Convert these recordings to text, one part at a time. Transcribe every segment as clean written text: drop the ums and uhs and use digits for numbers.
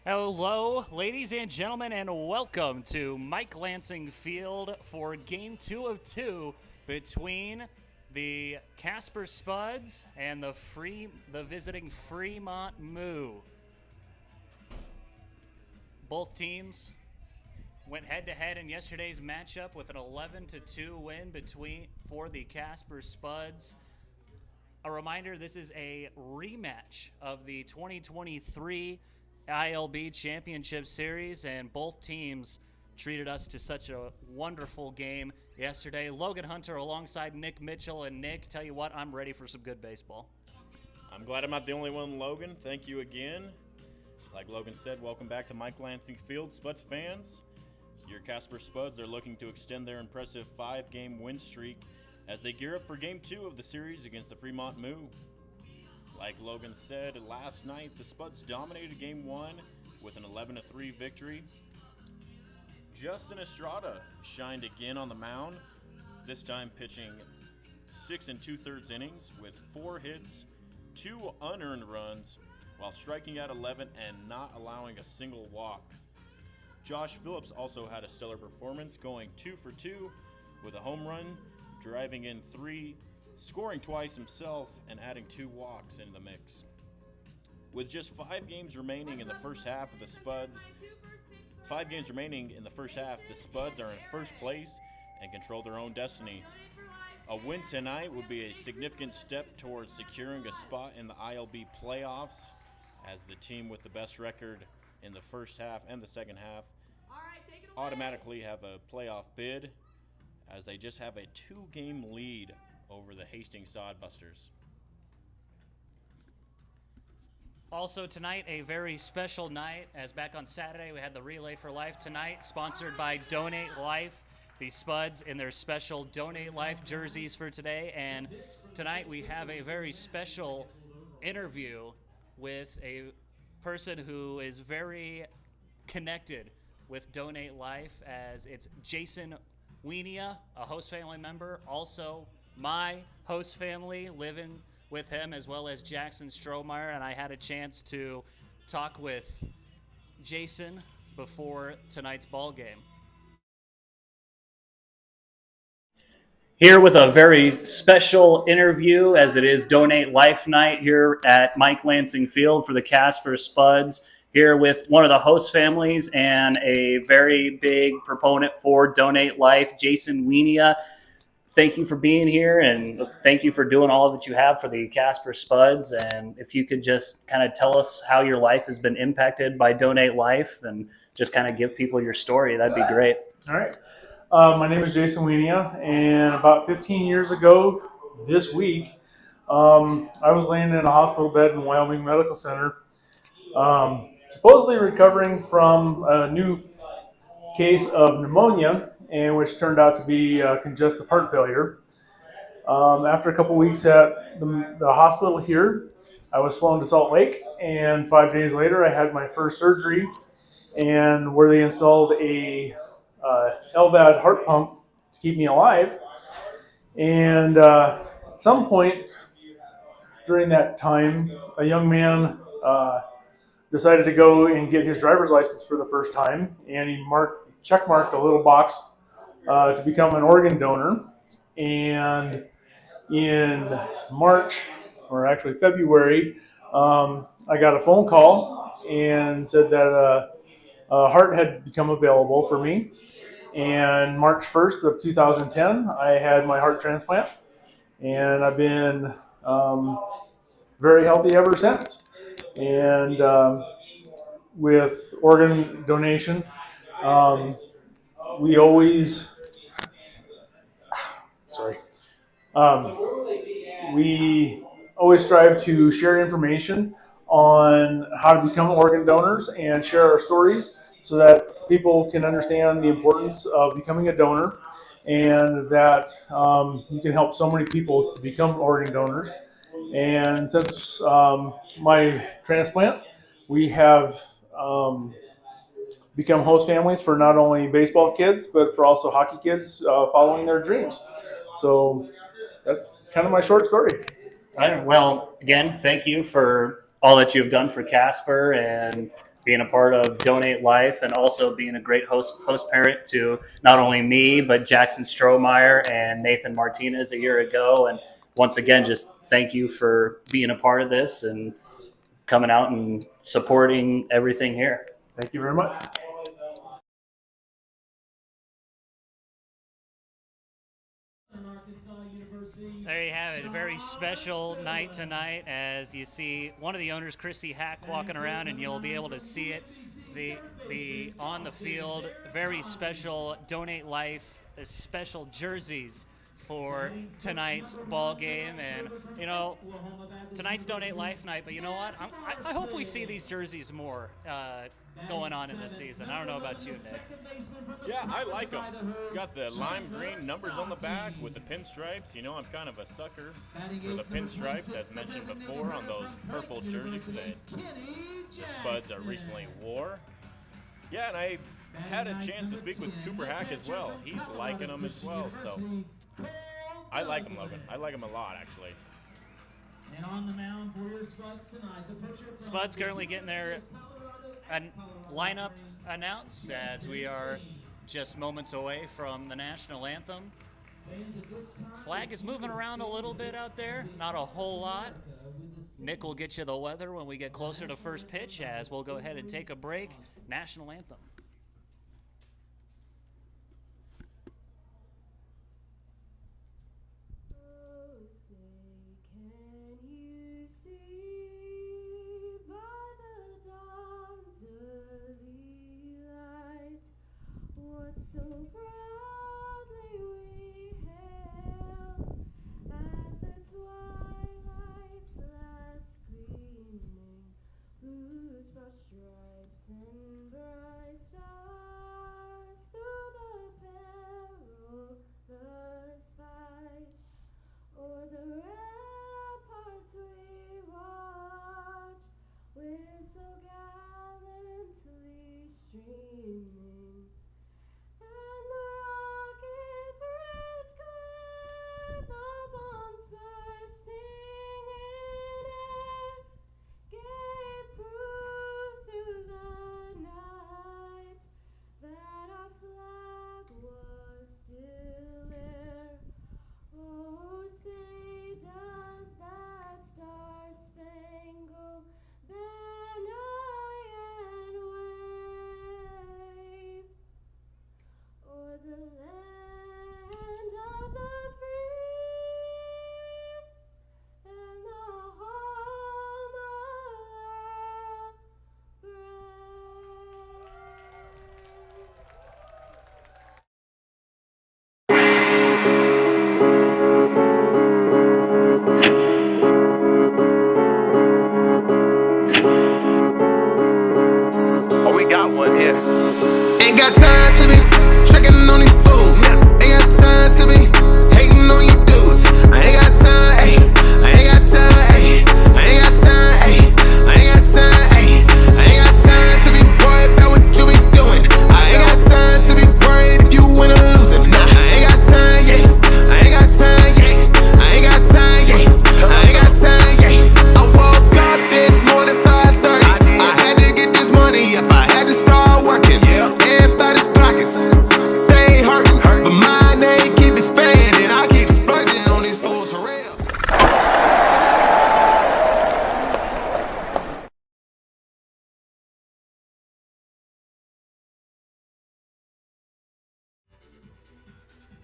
Hello, ladies and gentlemen, and welcome to Mike Lansing Field for Game 2 of 2 between the Casper Spuds and the visiting Fremont Moo. Both teams went head-to-head in yesterday's matchup with an 11-2 win for the Casper Spuds. A reminder, this is a rematch of the 2023 ILB Championship Series, and both teams treated us to such a wonderful game yesterday. Logan Hunter alongside Nick Mitchell, and Nick, tell you what, I'm ready for some good baseball. I'm glad I'm not the only one, Logan. Thank you again. Like Logan said, welcome back to Mike Lansing Field, Spuds fans. Your Casper Spuds are looking to extend their impressive 5-game win streak as they gear up for Game 2 of the series against the Fremont Moo. Like Logan said, last night the Spuds dominated Game 1 with an 11-3 victory. Justin Estrada shined again on the mound, this time pitching 6 2/3 innings with 4 hits, 2 unearned runs, while striking out 11 and not allowing a single walk. Josh Phillips also had a stellar performance, going 2 for 2 with a home run, driving in 3, scoring twice himself, and adding 2 walks into the mix. With just 5 games remaining in the first half, the Spuds are in first place and control their own destiny. A win tonight would be a significant step towards securing a spot in the ILB playoffs, as the team with the best record in the first half and the second half automatically have a playoff bid, as they just have a 2-game lead over the Hastings Sodbusters. Also tonight, a very special night, as back on Saturday we had the Relay for Life tonight, sponsored by Donate Life. The Spuds in their special Donate Life jerseys for today, and tonight we have a very special interview with a person who is very connected with Donate Life, as it's Jason Weenia, a host family member, also my host family, living with him, as well as Jackson Strohmeyer, and I had a chance to talk with Jason before tonight's ball game. Here with a very special interview, as it is Donate Life night here at Mike Lansing Field for the Casper Spuds, here with one of the host families and a very big proponent for Donate Life, Jason Weenia. Thank you for being here, and thank you for doing all that you have for the Casper Spuds. And if you could just kind of tell us how your life has been impacted by Donate Life and just kind of give people your story, that'd be great. All right. My name is Jason Weenia, and about 15 years ago this week, I was laying in a hospital bed in Wyoming Medical Center, supposedly recovering from a new case of pneumonia, and which turned out to be congestive heart failure. After a couple weeks at the hospital here, I was flown to Salt Lake, and 5 days later I had my first surgery, and where they installed a LVAD heart pump to keep me alive. And at some point during that time, a young man decided to go and get his driver's license for the first time, and he checkmarked a little box to become an organ donor. And in March, or actually February, I got a phone call and said that a heart had become available for me. And March 1st of 2010, I had my heart transplant, and I've been very healthy ever since. And with organ donation, we always, we always strive to share information on how to become organ donors and share our stories so that people can understand the importance of becoming a donor, and that you can help so many people to become organ donors. And since my transplant, we have become host families for not only baseball kids, but for also hockey kids following their dreams. So that's kind of my short story. All right. Well, again, thank you for all that you've done for Casper, and being a part of Donate Life, and also being a great host parent to not only me but Jackson Strohmeyer and Nathan Martinez a year ago. And once again, just thank you for being a part of this and coming out and supporting everything here. Thank you very much. There you have it. A very special night tonight as you see one of the owners, Christy Hack, walking around, and you'll be able to see it. The on the field, very special Donate Life, special jerseys for tonight's ball game. And you know, tonight's Donate Life night, but you know what? I hope we see these jerseys more going on in this season. I don't know about you, Nick. Yeah, I like them. It's got the lime green numbers on the back with the pinstripes. You know, I'm kind of a sucker for the pinstripes, as mentioned before, on those purple jerseys that the Spuds recently wore. Yeah, and I had a chance to speak with Cooper Hack as well. He's liking them as well, so I like them, Logan. I like them a lot, actually. And on the mound for your Spuds tonight, the pitcher from Spuds currently getting their lineup announced as we are just moments away from the national anthem. Flag is moving around a little bit out there, not a whole lot. Nick will get you the weather when we get closer to first pitch, as we'll go ahead and take a break. National anthem. So proudly we hailed at the twilight's last gleaming, whose broad stripes and bright stars through the perilous fight o'er the ramparts we watch, we're so gallantly streaming. And the rocket's red glare, the bombs bursting in air, gave proof through the night that our flag was still there. Oh, say does that star-spangled banner yet wave o'er the land of the free and the home of the Oh, we got one here. Ain't got time to be tricking on these fools. Ain't got time to be hating on you dudes. I ain't got time, ayy. I ain't got time, ayy. I ain't got time, ayy. I ain't got time, ayy. I ain't got time to be worried about what you be doing. I ain't got time to be worried if you win or losing. Nah, I ain't got time, yeah. I ain't got time, yeah. I ain't got time, yeah. I ain't got time, yeah. I woke up this morning 5:30. I had to get this money if I had to start working. Everybody's pockets, they ain't hurting, but mine they keep expanding. I keep splurging on these fools for real.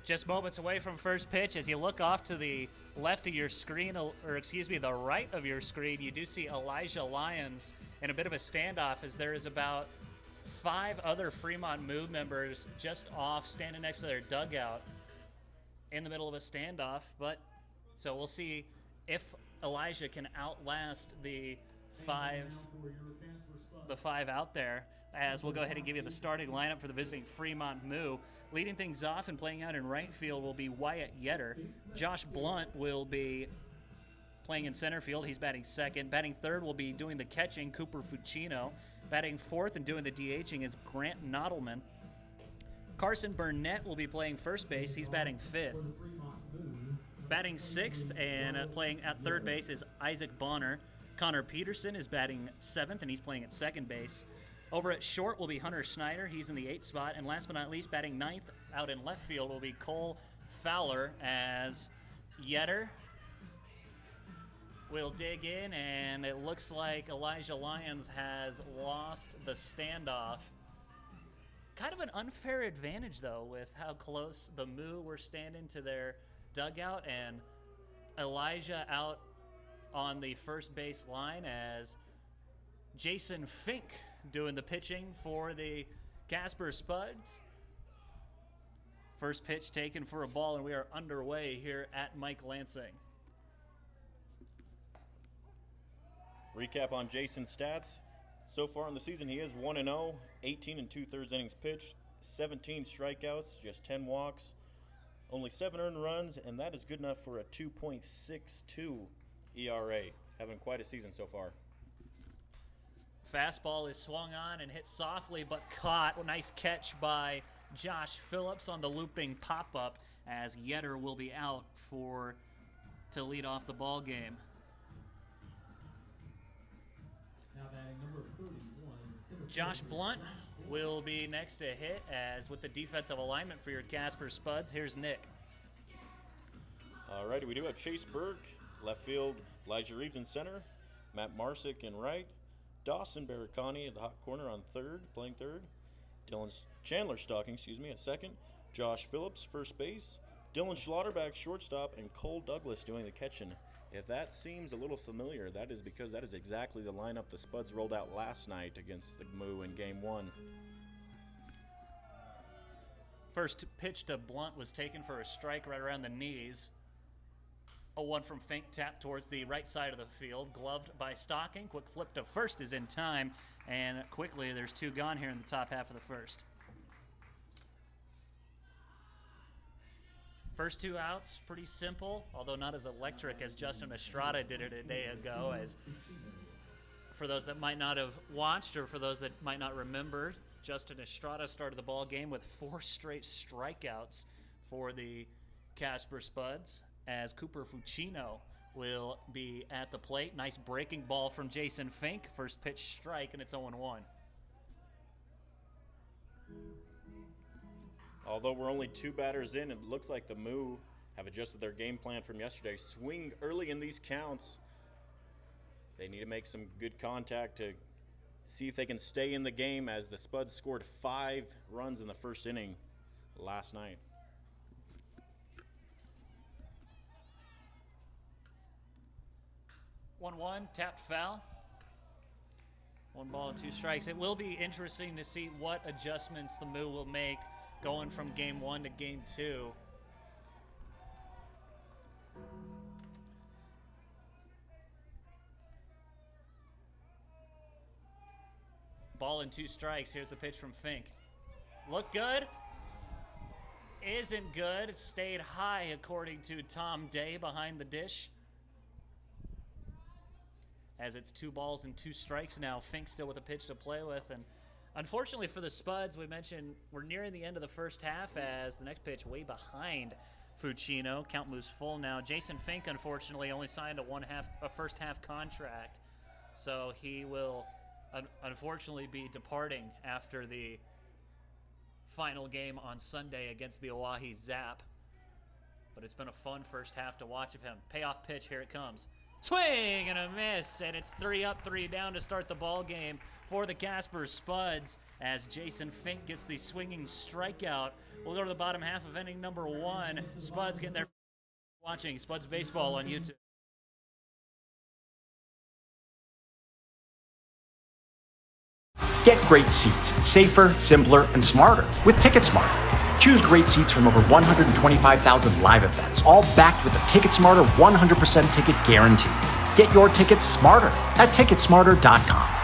Just moments away from first pitch, as you look off to the left of your screen, or excuse me, the right of your screen, you do see Elijah Lyons in a bit of a standoff, as there is about 5 other Fremont Moo members just off, standing next to their dugout in the middle of a standoff. But so we'll see if Elijah can outlast the five out there, as we'll go ahead and give you the starting lineup for the visiting Fremont Moo. Leading things off and playing out in right field will be Wyatt Yetter. Josh Blunt will be playing in center field. He's batting second. Batting third will be doing the catching, Cooper Fuccino. Batting fourth and doing the DHing is Grant Nodelman. Carson Burnett will be playing first base. He's batting fifth. Batting sixth and playing at third base is Isaac Bonner. Connor Peterson is batting seventh, and he's playing at second base. Over at short will be Hunter Schneider. He's in the 8th spot. And last but not least, batting 9th out in left field will be Cole Fowler, as Yetter will dig in, and it looks like Elijah Lyons has lost the standoff. Kind of an unfair advantage, though, with how close the Moo were standing to their dugout, and Elijah out on the first base line as Jason Fink doing the pitching for the Casper Spuds. First pitch taken for a ball, and we are underway here at Mike Lansing. Recap on Jason's stats. So far in the season, he is 1-0, 18 and 2/3 innings pitched, 17 strikeouts, just 10 walks, only 7 earned runs, and that is good enough for a 2.62 ERA. Having quite a season so far. Fastball is swung on and hit softly but caught. A nice catch by Josh Phillips on the looping pop-up, as Yetter will be out to lead off the ball game. Now batting number 31. Josh Blunt will be next to hit, as with the defensive alignment for your Casper Spuds, here's Nick. Alrighty, we do have Chase Burke, left field, Elijah Reeves in center, Matt Marsick in right, Dawson Barricani at the hot corner on third, playing third, Chandler Stocking, at second, Josh Phillips first base, Dylan Schlotterback shortstop, and Cole Douglas doing the catching. If that seems a little familiar, that is because that is exactly the lineup the Spuds rolled out last night against the Moo in Game 1. First pitch to Blunt was taken for a strike right around the knees. A 1 from Fink, tap towards the right side of the field, gloved by Stocking. Quick flip to first is in time, and quickly there's 2 gone here in the top half of the first. First 2 outs, pretty simple, although not as electric as Justin Estrada did it a day ago. As for those that might not have watched, or for those that might not remember, Justin Estrada started the ball game with 4 straight strikeouts for the Casper Spuds, as Cooper Fucino will be at the plate. Nice breaking ball from Jason Fink. First pitch strike, and it's 0-1. Although we're only 2 batters in, it looks like the Moo have adjusted their game plan from yesterday. Swing early in these counts. They need to make some good contact to see if they can stay in the game, as the Spuds scored 5 runs in the first inning last night. 1-1, tapped foul. 1 ball and 2 strikes. It will be interesting to see what adjustments the Moo will make going from Game 1 to Game 2. Ball and 2 strikes. Here's the pitch from Fink. Look good. Isn't good. Stayed high, according to Tom Day behind the dish. As it's 2 balls and 2 strikes now. Fink still with a pitch to play with. And unfortunately for the Spuds, we mentioned we're nearing the end of the first half, as the next pitch way behind Fucino. Count moves full now. Jason Fink, unfortunately, only signed a first half contract. So he will unfortunately be departing after the final game on Sunday against the Oahe Zap. But it's been a fun first half to watch of him. Payoff pitch, here it comes. Swing and a miss, and it's 3 up, 3 down to start the ball game for the Casper Spuds, as Jason Fink gets the swinging strikeout. We'll go to the bottom half of inning number 1. Spuds getting their watching Spuds Baseball on YouTube. Get great seats, safer, simpler, and smarter with TicketSmarter. Choose great seats from over 125,000 live events, all backed with a TicketSmarter 100% ticket guarantee. Get your tickets smarter at TicketSmarter.com.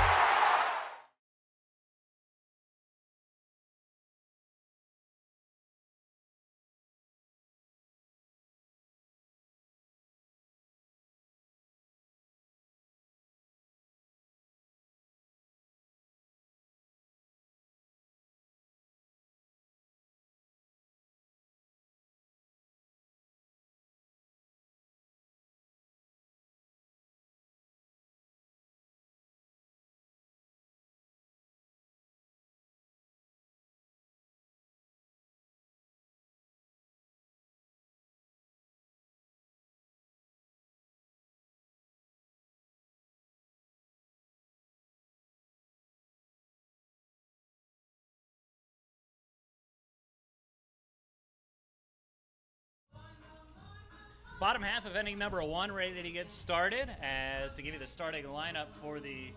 Bottom half of inning number 1 ready to get started. As to give you the starting lineup for the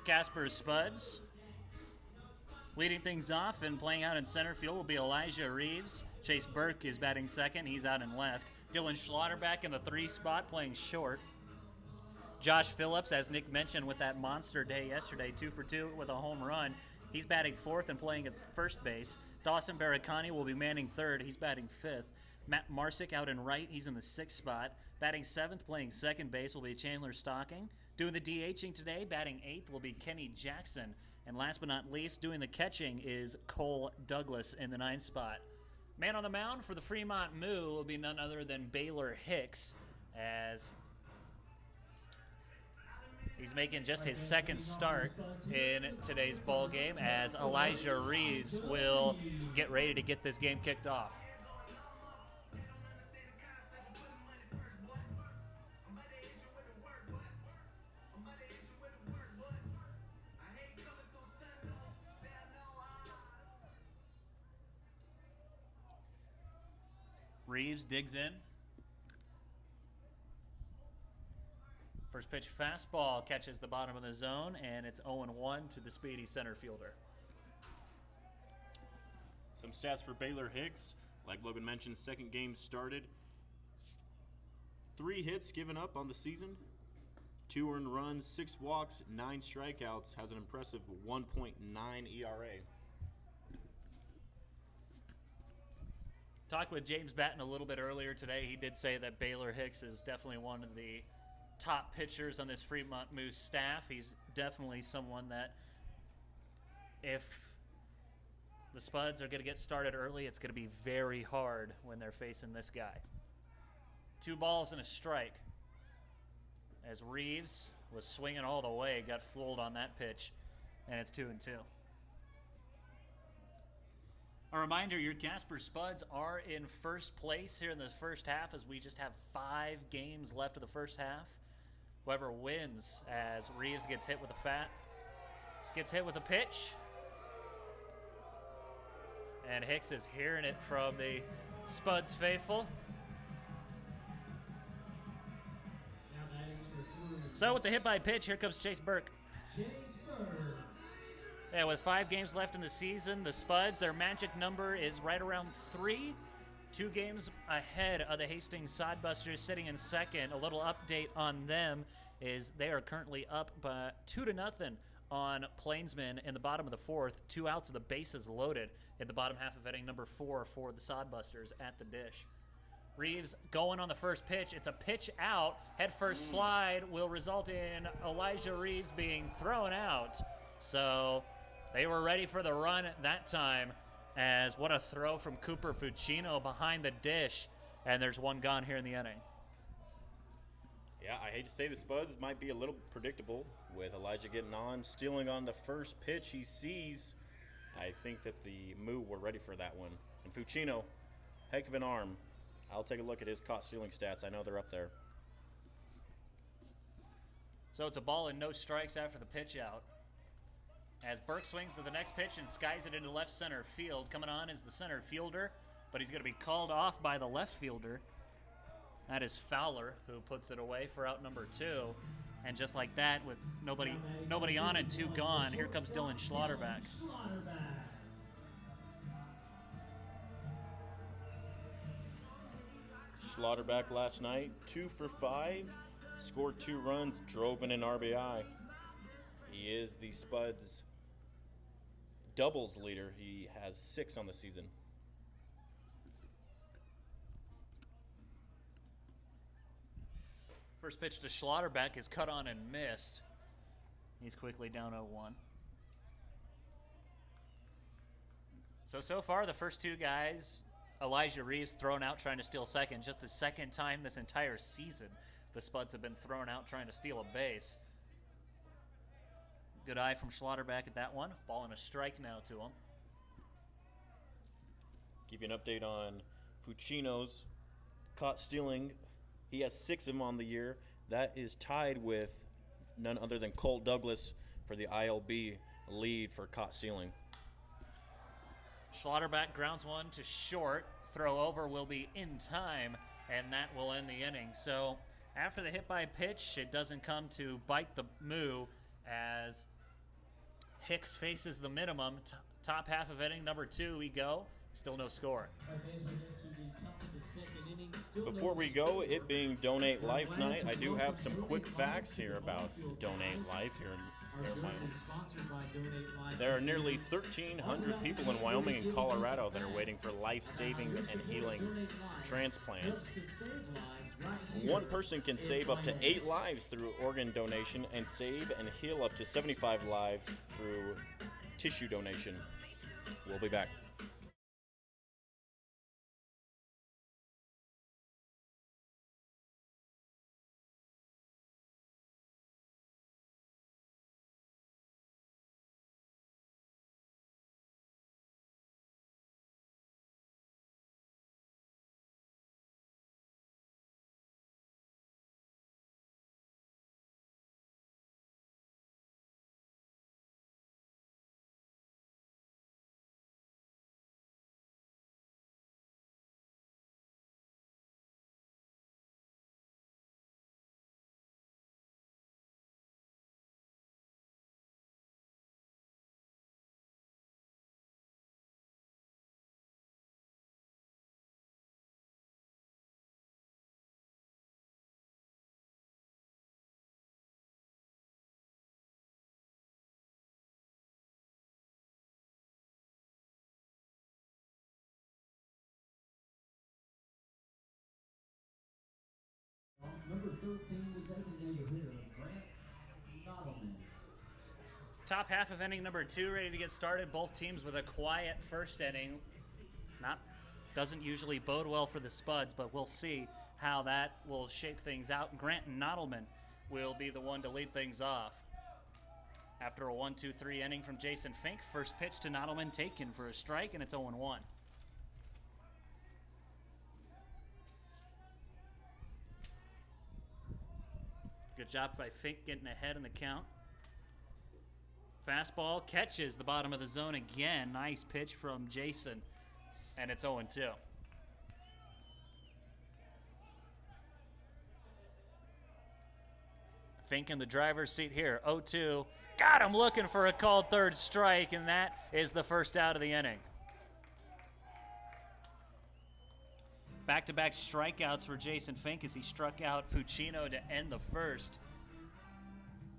Casper Spuds. Leading things off and playing out in center field will be Elijah Reeves. Chase Burke is batting second. He's out in left. Dylan Schlotterbeck in the 3 spot playing short. Josh Phillips, as Nick mentioned, with that monster day yesterday, 2 for 2 with a home run. He's batting fourth and playing at first base. Dawson Barricani will be manning third. He's batting fifth. Matt Marsick out in right. He's in the 6th spot. Batting 7th, playing second base will be Chandler Stocking. Doing the DHing today, batting 8th, will be Kenny Jackson. And last but not least, doing the catching is Cole Douglas in the 9th spot. Man on the mound for the Fremont Moo will be none other than Baylor Hicks, as he's making just his 2nd start in today's ball game, as Elijah Reeves will get ready to get this game kicked off. Reeves digs in. First pitch fastball catches the bottom of the zone, and it's 0-1 to the speedy center fielder. Some stats for Baylor Hicks. Like Logan mentioned, 2nd game started. 3 hits given up on the season. 2 earned runs, 6 walks, 9 strikeouts. Has an impressive 1.9 ERA. Talked with James Batten a little bit earlier today. He did say that Baylor Hicks is definitely one of the top pitchers on this Fremont Moose staff. He's definitely someone that, if the Spuds are going to get started early, it's going to be very hard when they're facing this guy. 2 balls and a strike, as Reeves was swinging all the way, got fooled on that pitch, and it's 2-2. A reminder, your Casper Spuds are in first place here in the first half, as we just have 5 games left of the first half. Whoever wins, as Reeves gets hit with a pitch. And Hicks is hearing it from the Spuds faithful. So with the hit by pitch, here comes Chase Burke. Yeah, with 5 games left in the season, the Spuds, their magic number is right around 3. 2 games ahead of the Hastings Sodbusters, sitting in second. A little update on them is they are currently up by 2-0 on Plainsman in the bottom of the 4th. 2 outs of the bases loaded in the bottom half of inning number 4 for the Sodbusters at the dish. Reeves going on the first pitch. It's a pitch out. Head first slide will result in Elijah Reeves being thrown out. So they were ready for the run at that time, as what a throw from Cooper Fucino behind the dish, and there's 1 gone here in the inning. Yeah, I hate to say the Spuds might be a little predictable with Elijah getting on, stealing on the first pitch he sees. I think that the Moo were ready for that one. And Fucino, heck of an arm. I'll take a look at his caught stealing stats. I know they're up there. So it's a ball and no strikes after the pitch out, as Burke swings to the next pitch and skies it into left center field. Coming on is the center fielder, but he's going to be called off by the left fielder. That is Fowler, who puts it away for out number 2. And just like that, with nobody on and 2 gone, here comes Dylan Schlotterbeck. Schlotterbeck last night, 2 for 5, scored 2 runs, drove in an RBI. He is the Spuds' doubles leader. He has 6 on the season. First pitch to Schlotterbeck is cut on and missed. He's quickly down 0-1. So far, the first 2 guys, Elijah Reeves thrown out trying to steal second. Just the 2nd time this entire season the Spuds have been thrown out trying to steal a base. Good eye from Schlotterbeck at that one. Ball and a strike now to him. Give you an update on Fucino's caught stealing. He has 6 of them on the year. That is tied with none other than Cole Douglas for the ILB lead for caught stealing. Schlotterbeck grounds one to short. Throw over will be in time and that will end the inning. So after the hit by pitch, it doesn't come to bite the Moo as Hicks faces the minimum. Top half of inning number 2 we go. Still no score. Before we go, it being Donate Life night, I do have some quick facts here about Donate Life here in Wyoming. There are nearly 1,300 people in Wyoming and Colorado that are waiting for life-saving and healing transplants. One person can save up to 8 lives through organ donation and save and heal up to 75 lives through tissue donation. We'll be back. Number 13 is designated hitter, Fremont Moo. Top half of inning number 2 ready to get started. Both teams with a quiet first inning. Doesn't usually bode well for the Spuds, but we'll see how that will shape things out. Grant Nottleman will be the one to lead things off. After a 1-2-3 inning from Jason Fink, first pitch to Nottleman taken for a strike, and it's 0-1. Good job by Fink getting ahead in the count. Fastball catches the bottom of the zone again. Nice pitch from Jason, and it's 0-2. Fink in the driver's seat here. 0-2. Got him looking for a called third strike, and that is the first out of the inning. Back-to-back strikeouts for Jason Fink as he struck out Fucino to end the first,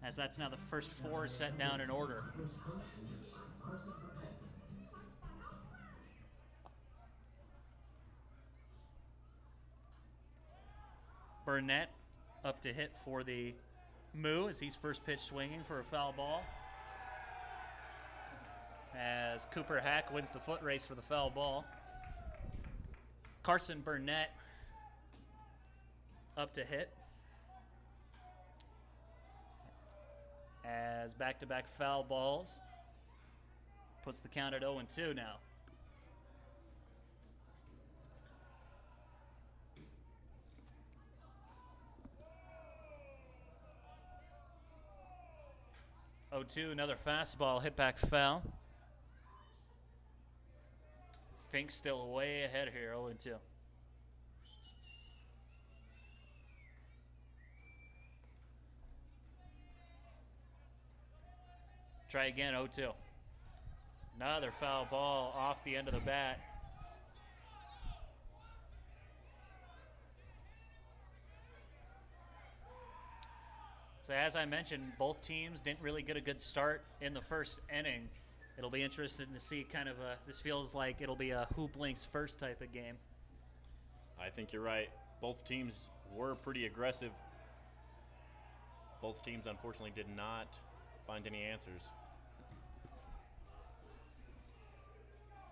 as that's now the first 4 set down in order. Burnett up to hit for the Moo as he's first pitch swinging for a foul ball. As Cooper Hack wins the foot race for the foul ball. Carson Burnett up to hit. As back-to-back foul balls puts the count at 0-2 now. Another fastball hit back foul. Fink's still way ahead here, 0-2. Try again, 0-2. Another foul ball off the end of the bat. So as I mentioned, both teams didn't really get a good start in the first inning. It'll be interesting to see kind of this feels like it'll be a hoop links first type of game. I think you're right. Both teams were pretty aggressive. Both teams unfortunately did not find any answers.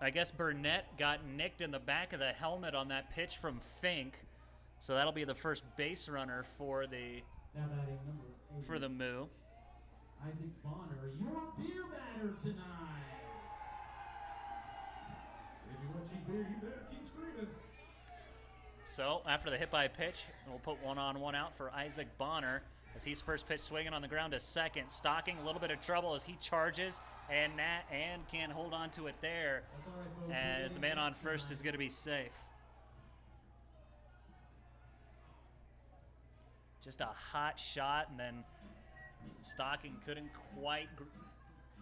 I guess Burnett got nicked in the back of the helmet on that pitch from Fink. So that'll be the first base runner for the Moo. Isaac Bonner, your beer batter tonight. If you're watching beer, you better keep screaming. So after the hit by pitch, we'll put 1-on-1 out for Isaac Bonner as he's first pitch swinging on the ground to second. Stocking a little bit of trouble as he charges and can't hold on to it there, as the man on first is going to be safe. Just a hot shot, and then Stocking couldn't quite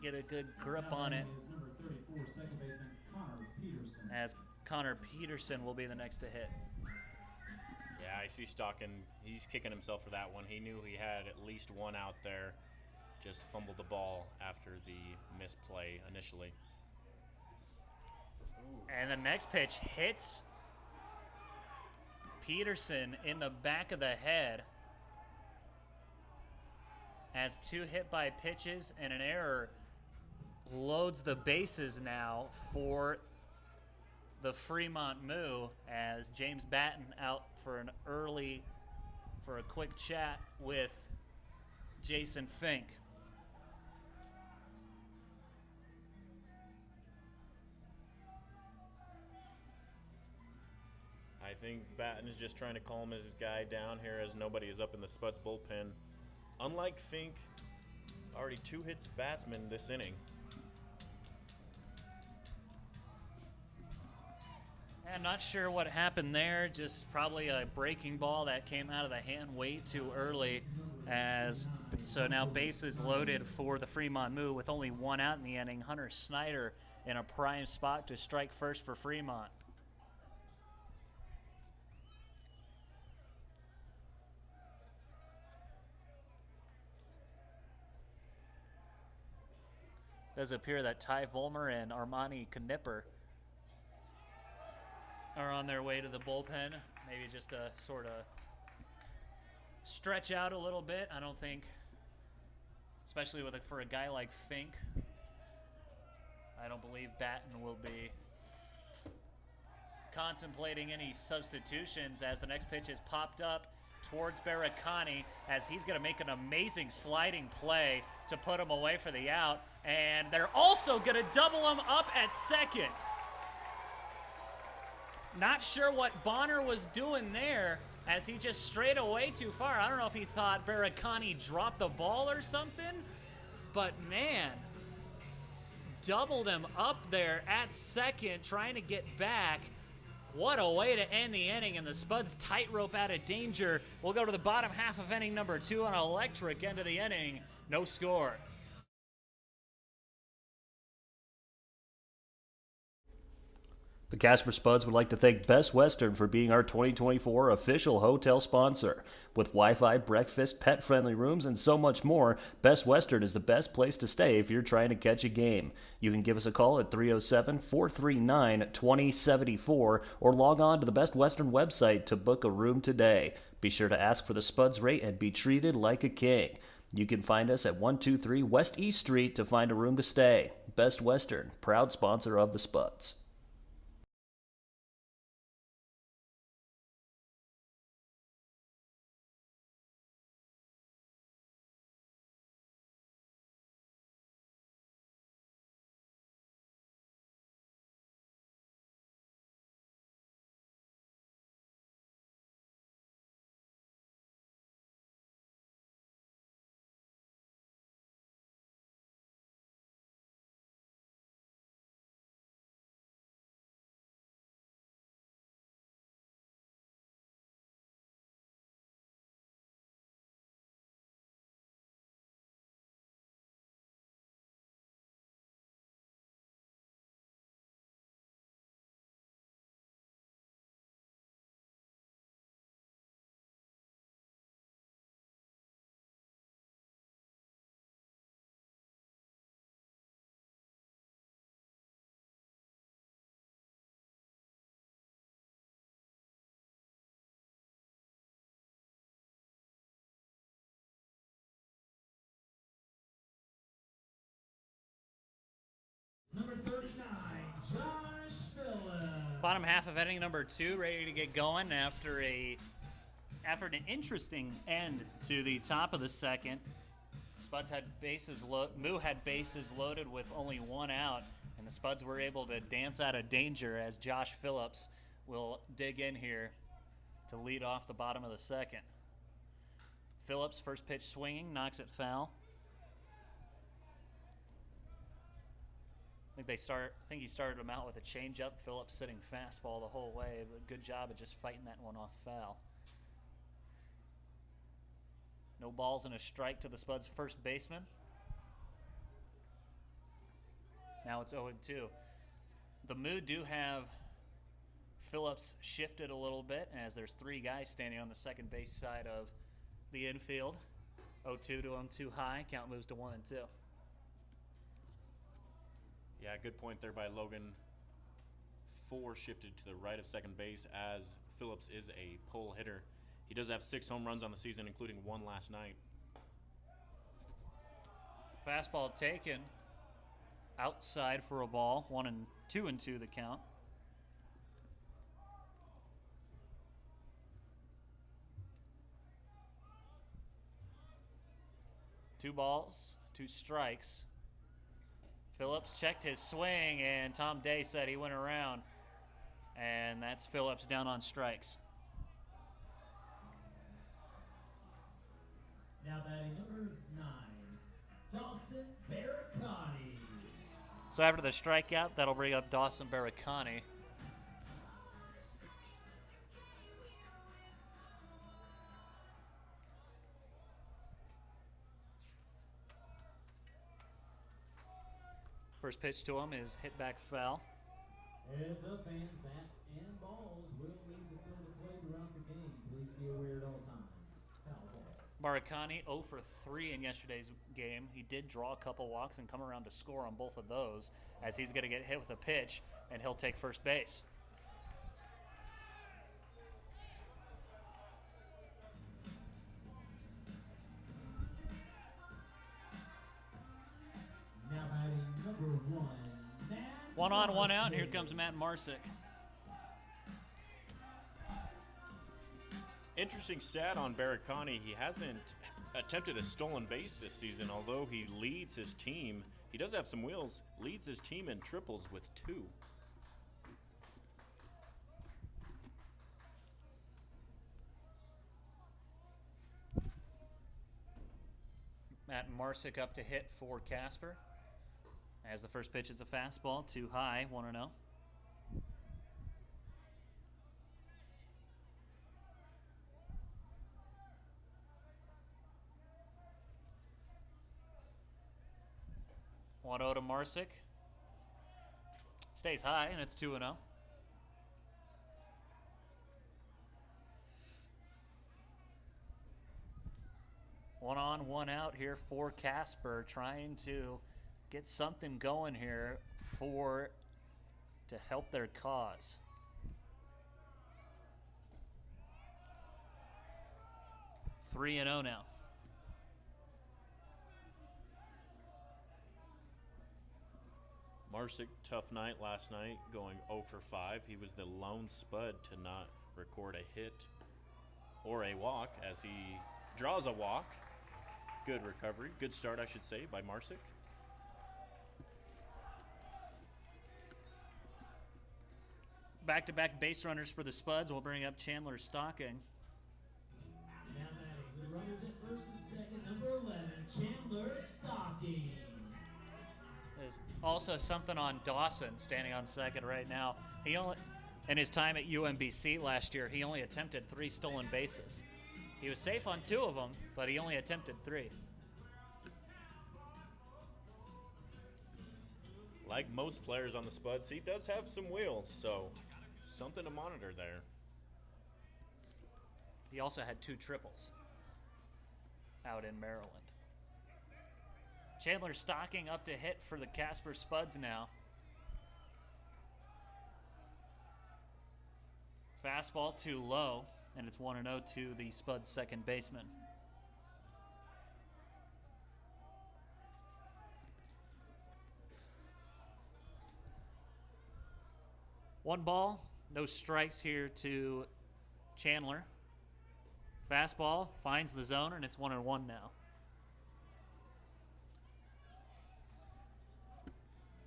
get a good grip on it. Number 34, second baseman Connor Peterson. As Connor Peterson will be the next to hit. Yeah, I see Stocking. He's kicking himself for that one. He knew he had at least one out there. Just fumbled the ball after the misplay initially. And the next pitch hits Peterson in the back of the head. As 2 hit by pitches and an error loads the bases now for the Fremont Moo, as James Batten out for a quick chat with Jason Fink. I think Batten is just trying to calm his guy down here as nobody is up in the Spuds bullpen. Unlike Fink, already 2 hits batsman this inning. I'm not sure what happened there, just probably a breaking ball that came out of the hand way too early. So now bases loaded for the Fremont Moo with only 1 out in the inning. Hunter Snyder in a prime spot to strike first for Fremont. Does appear that Ty Volmer and Armani Knipper are on their way to the bullpen. Maybe just to sort of stretch out a little bit. I don't think, especially for a guy like Fink, I don't believe Batten will be contemplating any substitutions, as the next pitch is popped up towards Baracani, as he's going to make an amazing sliding play to put him away for the out. And they're also going to double him up at second. Not sure what Bonner was doing there, as he just strayed away too far. I don't know if he thought Baracani dropped the ball or something, but man, doubled him up there at second, trying to get back. What a way to end the inning, and the Spuds tightrope out of danger. We'll go to the bottom half of inning number 2 on an electric end of the inning. No score. The Casper Spuds would like to thank Best Western for being our 2024 official hotel sponsor. With Wi-Fi, breakfast, pet-friendly rooms, and so much more, Best Western is the best place to stay if you're trying to catch a game. You can give us a call at 307-439-2074 or log on to the Best Western website to book a room today. Be sure to ask for the Spuds rate and be treated like a king. You can find us at 123 West East Street to find a room to stay. Best Western, proud sponsor of the Spuds. Number 39, Josh Phillips. Bottom half of inning number 2, ready to get going after an interesting end to the top of the second. Spuds had Moo had bases loaded with only 1 out, and the Spuds were able to dance out of danger as Josh Phillips will dig in here to lead off the bottom of the second. Phillips, first pitch swinging, knocks it foul. I think he started him out with a changeup. Phillips sitting fastball the whole way, but good job of just fighting that one off foul. No balls and a strike to the Spuds' first baseman. Now it's 0-2. The Moo do have Phillips shifted a little bit as there's 3 guys standing on the second base side of the infield. 0-2 to 0-2 high. Count moves to 1-2. Yeah, good point there by Logan. 4 shifted to the right of second base as Phillips is a pull hitter. He does have 6 home runs on the season, including 1 last night. Fastball taken outside for a ball. 2-2 the count. Two balls, 2 strikes. Phillips checked his swing, and Tom Day said he went around. And that's Phillips down on strikes. Now batting number 9, Dawson Baracani. So after the strikeout, that'll bring up Dawson Baracani. First pitch to him is hit back foul. Heads up, fans. Bats and balls will leave the field of play throughout the game. Please be aware at all times. Foul ball. Baracani 0 for 3 in yesterday's game. He did draw a couple walks and come around to score on both of those, as he's going to get hit with a pitch, and he'll take first base. Now batting number 1, Matt 1 on, 1 out, and here Marsick. comes Matt Marsick. Interesting stat on Baracani. He hasn't attempted a stolen base this season, although he leads his team. He does have some wheels, leads his team in triples with 2. Matt Marsick up to hit for Casper. As the first pitch is a fastball, too high, 1-0. One 0 to Marsick. Stays high, and it's 2-0. One on, 1 out here for Casper, trying to get something going here to help their cause. Three and 0 now. Marsick, tough night last night, going 0 for 5. He was the lone Spud to not record a hit or a walk as he draws a walk. Good recovery. Good start, I should say, by Marsick. Back-to-back base runners for the Spuds will bring up Chandler Stocking. Now batting the runners at first and second, number 11, Chandler Stocking. There's also something on Dawson standing on second right now. In his time at UMBC last year, he only attempted 3 stolen bases. He was safe on 2 of them, but he only attempted 3. Like most players on the Spuds, he does have some wheels, so something to monitor there. He also had 2 triples out in Maryland. Chandler Stocking up to hit for the Casper Spuds now. Fastball too low, and it's 1-0 to the Spuds second baseman. One ball, no strikes here to Chandler. Fastball finds the zone, and it's 1-1 now.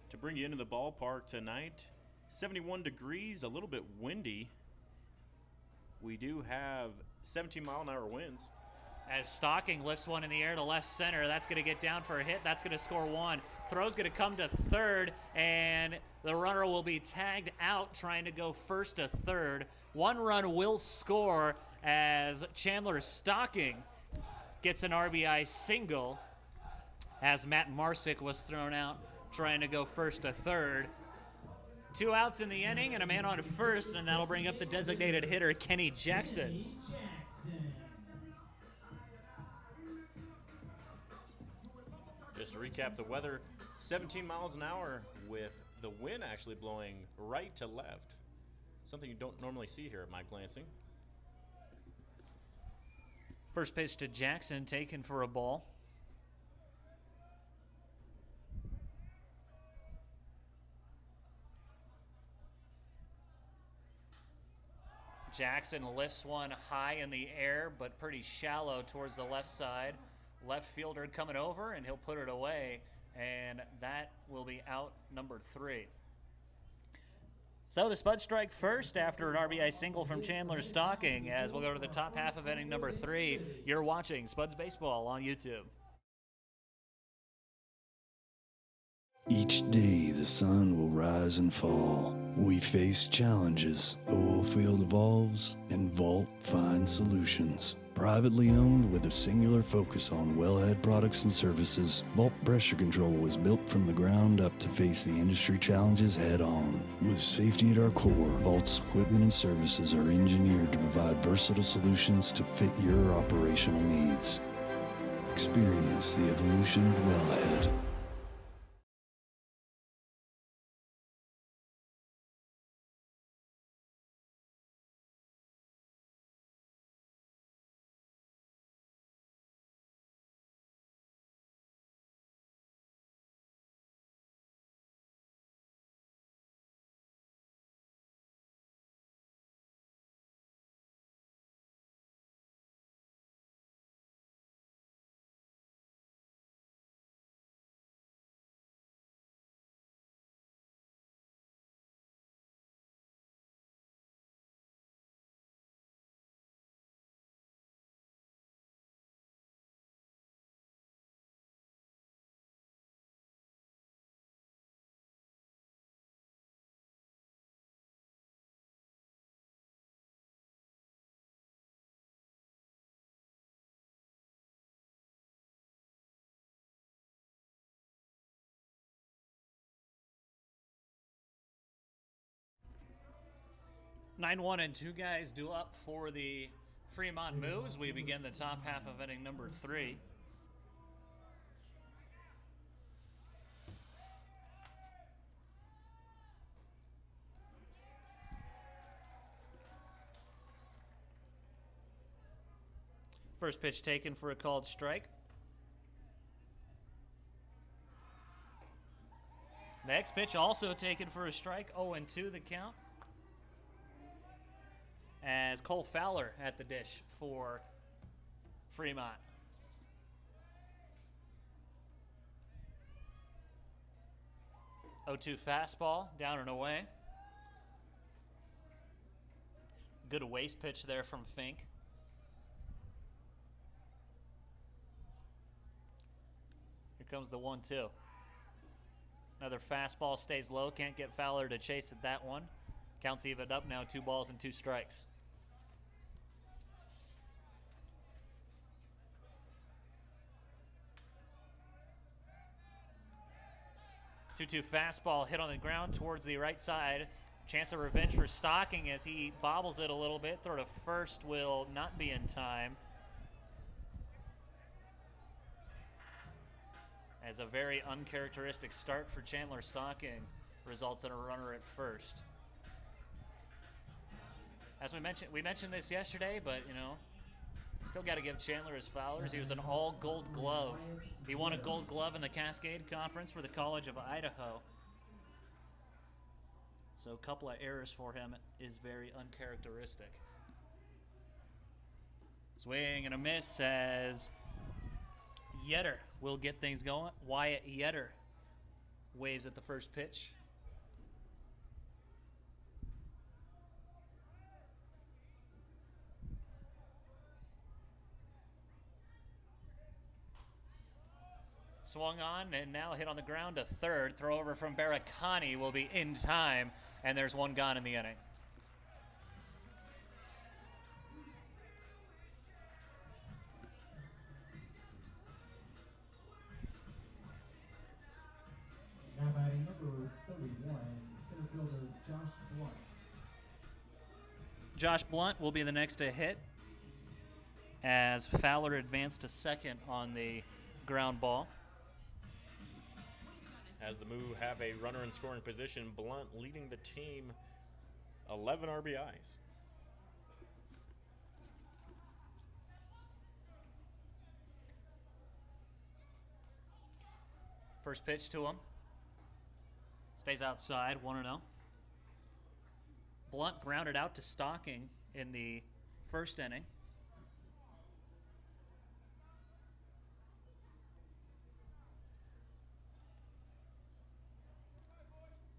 To bring you into the ballpark tonight, 71 degrees, a little bit windy. We do have 17-mile-an-hour winds. As Stocking lifts one in the air to left center, that's going to get down for a hit. That's going to score 1. Throw's going to come to third, and the runner will be tagged out trying to go first to third. 1 run will score as Chandler Stocking gets an RBI single as Matt Marsick was thrown out trying to go first to third. 2 outs in the inning and a man on first, and that'll bring up the designated hitter, Kenny Jackson. Just to recap the weather, 17 miles an hour with the wind actually blowing right to left. Something you don't normally see here at Mike Lansing. First pitch to Jackson, taken for a ball. Jackson lifts one high in the air, but pretty shallow towards the left side. Left fielder coming over, and he'll put it away, and that will be out number 3. So the Spuds strike first after an RBI single from Chandler Stocking. As we'll go to the top half of inning number 3. You're watching Spuds Baseball on YouTube. Each day the sun will rise and fall. We face challenges, the oil field evolves, and Vault finds solutions. Privately owned with a singular focus on wellhead products and services, Vault Pressure Control was built from the ground up to face the industry challenges head on. With safety at our core, Vault's equipment and services are engineered to provide versatile solutions to fit your operational needs. Experience the evolution of wellhead. Nine one and 2 guys due up for the Fremont Moo as we begin the top half of inning number 3. First pitch taken for a called strike. Next pitch also taken for a strike. 0-2 the count. As Cole Fowler at the dish for Fremont. Oh-2 fastball, down and away. Good waste pitch there from Fink. Here comes the 1-2. Another fastball stays low, can't get Fowler to chase at that one. Counts evened up now, 2 balls and 2 strikes. 2-2 fastball hit on the ground towards the right side. Chance of revenge for Stocking as he bobbles it a little bit. Throw to first will not be in time. As a very uncharacteristic start for Chandler Stocking results in a runner at first. As we mentioned this yesterday, but you know, still got to give Chandler his flowers. He was an all-gold glove. He won a gold glove in the Cascade Conference for the College of Idaho. So a couple of errors for him is very uncharacteristic. Swing and a miss as Yetter will get things going. Wyatt Yetter waves at the first pitch. Swung on and now hit on the ground to third. Throw over from Barakani will be in time, and there's one gone in the inning. Josh Blunt will be the next to hit as Fowler advanced to second on the ground ball. As the Moo have a runner in scoring position, Blunt leading the team 11 RBIs. First pitch to him. Stays outside, 1-0. Blunt grounded out to Stocking in the first inning.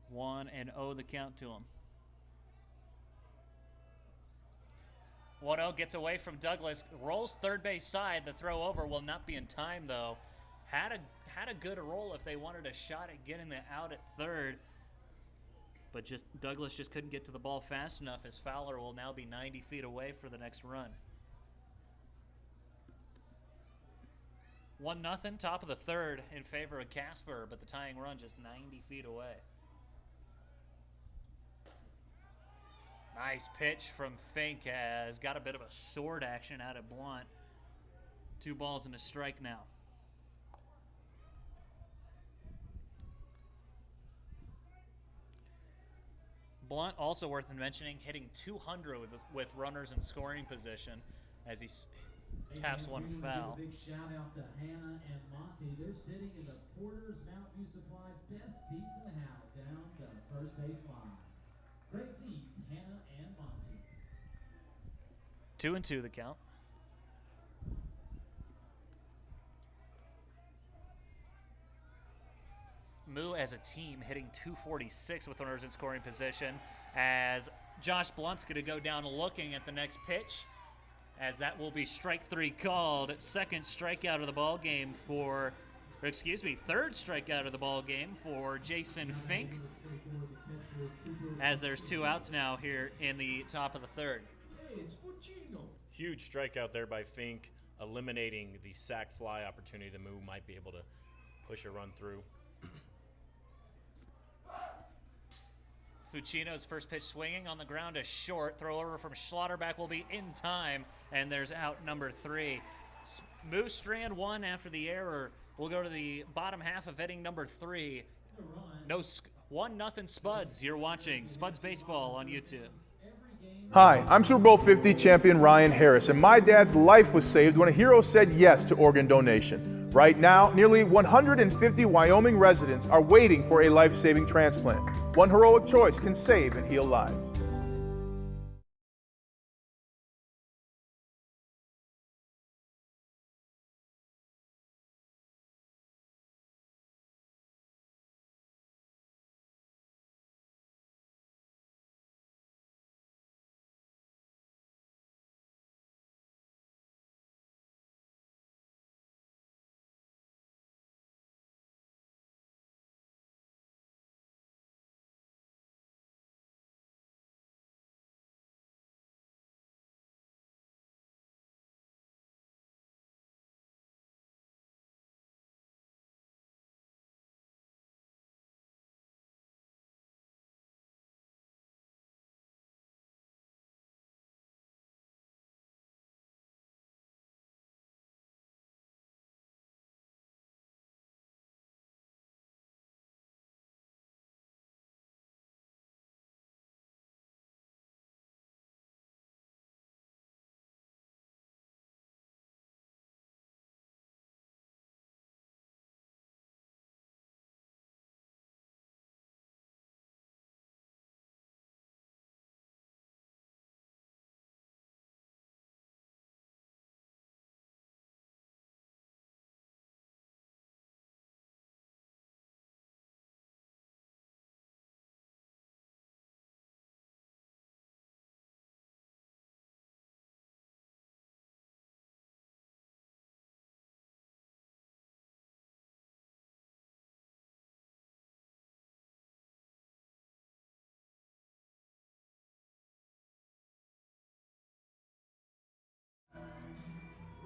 One and 0 the count to him. 1-0 gets away from Douglas, rolls third base side. The throw over will not be in time though. Had a good roll if they wanted a shot at getting the out at third, but Douglas just couldn't get to the ball fast enough as Fowler will now be 90 feet away for the next run. 1-0, top of the third in favor of Casper, but the tying run just 90 feet away. Nice pitch from Fink has got a bit of a sword action out of Blunt. 2 balls and a strike now. Blunt, also worth mentioning, hitting 200 with runners in scoring position as he taps one foul. Big shout out to Hannah and Monty. They're sitting in the Porter's Mountain View Supply best seats in the house down the first base line. Great seats, Hannah and Monty. 2-2 the count. Moo as a team hitting 246 with runners in scoring position as Josh Blunt's going to go down looking at the next pitch as that will be strike 3 called. Second strikeout of the ball game for, or excuse me, third strikeout of the ball game for Jason Fink as there's 2 outs now here in the top of the third. Huge strikeout there by Fink, eliminating the sac fly opportunity the Moo might be able to push a run through. Fuccino's first pitch swinging on the ground is short. Throw over from Schlotterback will be in time, and there's out number 3. Moo strand 1 after the error. We'll go to the bottom half of inning number 3. 1-0 Spuds. You're watching Spuds Baseball on YouTube. Hi, I'm Super Bowl 50 champion Ryan Harris, and my dad's life was saved when a hero said yes to organ donation. Right now, nearly 150 Wyoming residents are waiting for a life-saving transplant. One heroic choice can save and heal lives.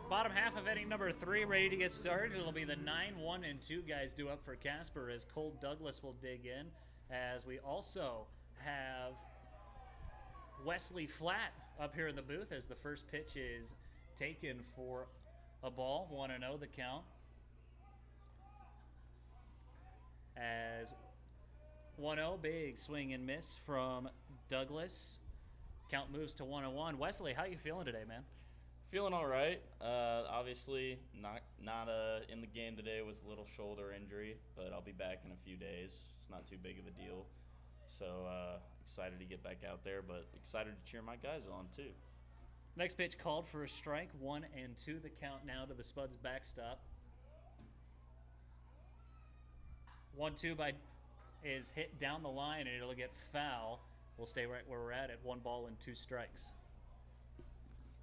Bottom half of inning number 3 ready to get started. It'll be the 9-1-2 guys due up for Casper as Cole Douglas will dig in, as we also have Wesley Flatt up here in the booth as the first pitch is taken for a ball. 1-0 the count. As 1-0, big swing and miss from Douglas. Count moves to 1-1. Wesley, how you feeling today, man? Feeling all right. Obviously, not in the game today with a little shoulder injury, but I'll be back in a few days. It's not too big of a deal. So excited to get back out there, but excited to cheer my guys on too. Next pitch called for a strike. 1-2 the count now to the Spuds backstop. 1-2 is hit down the line and it'll get foul. We'll stay right where we're at 1 ball and 2 strikes.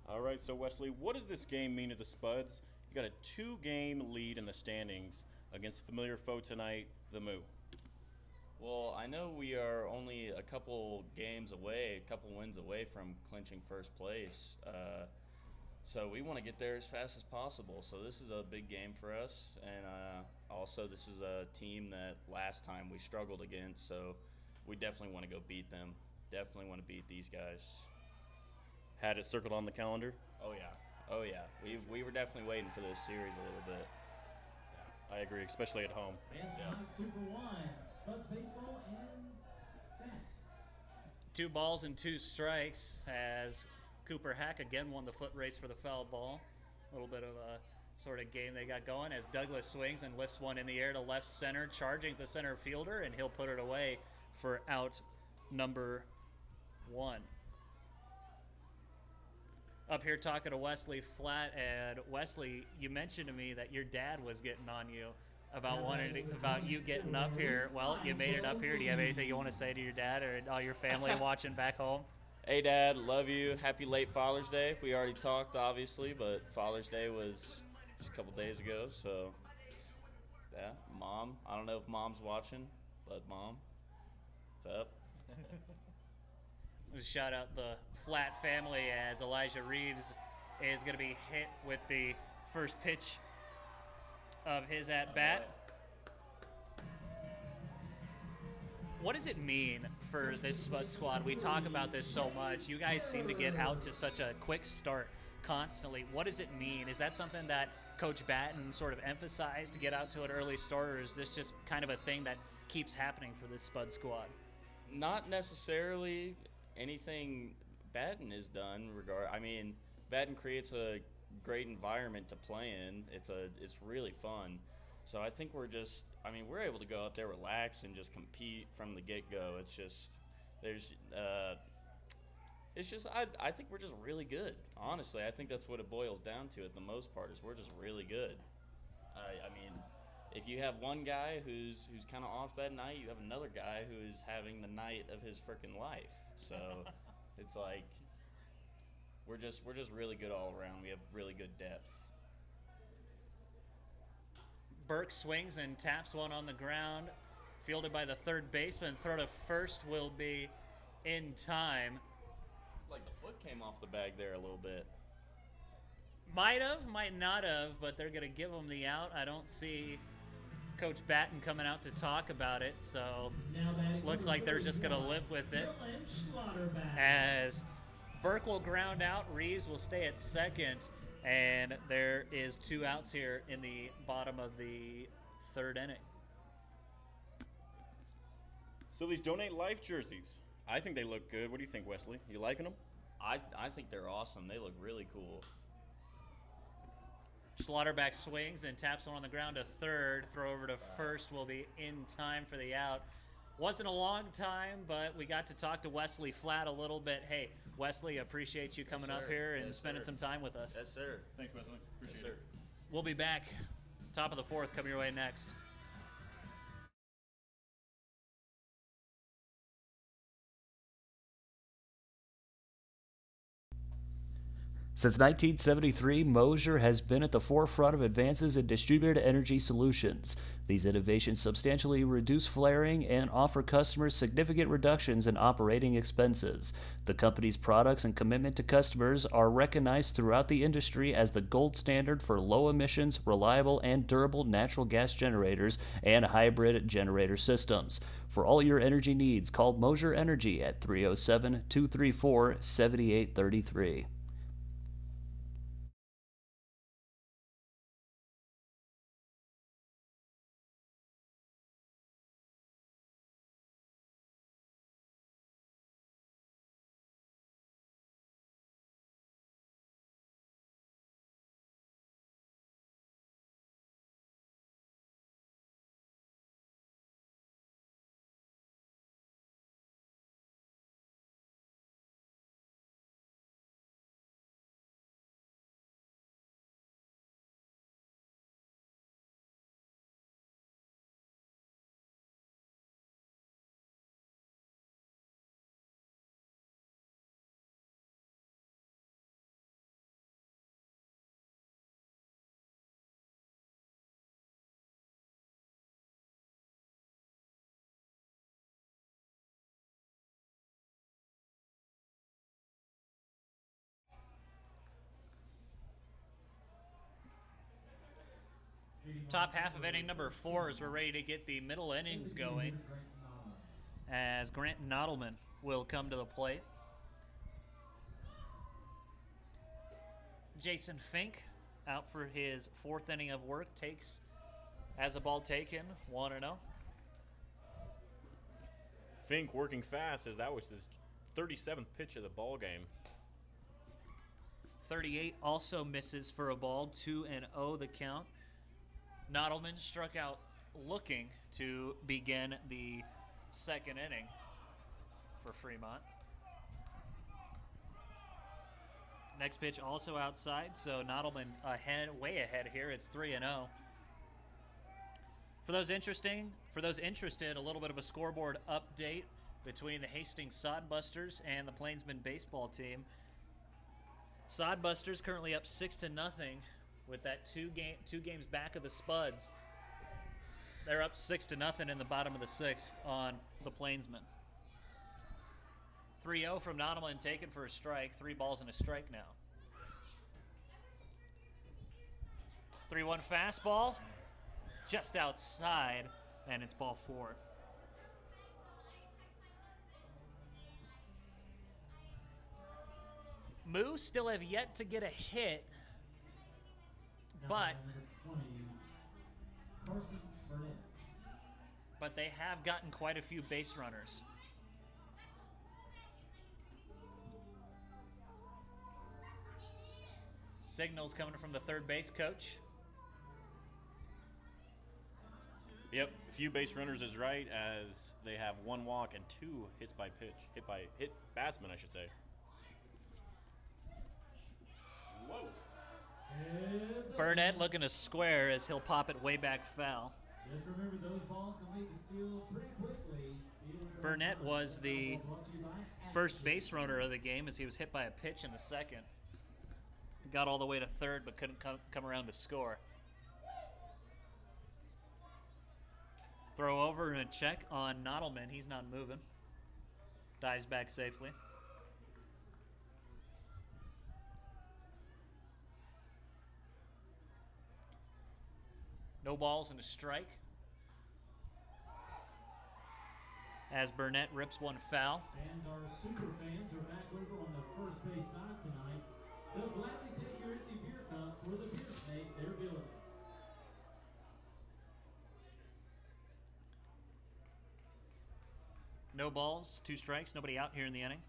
All right, so Wesley, what does this game mean to the Spuds? You got a 2-game lead in the standings against a familiar foe tonight, the Moo. Well, I know we are only a couple games away, a couple wins away from clinching first place. So we want to get there as fast as possible. So this is a big game for us. And also this is a team that last time we struggled against. So we definitely want to go beat them. Definitely want to beat these guys. Had it circled on the calendar? Oh, yeah. Oh, yeah. We were definitely waiting for this series a little bit. I agree, especially at home. Fans ties 2 for 1. Spuds baseball and bat. 2 balls and 2 strikes as Cooper Hack again won the foot race for the foul ball. A little bit of a sort of game they got going as Douglas swings and lifts one in the air to left center, charging the center fielder, and he'll put it away for out number 1. Up here talking to Wesley Flat, and Wesley, you mentioned to me that your dad was getting on you about you getting up here. Well, you made it up here. Do you have anything you want to say to your dad or all your family watching back home? Hey, Dad, love you. Happy late Father's Day. We already talked, obviously, but Father's Day was just a couple days ago. So, yeah, Mom. I don't know if Mom's watching, but Mom, what's up? Shout out the Flat family as Elijah Reeves is going to be hit with the first pitch of his at-bat. What does it mean for this Spud squad? We talk about this so much. You guys seem to get out to such a quick start constantly. What does it mean? Is that something that Coach Batten sort of emphasized to get out to an early start, or is this just kind of a thing that keeps happening for this Spud squad? Not necessarily anything Batten has done. I mean, Batten creates a great environment to play in. It's really fun. So I think we're able to go out there, relax, and just compete from the get-go. I think we're just really good. Honestly, I think that's what it boils down to at the most part, is we're just really good. I mean, if you have one guy who's kind of off that night, you have another guy who is having the night of his freaking life. So it's like we're just really good all around. We have really good depth. Burke swings and taps one on the ground, fielded by the third baseman. Throw to first will be in time. Like the foot came off the bag there a little bit. Might have, might not have, but they're going to give him the out. I don't see Coach Batten coming out to talk about it, so looks like they're just going to live with it. As Burke will ground out, Reeves will stay at second, and there is 2 outs here in the bottom of the 3rd inning. So these Donate Life jerseys, I think they look good. What do you think, Wesley? You liking them? I think they're awesome. They look really cool. Schlotterback swings and taps one on the ground to third. Throw over to first will be in time for the out. Wasn't a long time, but we got to talk to Wesley Flat a little bit. Hey, Wesley, appreciate you coming up here and spending some time with us. Yes, sir. Thanks, Wesley. Appreciate it. We'll be back. Top of the 4th coming your way next. Since 1973, Moser has been at the forefront of advances in distributed energy solutions. These innovations substantially reduce flaring and offer customers significant reductions in operating expenses. The company's products and commitment to customers are recognized throughout the industry as the gold standard for low emissions, reliable, and durable natural gas generators and hybrid generator systems. For all your energy needs, call Moser Energy at 307 234 7833. Top half of inning number 4 as we're ready to get the middle innings going, as Grant Nodelman will come to the plate. Jason Fink out for his 4th inning of work, has a ball taken, 1-0. Fink working fast as that was his 37th pitch of the ball game. 38 also misses for a ball, 2-0 the count. Nodelman struck out looking to begin the 2nd inning for Fremont. Next pitch also outside, so Nodelman way ahead here. It's 3-0. For those interested, a little bit of a scoreboard update between the Hastings Sodbusters and the Plainsman baseball team. Sodbusters currently up 6-0 with that two games back of the Spuds. They're up 6-0 in the bottom of the 6th on the Plainsmen. 3-0 from Nodelman, taken for a strike. 3 balls and a strike now. 3-1 fastball, just outside, and it's ball 4. Moo still have yet to get a hit, but they have gotten quite a few base runners. Signals coming from the third base coach. Yep, a few base runners is right, as they have 1 walk and 2 hits by pitch. Hit batsman, I should say. Whoa. Burnett looking to square as he'll pop it way back foul. Just remember, those balls can leave the field pretty quickly. Burnett was the first base runner of the game as he was hit by a pitch in the 2nd. Got all the way to 3rd but couldn't come around to score. Throw over and a check on Nodelman. He's not moving. Dives back safely. No balls and a strike. As Burnett rips one foul. Fans, our super fans, are back over on the first base side tonight. They'll gladly take your empty beer cup for the beer snake they're building. No balls, 2 strikes, nobody out here in the inning.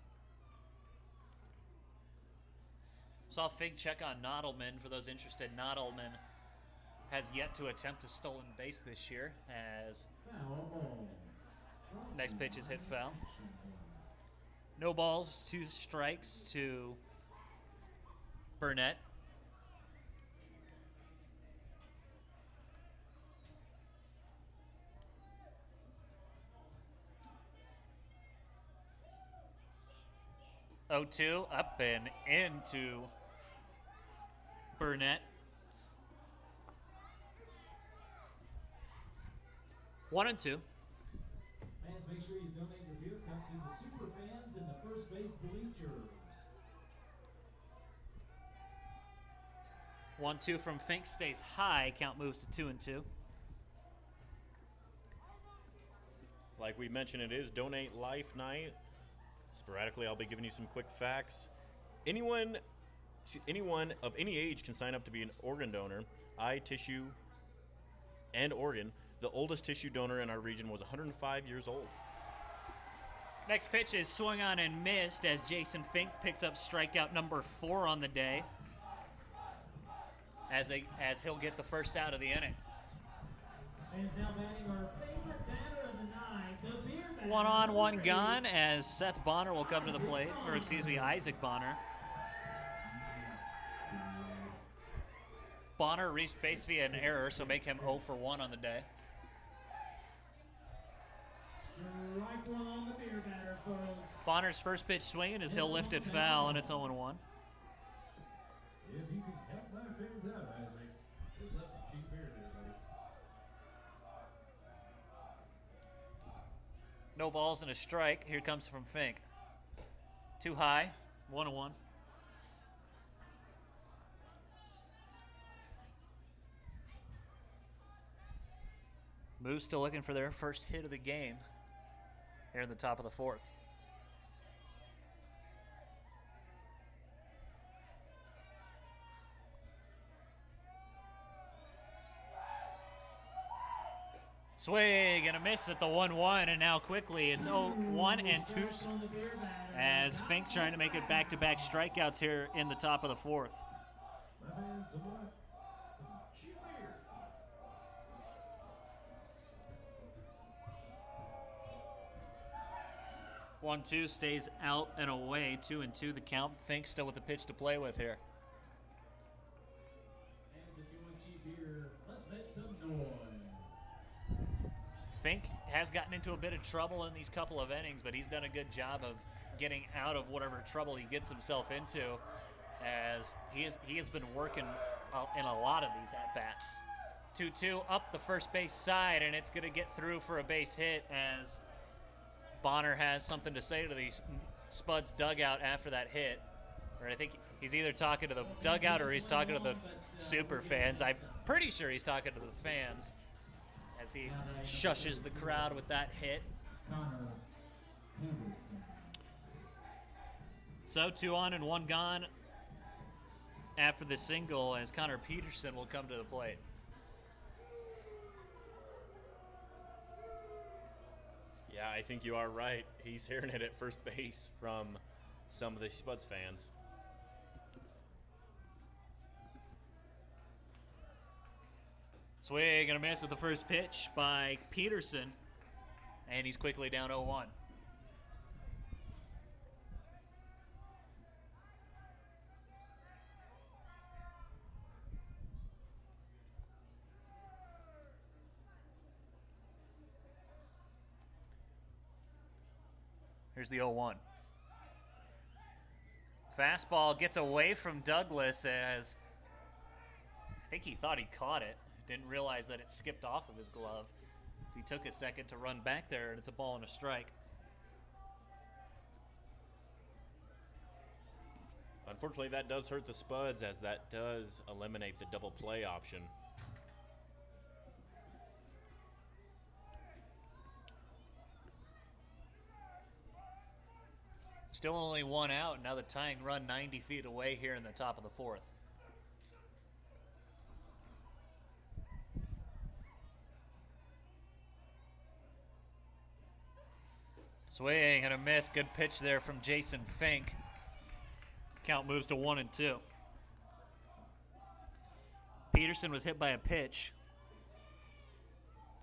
Saw Fig check on Nodelman. For those interested, Nodelman has yet to attempt a stolen base this year, as next pitch is hit foul. No balls, 2 strikes to Burnett. Oh, 2 up and into Burnett. 1-2. Fans, make sure you donate your beer cup to the super fans in the first base bleachers. 1-2 from Fink stays high. Count moves to 2-2. Like we mentioned, it is Donate Life Night. Sporadically, I'll be giving you some quick facts. Anyone of any age can sign up to be an organ donor. Eye, tissue, and organ. The oldest tissue donor in our region was 105 years old. Next pitch is swung on and missed as Jason Fink picks up strikeout number 4 on the day. As he'll get the first out of the inning. Fans now batting our favorite batter of the night, the beer batter. 1 on, 1 gone as Seth Bonner will come to the plate, or excuse me, Isaac Bonner. Bonner reached base via an error, so make him 0 for 1 on the day. Strike 1 on the beer batter, folks. Bonner's first pitch swinging as he'll lift it foul, and it's 0-1. If you can help my fans out, Isaac, just let some cheap beer there, buddy. No balls and a strike. Here comes from Fink. Too high. 1-1. Moo's still looking for their first hit of the game here in the top of the 4th. Swing and a miss at the 1-1, and now quickly it's 0-1 and 2 as Fink trying to make it back-to-back strikeouts here in the top of the 4th. My fans, some cheap beer. 1-2 stays out and away. 2-2 the count. Fink still with the pitch to play with here. Fans, if you want cheap beer, let's make some noise. Fink has gotten into a bit of trouble in these couple of innings, but he's done a good job of getting out of whatever trouble he gets himself into, as he has been working in a lot of these at-bats. 2-2 up the first base side, and it's going to get through for a base hit as Bonner has something to say to the Spuds dugout after that hit. Or I think he's either talking to the dugout or he's talking to the super fans. I'm pretty sure he's talking to the fans as he shushes the crowd with that hit. So 2 on and 1 gone after the single as Connor Peterson will come to the plate. Yeah, I think you are right. He's hearing it at first base from some of the Spuds fans. Swing and a miss at the first pitch by Peterson, and he's quickly down 0-1. Here's the 0-1. Fastball gets away from Douglas as I think he thought he caught it. Didn't realize that it skipped off of his glove. So he took a second to run back there, and it's a ball and a strike. Unfortunately, that does hurt the Spuds, as that does eliminate the double play option. Still only 1 out. Now the tying run 90 feet away here in the top of the 4th. Swing and a miss. Good pitch there from Jason Fink. Count moves to 1-2. Peterson was hit by a pitch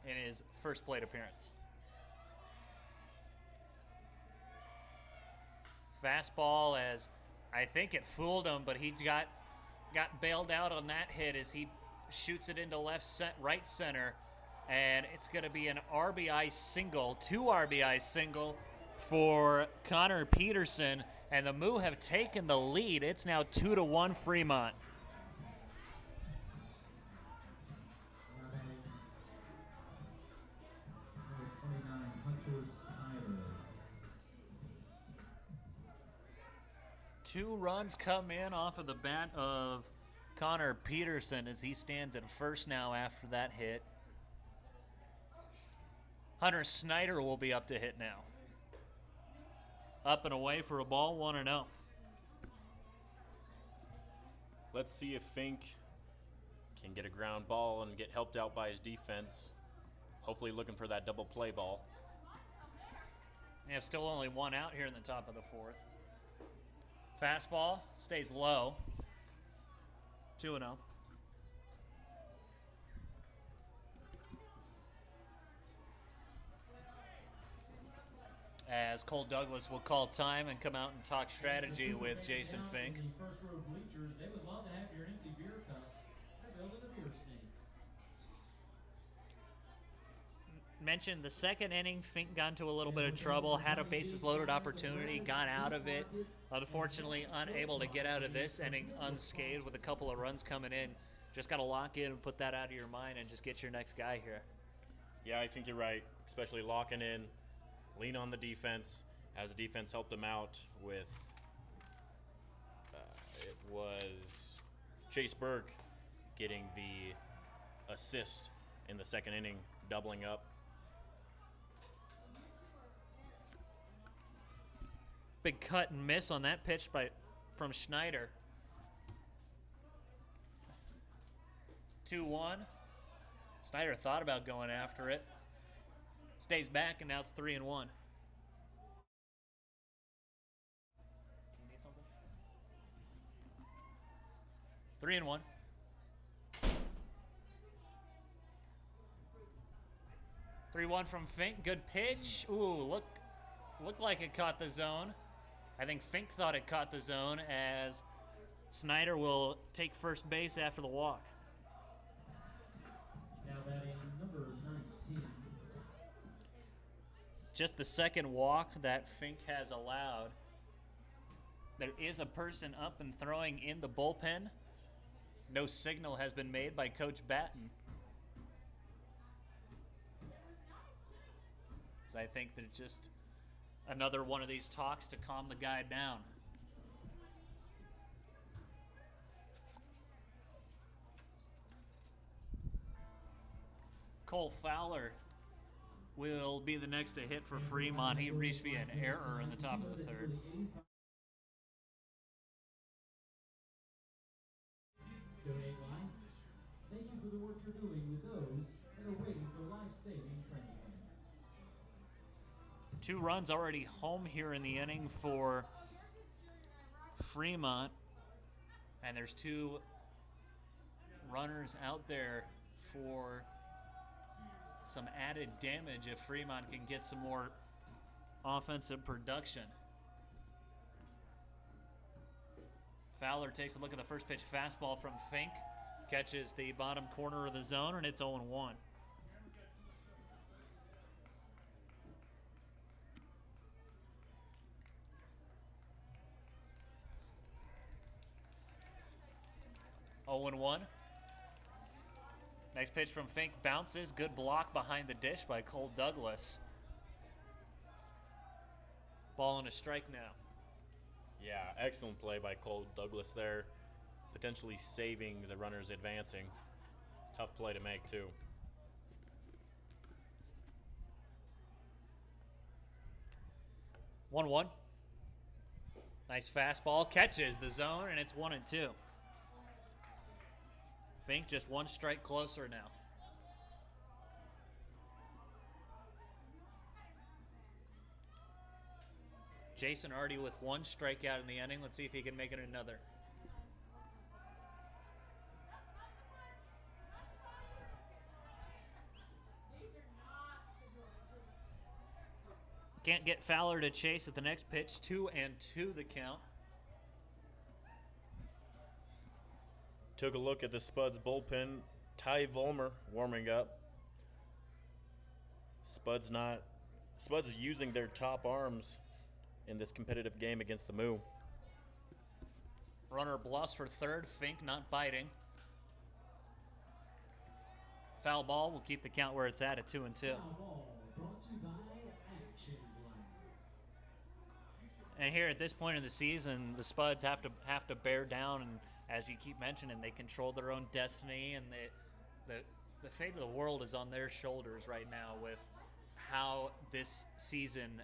in his first plate appearance. Fastball, as I think it fooled him, but he got bailed out on that hit as he shoots it into right center, and it's going to be an RBI single, 2 RBI single for Connor Peterson, and the Moo have taken the lead. It's now 2-1 Fremont. 2 runs come in off of the bat of Connor Peterson as he stands at first now after that hit. Hunter Snyder will be up to hit now. Up and away for a ball, 1-0. Let's see if Fink can get a ground ball and get helped out by his defense. Hopefully looking for that double play ball. They have still only 1 out here in the top of the 4th. Fastball stays low. 2-0. As Cole Douglas will call time and come out and talk strategy with Jason Fink. First row bleachers, they would love to have your empty beer cups. They're building a beer snake. Mentioned the second inning, Fink got into a little bit of trouble, had a bases loaded opportunity, got out of it. Unfortunately, unable to get out of this inning unscathed with a couple of runs coming in. Just got to lock in and put that out of your mind and just get your next guy here. Yeah, I think you're right, especially locking in, lean on the defense, as the defense helped them out with, it was Chase Burke getting the assist in the second inning, doubling up. Big cut and miss on that pitch from Schneider. 2-1. Snyder thought about going after it. Stays back, and now it's 3-1. You need something? 3-1. 3-1 from Fink. Good pitch. Ooh, looked like it caught the zone. I think Fink thought it caught the zone as Snyder will take first base after the walk. Now batting number 19. Just the second walk that Fink has allowed. There is a person up and throwing in the bullpen. No signal has been made by Coach Batten. So I think there's just another one of these talks to calm the guy down. Cole Fowler will be the next to hit for Fremont. He reached via an error in the top of the 3rd. Donate Life. Thank you for the work you're doing with those that are waiting for life-saving transplants. 2 runs already home here in the inning for Fremont. And there's 2 runners out there for some added damage if Fremont can get some more offensive production. Fowler takes a look at the first pitch fastball from Fink. Catches the bottom corner of the zone, and it's 0-1. Next pitch from Fink bounces. Good block behind the dish by Cole Douglas. Ball and a strike now. Yeah, excellent play by Cole Douglas there. Potentially saving the runners advancing. Tough play to make, too. One. Nice fastball. Catches the zone, and it's 1-2. Fink just 1 strike closer now. Jason already with 1 strikeout in the inning. Let's see if he can make it another. Can't get Fowler to chase at the next pitch. 2-2 the count. Took a look at the Spuds bullpen. Ty Volmer warming up. Spuds using their top arms in this competitive game against the Moo. Runner bluffs for third. Fink not biting. Foul ball will keep the count where it's at 2-2. Foul ball brought to you by Action Glass. And here at this point in the season, the Spuds have to bear down, and as you keep mentioning, they control their own destiny, and the fate of the world is on their shoulders right now with how this season,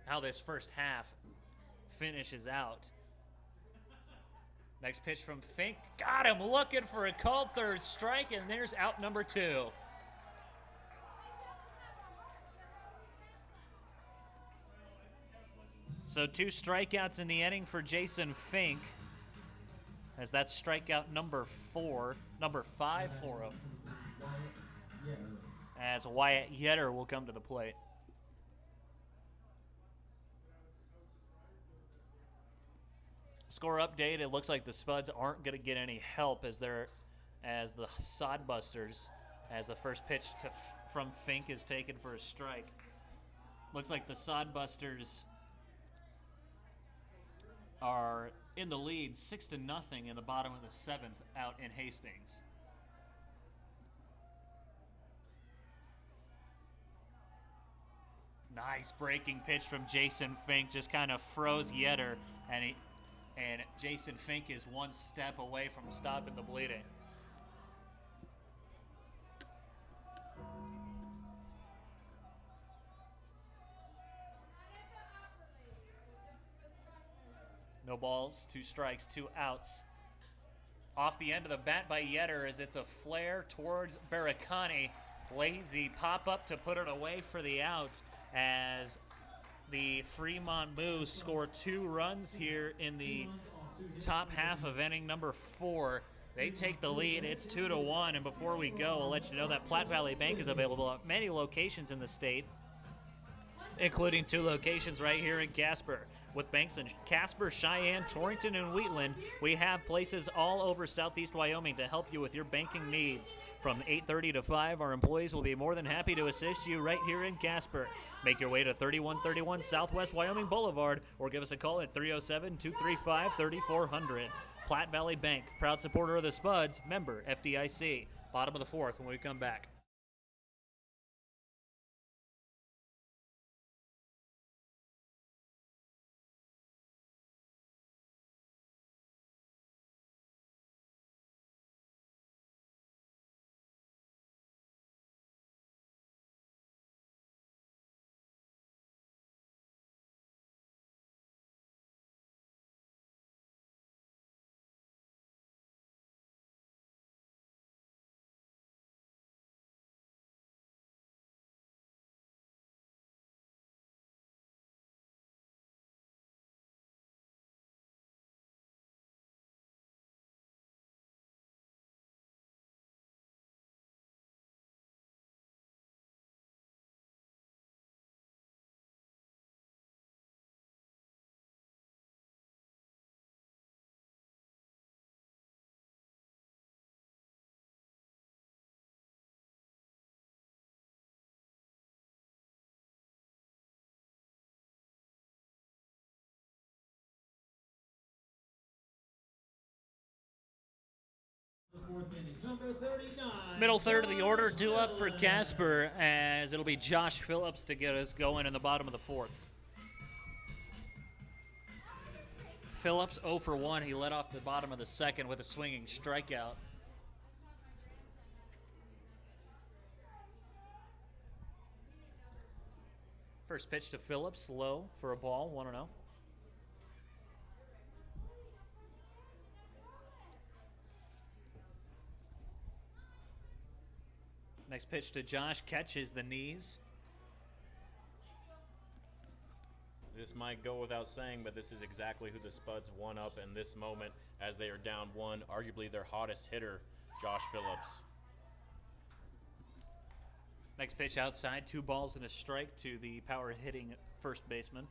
how this first half finishes out. Next pitch from Fink. Got him looking for a called third strike, and there's out number 2. So 2 strikeouts in the inning for Jason Fink, as that's strikeout number 5 for him. As Wyatt Yetter will come to the plate. Score update, it looks like the Spuds aren't going to get any help as the Sodbusters, as the first pitch from Fink is taken for a strike. Looks like the Sodbusters are in the lead 6-0 in the bottom of the 7th out in Hastings. Nice breaking pitch from Jason Fink, just kind of froze Yetter, and Jason Fink is one step away from stopping the bleeding. No balls, 2 strikes, 2 outs. Off the end of the bat by Yetter as it's a flare towards Baracani. Lazy pop up to put it away for the out as the Fremont Moo score 2 runs here in the top half of inning number 4. They take the lead. It's 2-1. And before we go, I'll let you know that Platte Valley Bank is available at many locations in the state, including 2 locations right here in Casper. With banks in Casper, Cheyenne, Torrington, and Wheatland, we have places all over southeast Wyoming to help you with your banking needs. From 8:30 to 5, our employees will be more than happy to assist you right here in Casper. Make your way to 3131 Southwest Wyoming Boulevard or give us a call at 307-235-3400. Platte Valley Bank, proud supporter of the Spuds, member FDIC. Bottom of the 4th when we come back. Middle third of the order due up for Casper, as it'll be Josh Phillips to get us going in the bottom of the 4th. Phillips 0 for 1. He led off the bottom of the 2nd with a swinging strikeout. First pitch to Phillips, low for a ball, 1-0. Next pitch to Josh, catches the knees. This might go without saying, but this is exactly who the Spuds won up in this moment as they are down 1, arguably their hottest hitter, Josh Phillips. Next pitch outside, 2 balls and a strike to the power hitting first baseman.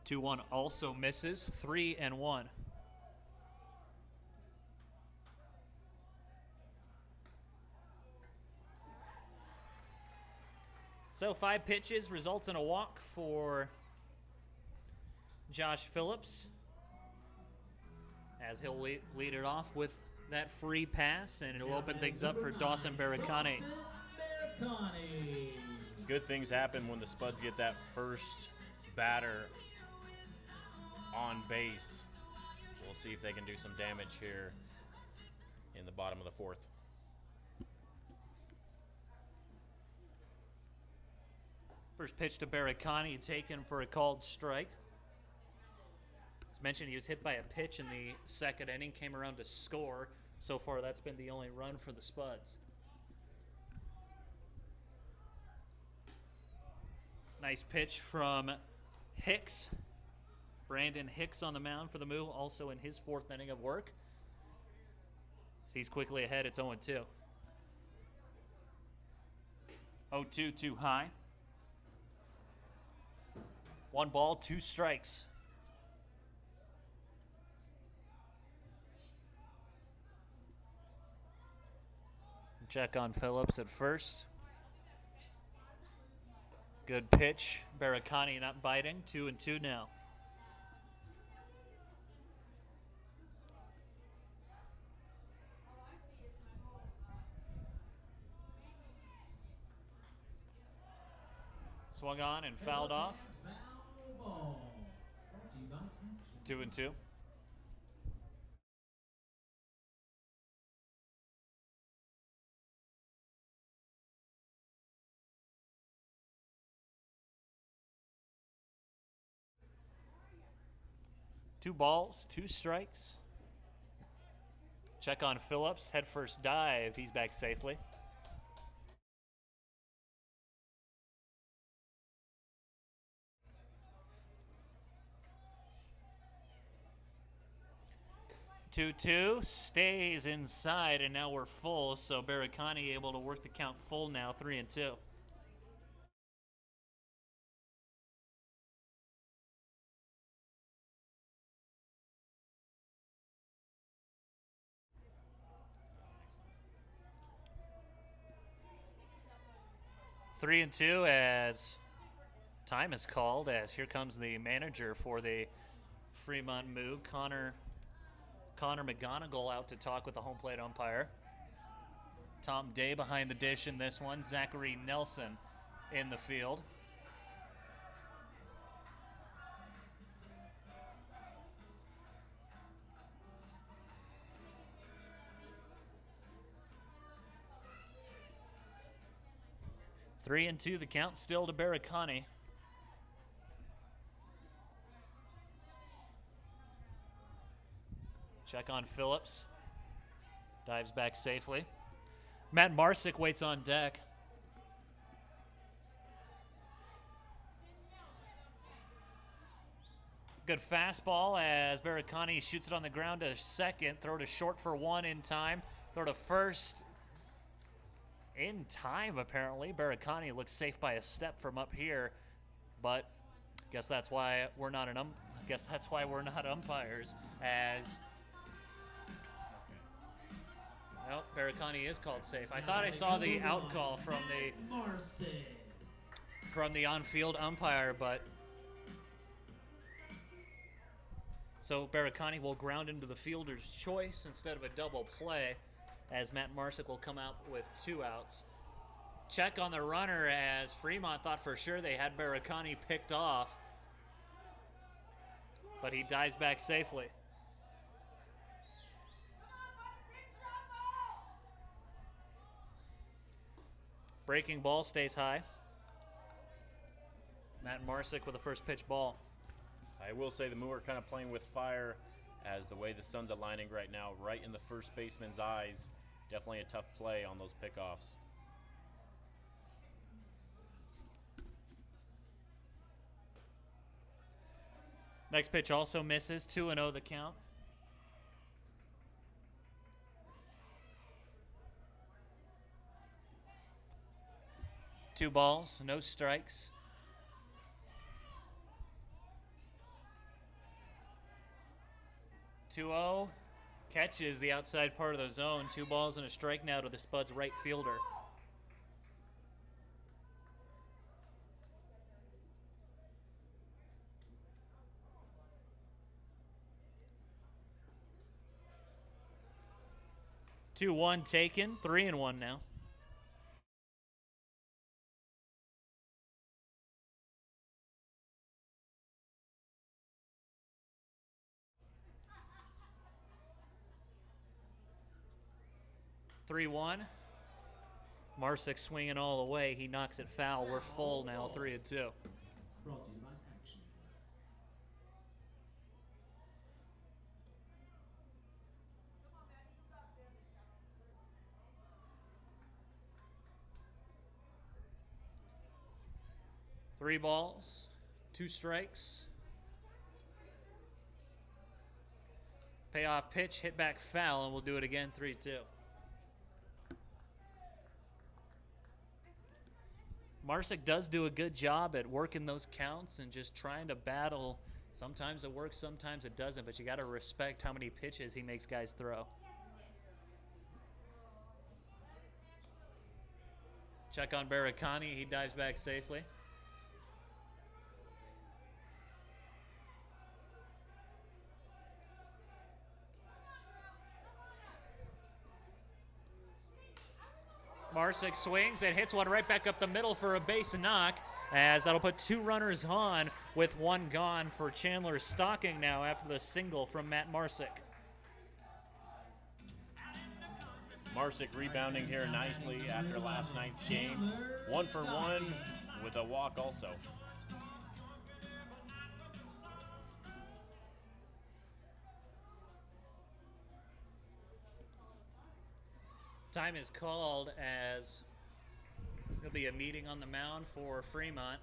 Two one also misses, 3-1. So 5 pitches results in a walk for Josh Phillips, as he'll lead it off with that free pass, and it'll open things up for Dawson Barricani. Good things happen when the Spuds get that first batter on base. We'll see if they can do some damage here in the bottom of the fourth. First pitch to Barricani, taken for a called strike. As mentioned, he was hit by a pitch in the second inning, came around to score. So far, that's been the only run for the Spuds. Nice pitch from Hicks. Brandon Hicks on the mound for the Moo, also in his fourth inning of work. He's quickly ahead, it's 0-2. 0-2 too high. 1 ball, 2 strikes. Check on Phillips at first. Good pitch. Barricani not biting. 2-2 now. Swung on and fouled off. 2-2. Two balls, 2 strikes. Check on Phillips. Head first dive. He's back safely. Two stays inside, and now we're full. So Barricani able to work the count full now, 3-2. Three and two as time is called, as here comes the manager for the Fremont Moo, Connor McGonigal, out to talk with the home plate umpire. Tom Day behind the dish in this one. Zachary Nelson in the field. Three and two, the count still to Barricani. Check on Phillips. Dives back safely. Matt Marsick waits on deck. Good fastball as Barricani shoots it on the ground to second. Throw to short for 1 in time. Throw to first in time, apparently. Barricani looks safe by a step from up here, but guess that's why we're not umpires, as nope, Barricani is called safe. I thought I saw the out call from the on-field umpire, but so Barricani will ground into the fielder's choice instead of a double play, as Matt Marsick will come out with 2 outs. Check on the runner, as Fremont thought for sure they had Barricani picked off, but he dives back safely. Breaking ball stays high. Matt Marsick with the first pitch ball. I will say the Moo are kind of playing with fire, as the way the sun's aligning right now, right in the first baseman's eyes. Definitely a tough play on those pickoffs. Next pitch also misses. 2-0 the count. Two balls, no strikes. Two-0 catches the outside part of the zone. 2 balls and a strike now to the Spuds right fielder. 2-1 taken, 3-1 now. (3-1). Marsick swinging all the way. He knocks it foul. We're full now, 3-2. Brought to you by Action Sports. Three balls, 2 strikes. Payoff pitch, hit back foul, and we'll do it again, 3-2. Marsick does do a good job at working those counts and just trying to battle. Sometimes it works, sometimes it doesn't, but you got to respect how many pitches he makes guys throw. Check on Barakani, he dives back safely. Marsick swings and hits one right back up the middle for a base knock, as that'll put 2 runners on with 1 gone for Chandler Stocking now after the single from Matt Marsick. Marsick rebounding here nicely after last night's game. 1 for 1 with a walk also. Time is called as there'll be a meeting on the mound for Fremont.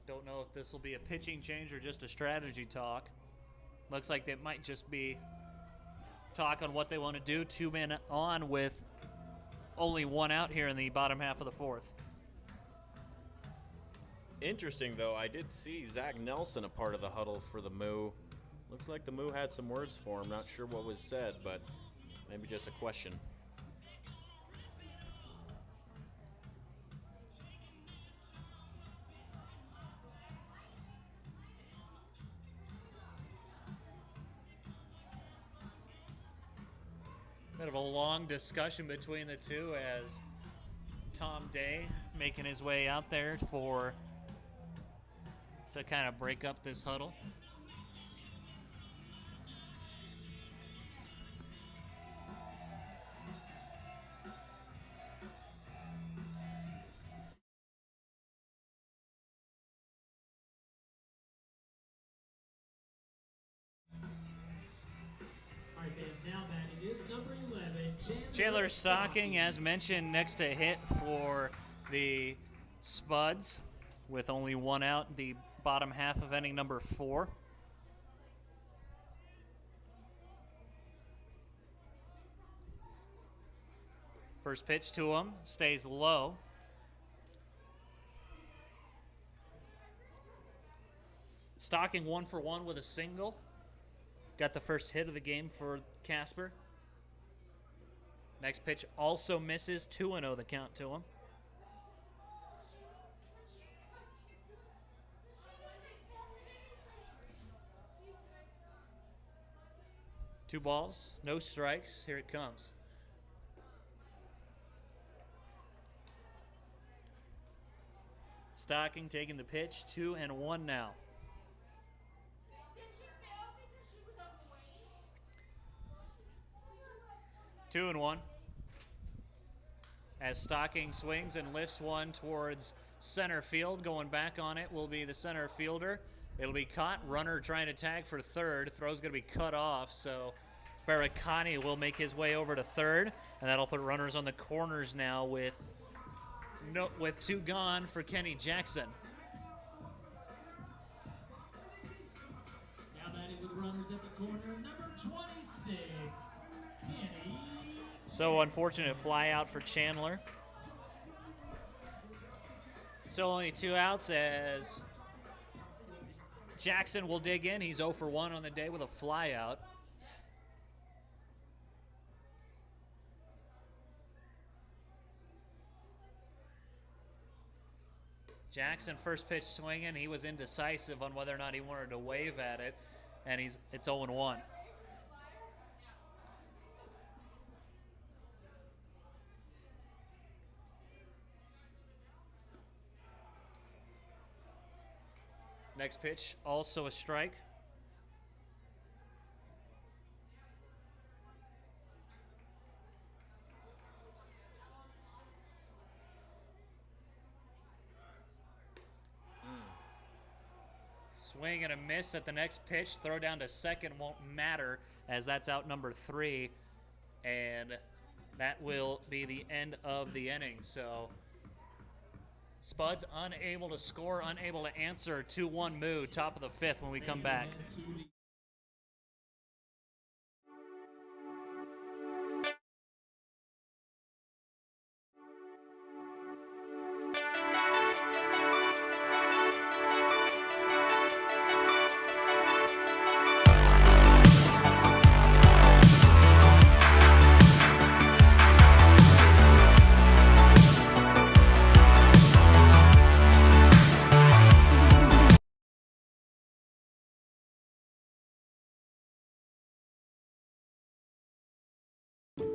Don't know if this will be a pitching change or just a strategy talk. Looks like it might just be talk on what they want to do. 2 men on with only 1 out here in the bottom half of the 4th. Interesting, though, I did see Zach Nelson a part of the huddle for the Moo. Looks like the Moo had some words for him. Not sure what was said, but maybe just a question. Bit of a long discussion between the two as Tom Day making his way out there to kind of break up this huddle. Chandler Stocking, as mentioned, next to hit for the Spuds with only 1 out, the bottom half of inning number 4. First pitch to him, stays low. Stocking 1 for 1 with a single. Got the first hit of the game for Casper. Next pitch also misses, 2-0 the count to him. Two balls, no strikes. Here it comes. Stocking taking the pitch, 2-1 now. 2-1. As Stocking swings and lifts one towards center field. Going back on it will be the center fielder. It'll be caught. Runner trying to tag for third. Throw's going to be cut off, so Barakani will make his way over to third, and that'll put runners on the corners now with 2 gone for Kenny Jackson. Now batting with runners at the corner, number 26, Kenny. So unfortunate fly out for Chandler. Still only 2 outs as Jackson will dig in. He's 0 for 1 on the day with a fly out. Jackson first pitch swinging. He was indecisive on whether or not he wanted to wave at it, and it's 0-1. Next pitch, also a strike. Swing and a miss at the next pitch. Throw down to second won't matter as that's out number 3. And that will be the end of the inning. So Spuds unable to score, unable to answer. 2-1 Moo, top of the 5th when we come back.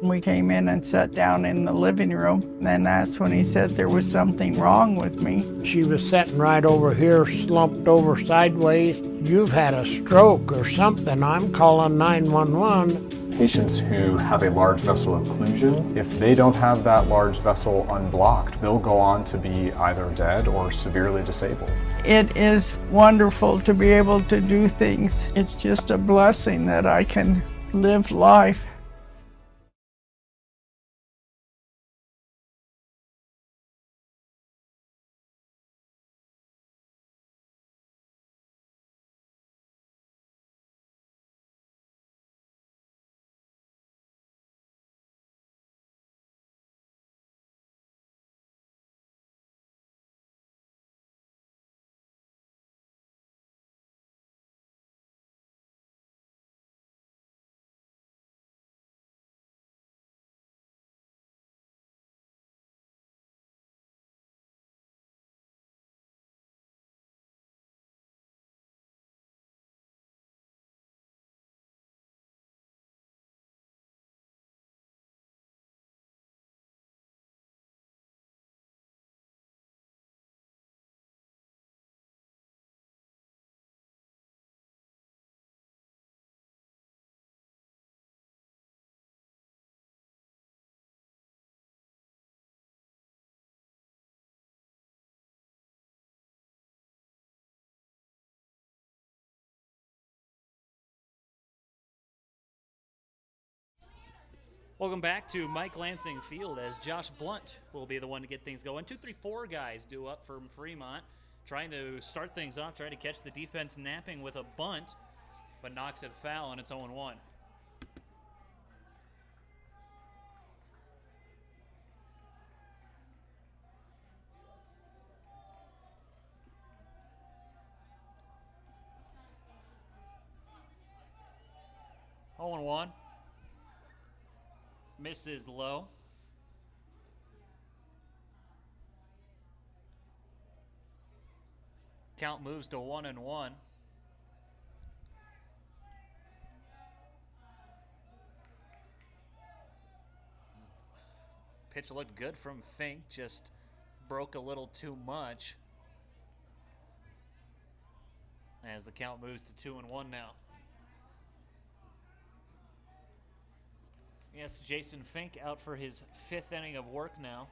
We came in and sat down in the living room, and that's when he said there was something wrong with me. She was sitting right over here, slumped over sideways. You've had a stroke or something. I'm calling 911. Patients who have a large vessel occlusion, if they don't have that large vessel unblocked, they'll go on to be either dead or severely disabled. It is wonderful to be able to do things. It's just a blessing that I can live life. Welcome back to Mike Lansing Field as Josh Blunt will be the one to get things going. 2-3-4 guys due up from Fremont, trying to start things off, trying to catch the defense napping with a bunt, but knocks it foul, and it's 0-1. Oh and 1. Misses low. Count moves to 1-1. Pitch looked good from Fink, just broke a little too much. As the count moves to 2-1 now. Yes, Jason Fink out for his 5th inning of work now.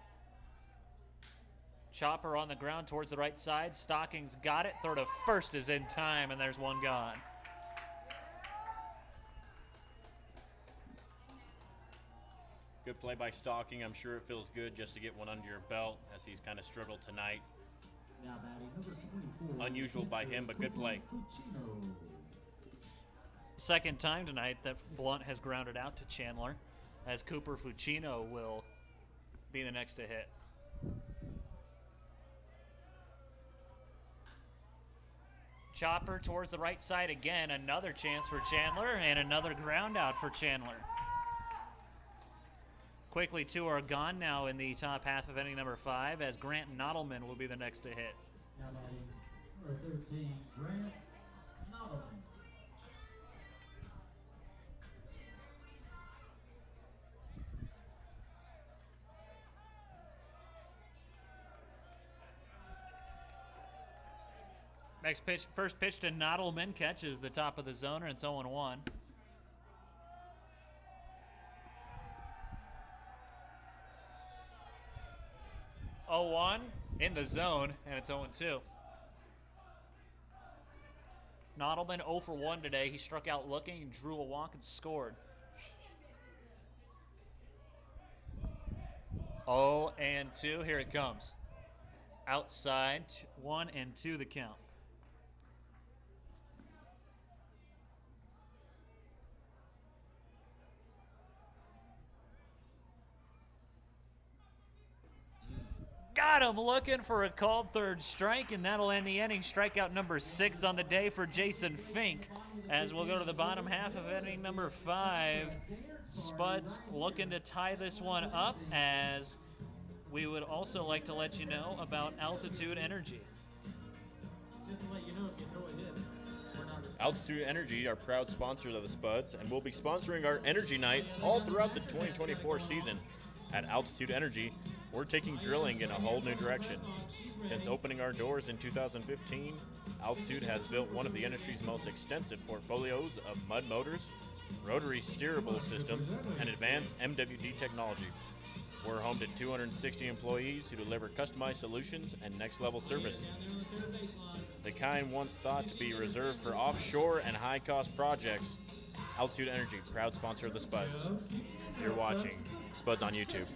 Chopper on the ground towards the right side. Stockings got it. Throw to first is in time, and there's one gone. Good play by Stocking. I'm sure it feels good just to get one under your belt as he's kind of struggled tonight. Unusual by him, but good play. Second time tonight that Blunt has grounded out to Chandler, as Cooper Fuccino will be the next to hit. Chopper towards the right side again. Another chance for Chandler and another ground out for Chandler. Quickly, 2 are gone now in the top half of inning number 5 as Grant Nottleman will be the next to hit. Now batting number 13, Grant Nottleman. First pitch to Nodelman, catches the top of the zone, and it's 0-1. In the zone, and it's 0-2. Nodelman 0 for 1 today. He struck out looking, drew a walk, and scored. 0-2. Here it comes. Outside, 1-2 the count. Got him looking for a called third strike, and that'll end the inning. Strikeout number 6 on the day for Jason Fink. As we'll go to the bottom half of inning number 5. Spuds looking to tie this one up, as we would also like to let you know about Altitude Energy. Just to let you know, if you throw a hit, we're not Altitude Energy are proud sponsors of the Spuds and will be sponsoring our Energy Night all throughout the 2024 season. At Altitude Energy, we're taking drilling in a whole new direction. Since opening our doors in 2015, Altitude has built one of the industry's most extensive portfolios of mud motors, rotary steerable systems, and advanced MWD technology. We're home to 260 employees who deliver customized solutions and next-level service. The kind once thought to be reserved for offshore and high-cost projects. Altitude Energy, proud sponsor of the Spuds. You're watching Spuds on YouTube.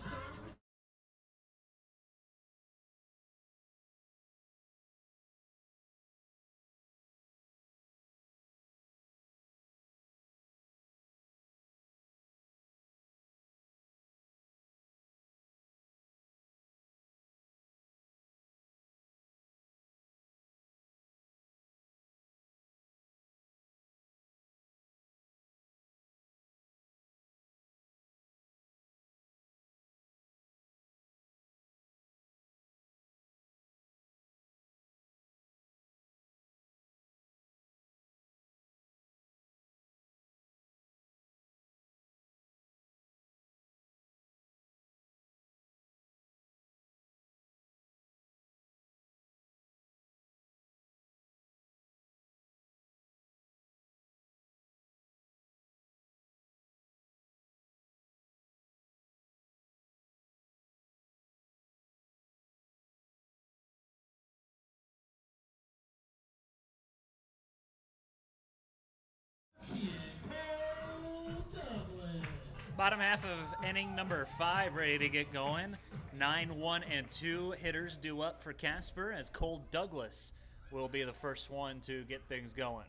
Bottom half of inning number 5 ready to get going. 9-1-2 hitters due up for Casper, as Cole Douglas will be the first one to get things going.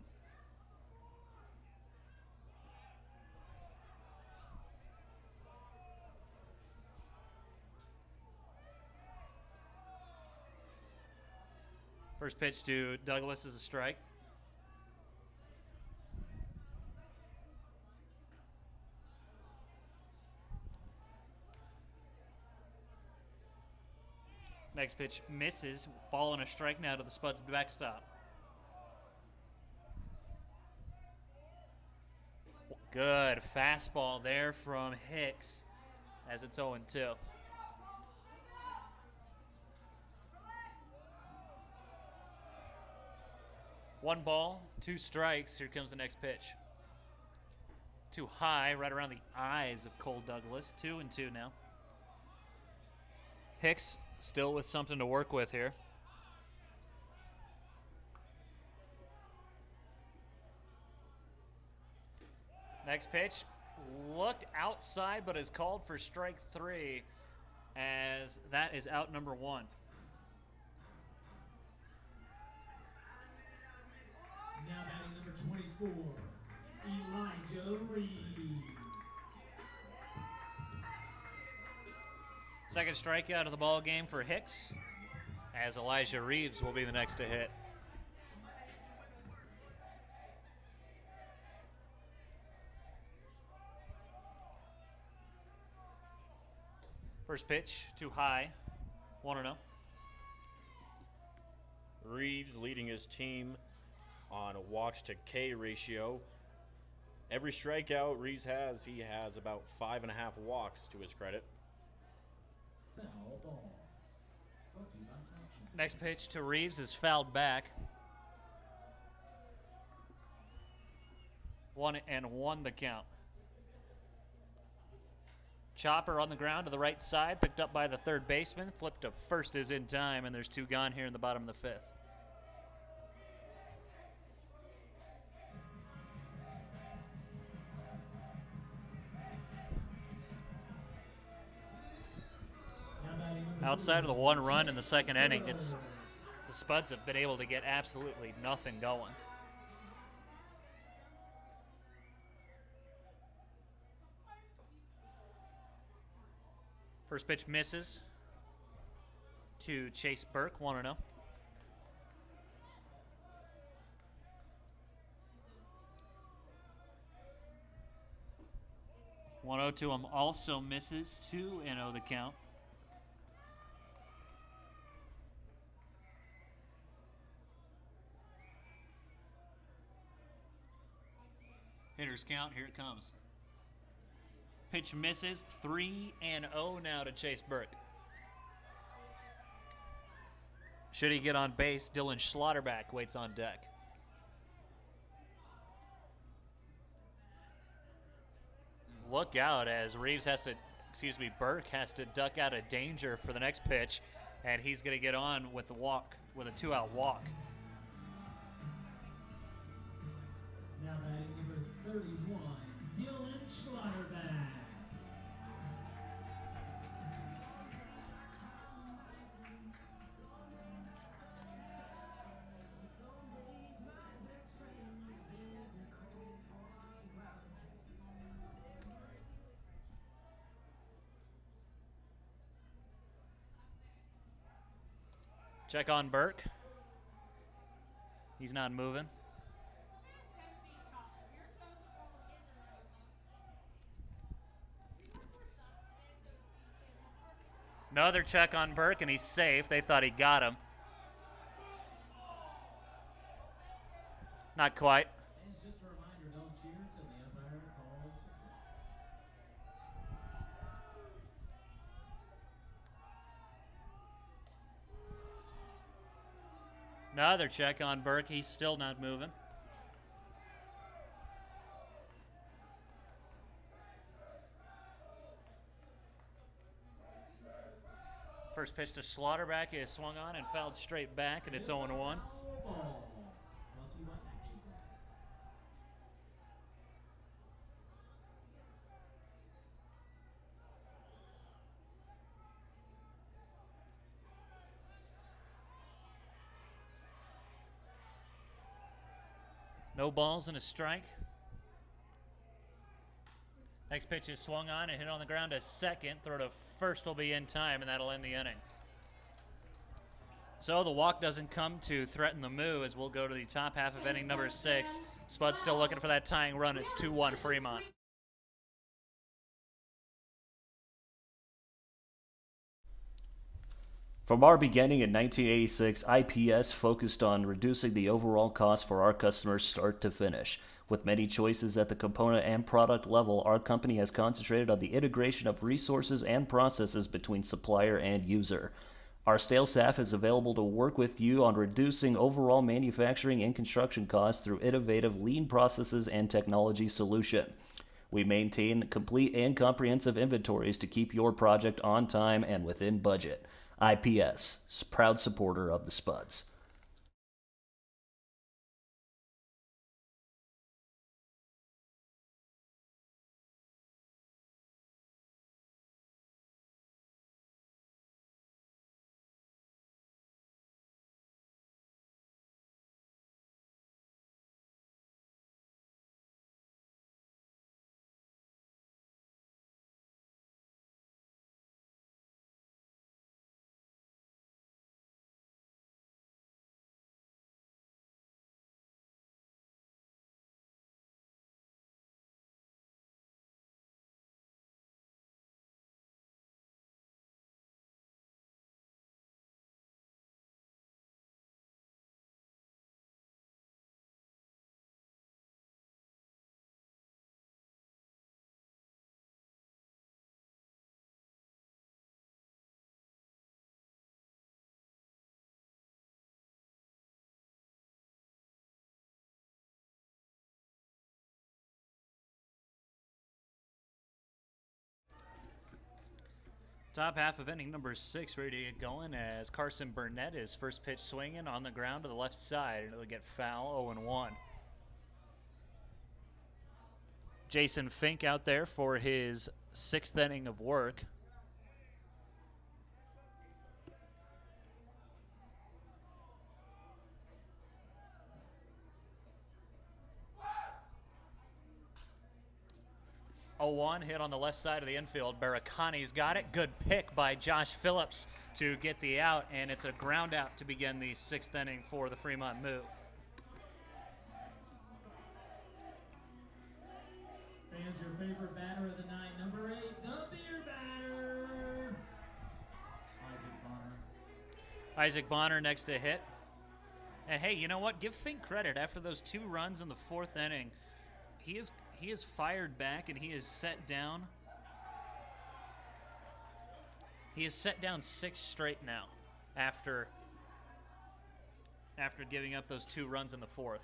First pitch to Douglas is a strike. Next pitch misses. Ball and a strike now to the Spuds backstop. Good fastball there from Hicks, as it's 0-2. One ball, 2 strikes. Here comes the next pitch. Too high, right around the eyes of Cole Douglas. 2-2 now. Hicks still with something to work with here. Next pitch looked outside, but is called for strike 3, as that is out number 1. Now batting number 24, Elijah Reed. Second strikeout of the ball game for Hicks, as Elijah Reeves will be the next to hit. First pitch too high, 1-0. Reeves leading his team on a walks to K ratio. Every strikeout Reeves has, he has about 5.5 walks to his credit. Next pitch to Reeves is fouled back. 1-1 the count. Chopper on the ground to the right side, picked up by the third baseman. Flip to first is in time, and there's 2 gone here in the bottom of the 5th. Outside of the 1 run in the 2nd inning, the Spuds have been able to get absolutely nothing going. First pitch misses to Chase Burke, 1-0. One-0 to him also misses, 2-0 the count. Hitters count, here it comes. Pitch misses, 3-0 now to Chase Burke. Should he get on base, Dylan Schlotterback waits on deck. Look out as Burke has to duck out of danger for the next pitch, and he's going to get on with a 2-out walk. Now batting number 31, Dylan Schlotterback. Check on Burke. He's not moving. Another check on Burke, and he's safe. They thought he got him. Not quite. And just a reminder, don't cheer till the umpire calls. Another check on Burke. He's still not moving. First pitch to Schlotterback is swung on and fouled straight back, and it's 0-1. No balls and a strike. Next pitch is swung on and hit on the ground to second. Throw to first will be in time, and that'll end the inning. So the walk doesn't come to threaten the Moo as we'll go to the top half of inning number 6. Spud's still looking for that tying run. It's 2-1 Fremont. From our beginning in 1986, IPS focused on reducing the overall cost for our customers start to finish. With many choices at the component and product level, our company has concentrated on the integration of resources and processes between supplier and user. Our sales staff is available to work with you on reducing overall manufacturing and construction costs through innovative lean processes and technology solution. We maintain complete and comprehensive inventories to keep your project on time and within budget. IPS, proud supporter of the Spuds. Top half of inning number 6 ready to get going as Carson Burnett is first pitch swinging on the ground to the left side, and it'll get foul, 0-1. Jason Fink out there for his 6th inning of work. A 1 hit on the left side of the infield. Barakani's got it. Good pick by Josh Phillips to get the out, and it's a ground out to begin the 6th inning for the Fremont Moo. Fans, your favorite batter of the night, number 8, the beer batter, Isaac Bonner. Isaac Bonner next to hit. And hey, you know what? Give Fink credit. After those 2 runs in the 4th inning, he is fired back, and he is set down. He has set down 6 straight now after giving up those 2 runs in the 4th.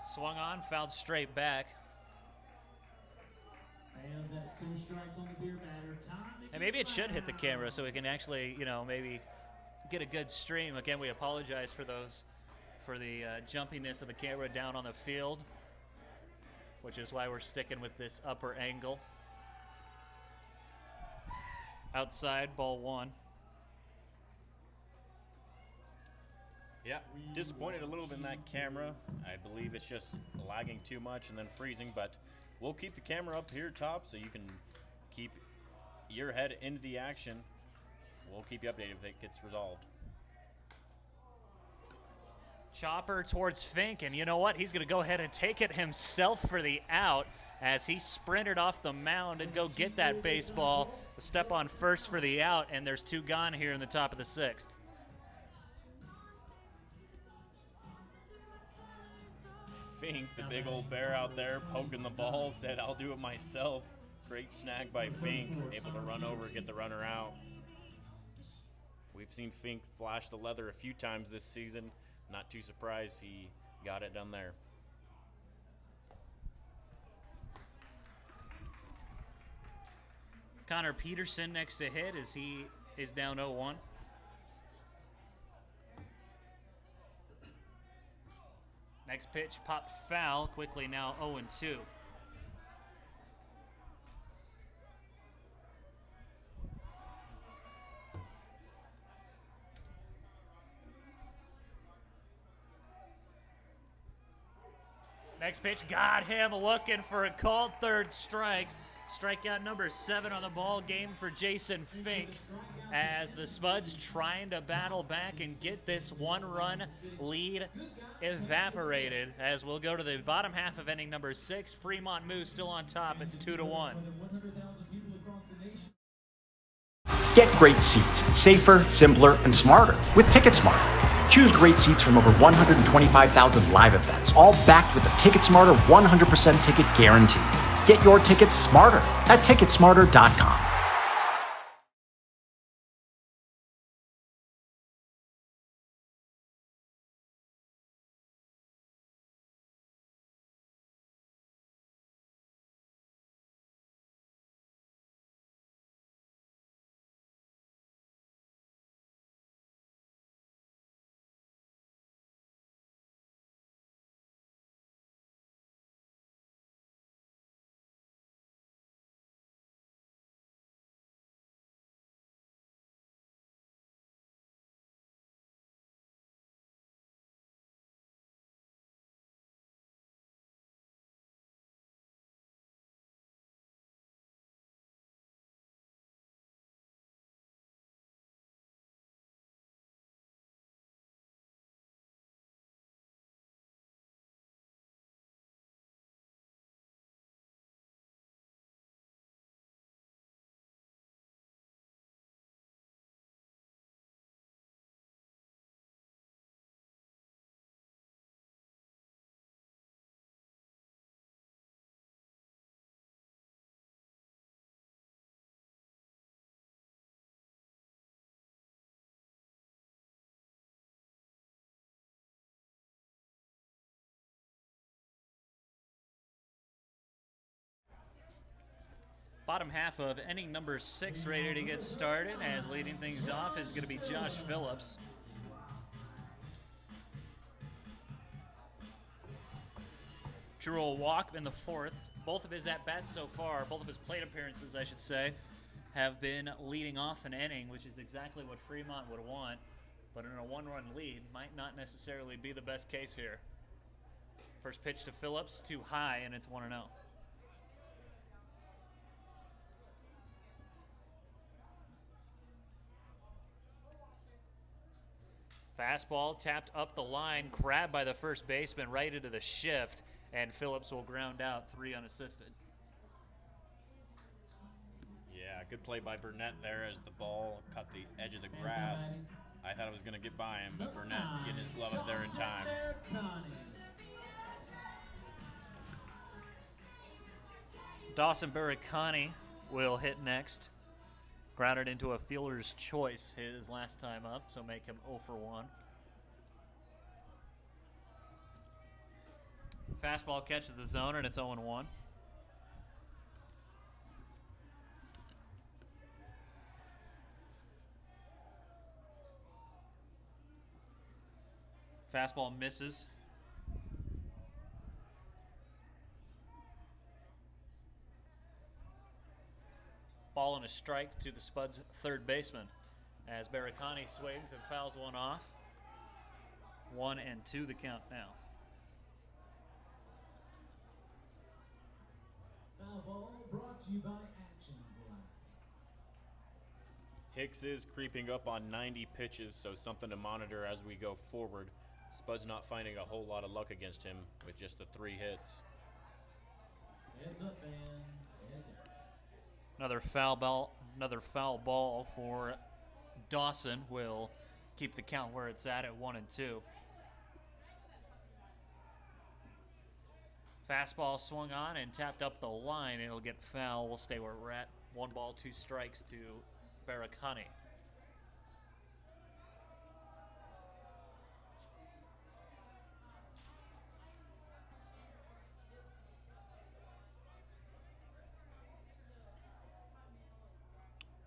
Swung on, fouled straight back. Fans, that's 2 strikes on the beer batter. And maybe it should hit the camera so we can actually, maybe get a good stream. Again, we apologize for the jumpiness of the camera down on the field, which is why we're sticking with this upper angle. Outside, ball 1. Yeah, disappointed a little bit in that camera. I believe it's just lagging too much and then freezing, but we'll keep the camera up here top so you can keep your head into the action. We'll keep you updated if it gets resolved. Chopper towards Fink, and you know what? He's going to go ahead and take it himself for the out as he sprinted off the mound and go get that baseball. The step on first for the out, and there's 2 gone here in the top of the 6th. Fink, the big old bear out there poking the ball, said, "I'll do it myself." Great snag by Fink, able to run over, get the runner out. We've seen Fink flash the leather a few times this season. Not too surprised he got it done there. Connor Peterson next to hit as he is down 0-1. Next pitch popped foul, quickly now 0-2. Next pitch got him looking for a called 3rd strike. Strikeout number 7 on the ball game for Jason Fink as the Spuds trying to battle back and get this 1-run lead evaporated. As we'll go to the bottom half of inning number 6. Fremont Moo still on top. It's 2-1. Get great seats, safer, simpler, and smarter with TicketSmarter. Choose great seats from over 125,000 live events, all backed with a TicketSmarter 100% ticket guarantee. Get your tickets smarter at ticketsmarter.com. bottom half of inning number 6 ready to get started, as leading things off is going to be Josh Phillips. Drew a walk in the 4th. Both of his at-bats so far, both of his plate appearances, I should say, have been leading off an inning, which is exactly what Fremont would want. But in a 1-run lead, might not necessarily be the best case here. First pitch to Phillips, too high, and it's 1-0. Fastball tapped up the line, grabbed by the first baseman right into the shift, and Phillips will ground out 3 unassisted. Yeah, good play by Burnett there as the ball cut the edge of the grass. I thought it was going to get by him, but Burnett getting his glove up there in time. Dawson Barricani will hit next. Grounded into a fielder's choice his last time up, so make him 0 for 1. Fastball catches the zone, and it's 0-1. Fastball misses. Ball and a strike to the Spuds' third baseman as Barricani swings and fouls one off. 1-2 the count now. Foul ball brought to you by Action Glass. Hicks is creeping up on 90 pitches, so something to monitor as we go forward. Spud's not finding a whole lot of luck against him with just the 3 hits. Heads up, fans. Heads up. Another foul ball for Dawson will keep the count where it's at 1-2. Fastball swung on and tapped up the line. It'll get foul. We'll stay where we're at. 1 ball, 2 strikes to Barricani.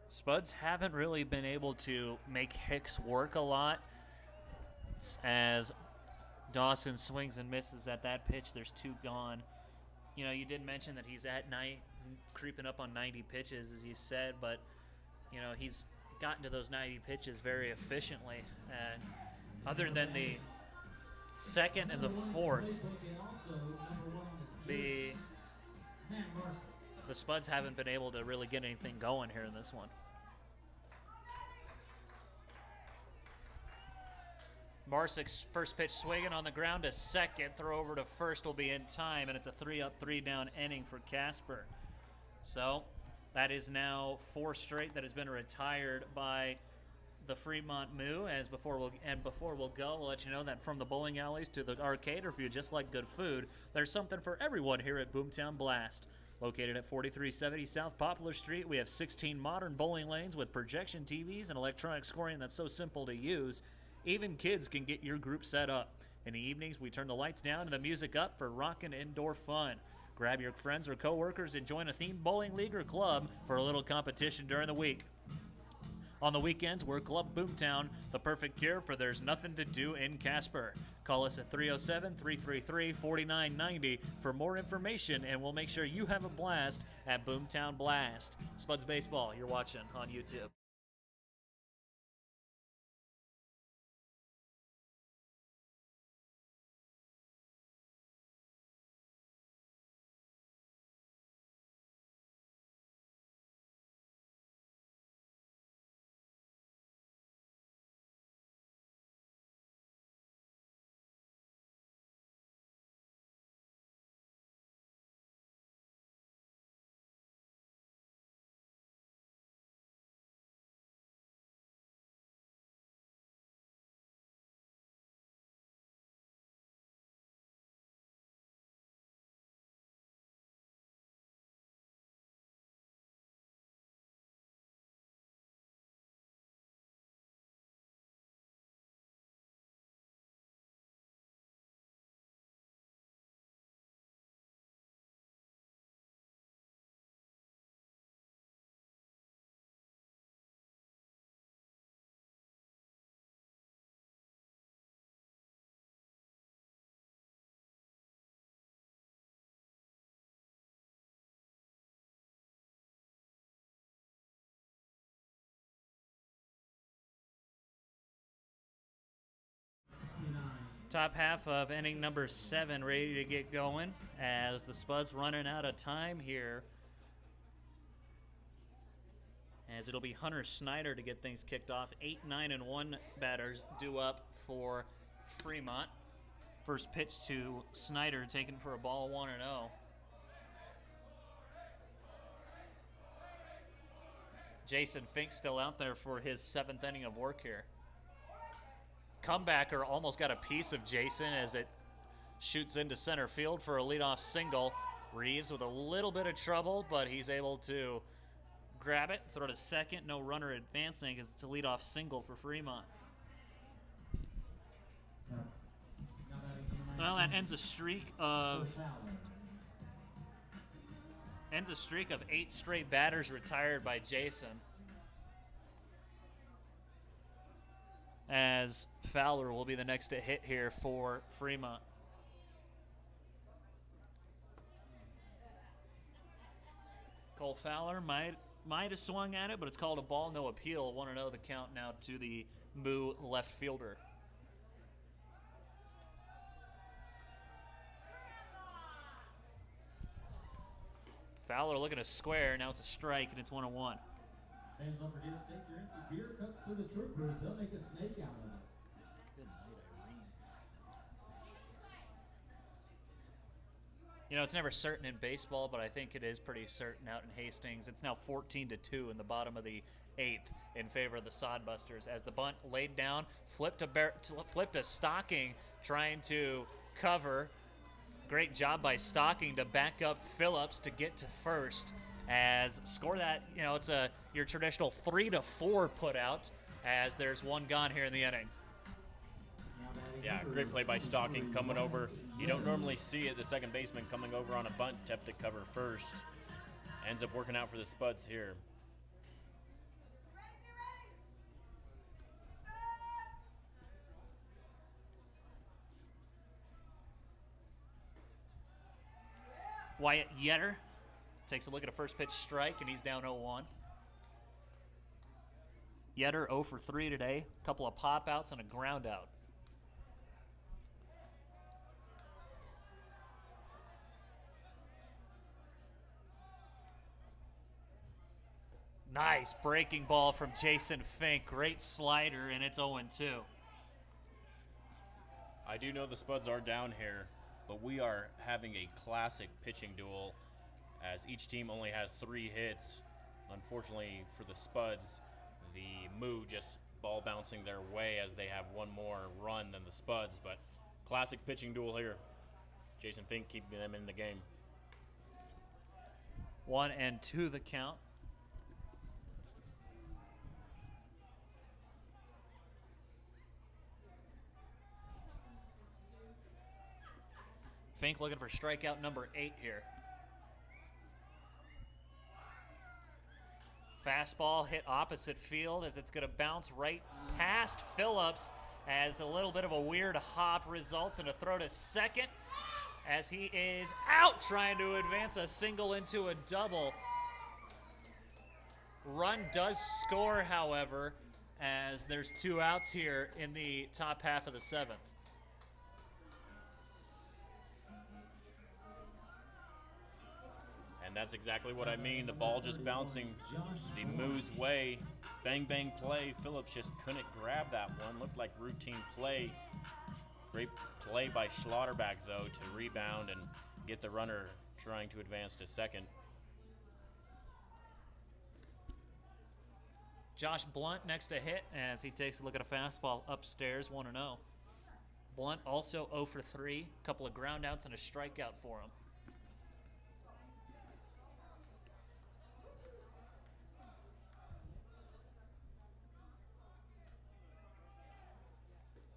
Spuds haven't really been able to make Hicks work a lot as Dawson swings and misses at that pitch. There's 2 gone. You know, you did mention that he's at night, creeping up on 90 pitches, as you said, but, you know, he's gotten to those 90 pitches very efficiently. And other than the 2nd and the 4th, the Spuds haven't been able to really get anything going here in this one. Marsik's first pitch swinging on the ground to second. Throw over to first will be in time, and it's a 3-up, 3-down inning for Casper. So that is now 4 straight that has been retired by the Fremont Moo. Before we'll go, we'll let you know that from the bowling alleys to the arcade, or if you just like good food, there's something for everyone here at Boomtown Blast. Located at 4370 South Poplar Street, we have 16 modern bowling lanes with projection TVs and electronic scoring that's so simple to use. Even kids can get your group set up. In the evenings, we turn the lights down and the music up for rockin' indoor fun. Grab your friends or coworkers and join a themed bowling league or club for a little competition during the week. On the weekends, we're Club Boomtown, the perfect cure for there's nothing to do in Casper. Call us at 307-333-4990 for more information, and we'll make sure you have a blast at Boomtown Blast. Spuds Baseball, you're watching on YouTube. Top half of inning number 7 ready to get going as the Spuds running out of time here. As it'll be Hunter Snyder to get things kicked off. 8, 9, and 1 batters due up for Fremont. First pitch to Snyder, taken for a ball 1-0. Jason Fink still out there for his 7th inning of work here. Comebacker almost got a piece of Jason as it shoots into center field for a leadoff single. Reeves with a little bit of trouble, but he's able to grab it, throw to second, no runner advancing as it's a leadoff single for Fremont. Well, that ends a streak of 8 straight batters retired by Jason. As Fowler will be the next to hit here for Fremont. Cole Fowler might have swung at it, but it's called a ball, no appeal. 1-0 the count now to the Moo left fielder. Fowler looking to square. Now it's a strike, and it's 1-1. Fans, don't forget to take your empty beer cups to the troopers. They'll make a snake out of it. Good night, Irene. You know, it's never certain in baseball, but I think it is pretty certain out in Hastings. It's now 14-2 in the bottom of the 8th in favor of the Sodbusters as the bunt laid down, flipped a Stocking trying to cover. Great job by Stocking to back up Phillips to get to first as score that, you know, it's your traditional 3-4 put out as there's one gone here in the inning. Yeah, great play by Stocking coming over. You don't normally see it, the second baseman coming over on a bunt tip to cover first. Ends up working out for the Spuds here. Wyatt Yetter takes a look at a first pitch strike, and he's down 0-1. Yetter 0 for 3 today. A couple of pop outs and a ground out. Nice breaking ball from Jason Fink. Great slider, and it's 0-2. I do know the Spuds are down here, but we are having a classic pitching duel as each team only has 3 hits. Unfortunately for the Spuds, the Moo just ball bouncing their way as they have one more run than the Spuds, but classic pitching duel here. Jason Fink keeping them in the game. 1-2 the count. Fink looking for strikeout number 8 here. Fastball hit opposite field as it's going to bounce right past Phillips as a little bit of a weird hop results in a throw to second as he is out trying to advance a single into a double. Run does score, however, as there's 2 outs here in the top half of the 7th. And that's exactly what I mean. The ball just bouncing the Moo's way. Bang, bang play. Phillips just couldn't grab that one. Looked like routine play. Great play by Schlotterbeck, though, to rebound and get the runner trying to advance to second. Josh Blunt next to hit as he takes a look at a fastball upstairs, 1-0. Blunt also 0 for 3. A couple of ground outs and a strikeout for him.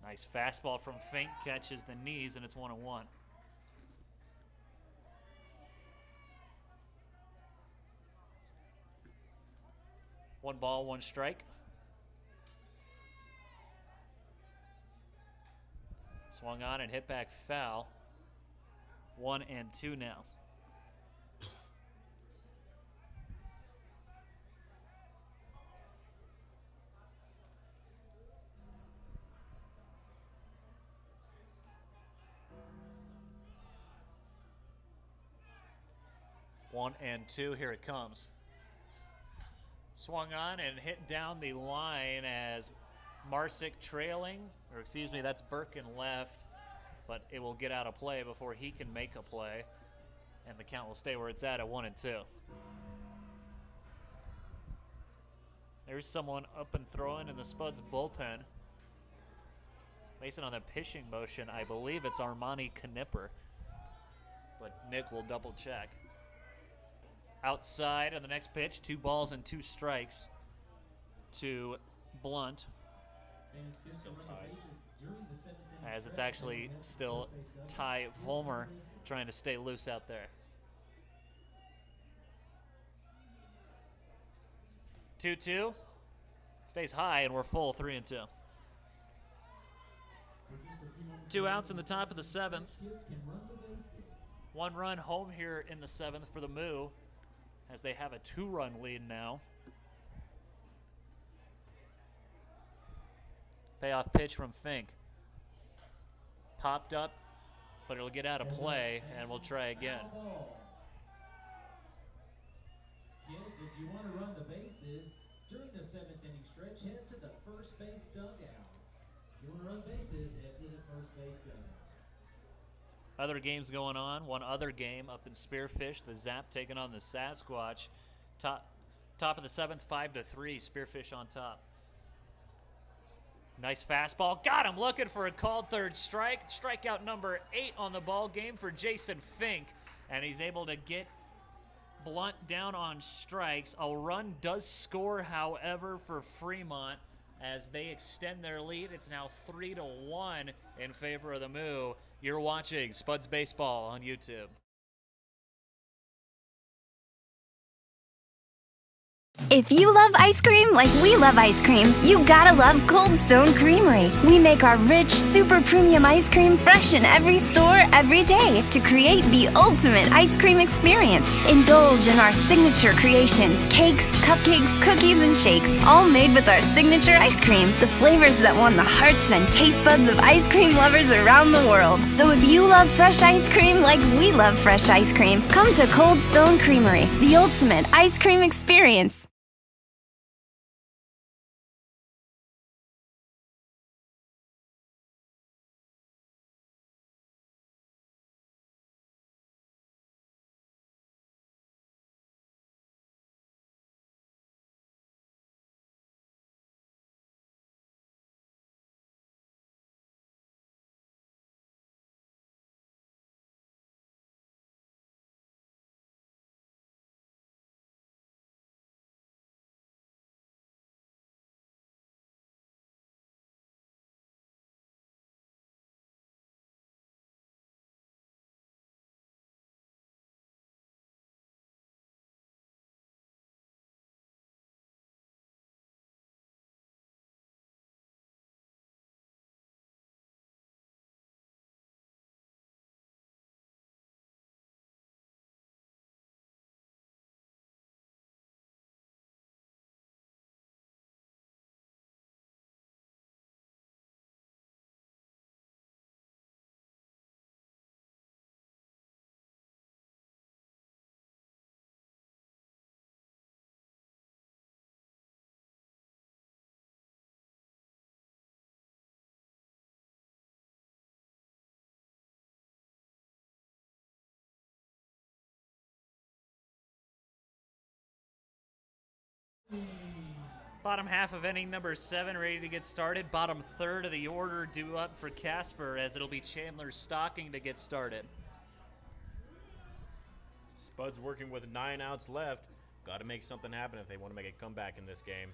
Nice fastball from Fink, catches the knees, and it's 1-1. 1 ball, 1 strike. Swung on and hit back foul. 1-2 now. 1-2. Here it comes. Swung on and hit down the line as Marsick trailing, or excuse me, that's Birkin left, but it will get out of play before he can make a play, and the count will stay where it's at 1-2. There's someone up and throwing in the Spuds bullpen. Mason on the pitching motion, I believe it's Armani Knipper, but Nick will double check. Outside on the next pitch, 2 balls and 2 strikes to Blunt. Still tied. As it's actually still Ty Volmer trying to stay loose out there. 2-2. Stays high, and we're full 3-2. 2 outs in the top of the 7th. 1 run home here in the 7th for the Moo, as they have a 2-run lead now. Payoff pitch from Fink. Popped up, but it'll get out of play, and we'll try again. Kids, if you want to run the bases during the 7th inning stretch, head to the first base dugout. If you want to run bases, head to the first base dugout. Other games going on. One other game up in Spearfish. The Zap taking on the Sasquatch. Top of the 7th, 5-3. Spearfish on top. Nice fastball. Got him looking for a called third strike. Strikeout number 8 on the ball game for Jason Fink. And he's able to get Blunt down on strikes. A run does score, however, for Fremont as they extend their lead. It's now 3-1 in favor of the Moo. You're watching Spuds Baseball on YouTube. If you love ice cream like we love ice cream, you gotta love Cold Stone Creamery. We make our rich, super premium ice cream fresh in every store, every day to create the ultimate ice cream experience. Indulge in our signature creations, cakes, cupcakes, cookies, and shakes, all made with our signature ice cream, the flavors that won the hearts and taste buds of ice cream lovers around the world. So if you love fresh ice cream like we love fresh ice cream, come to Cold Stone Creamery, the ultimate ice cream experience. Bottom half of inning number 7 ready to get started. Bottom third of the order due up for Casper, as it'll be Chandler Stocking to get started. Spuds working with 9 outs left. Got to make something happen if they want to make a comeback in this game.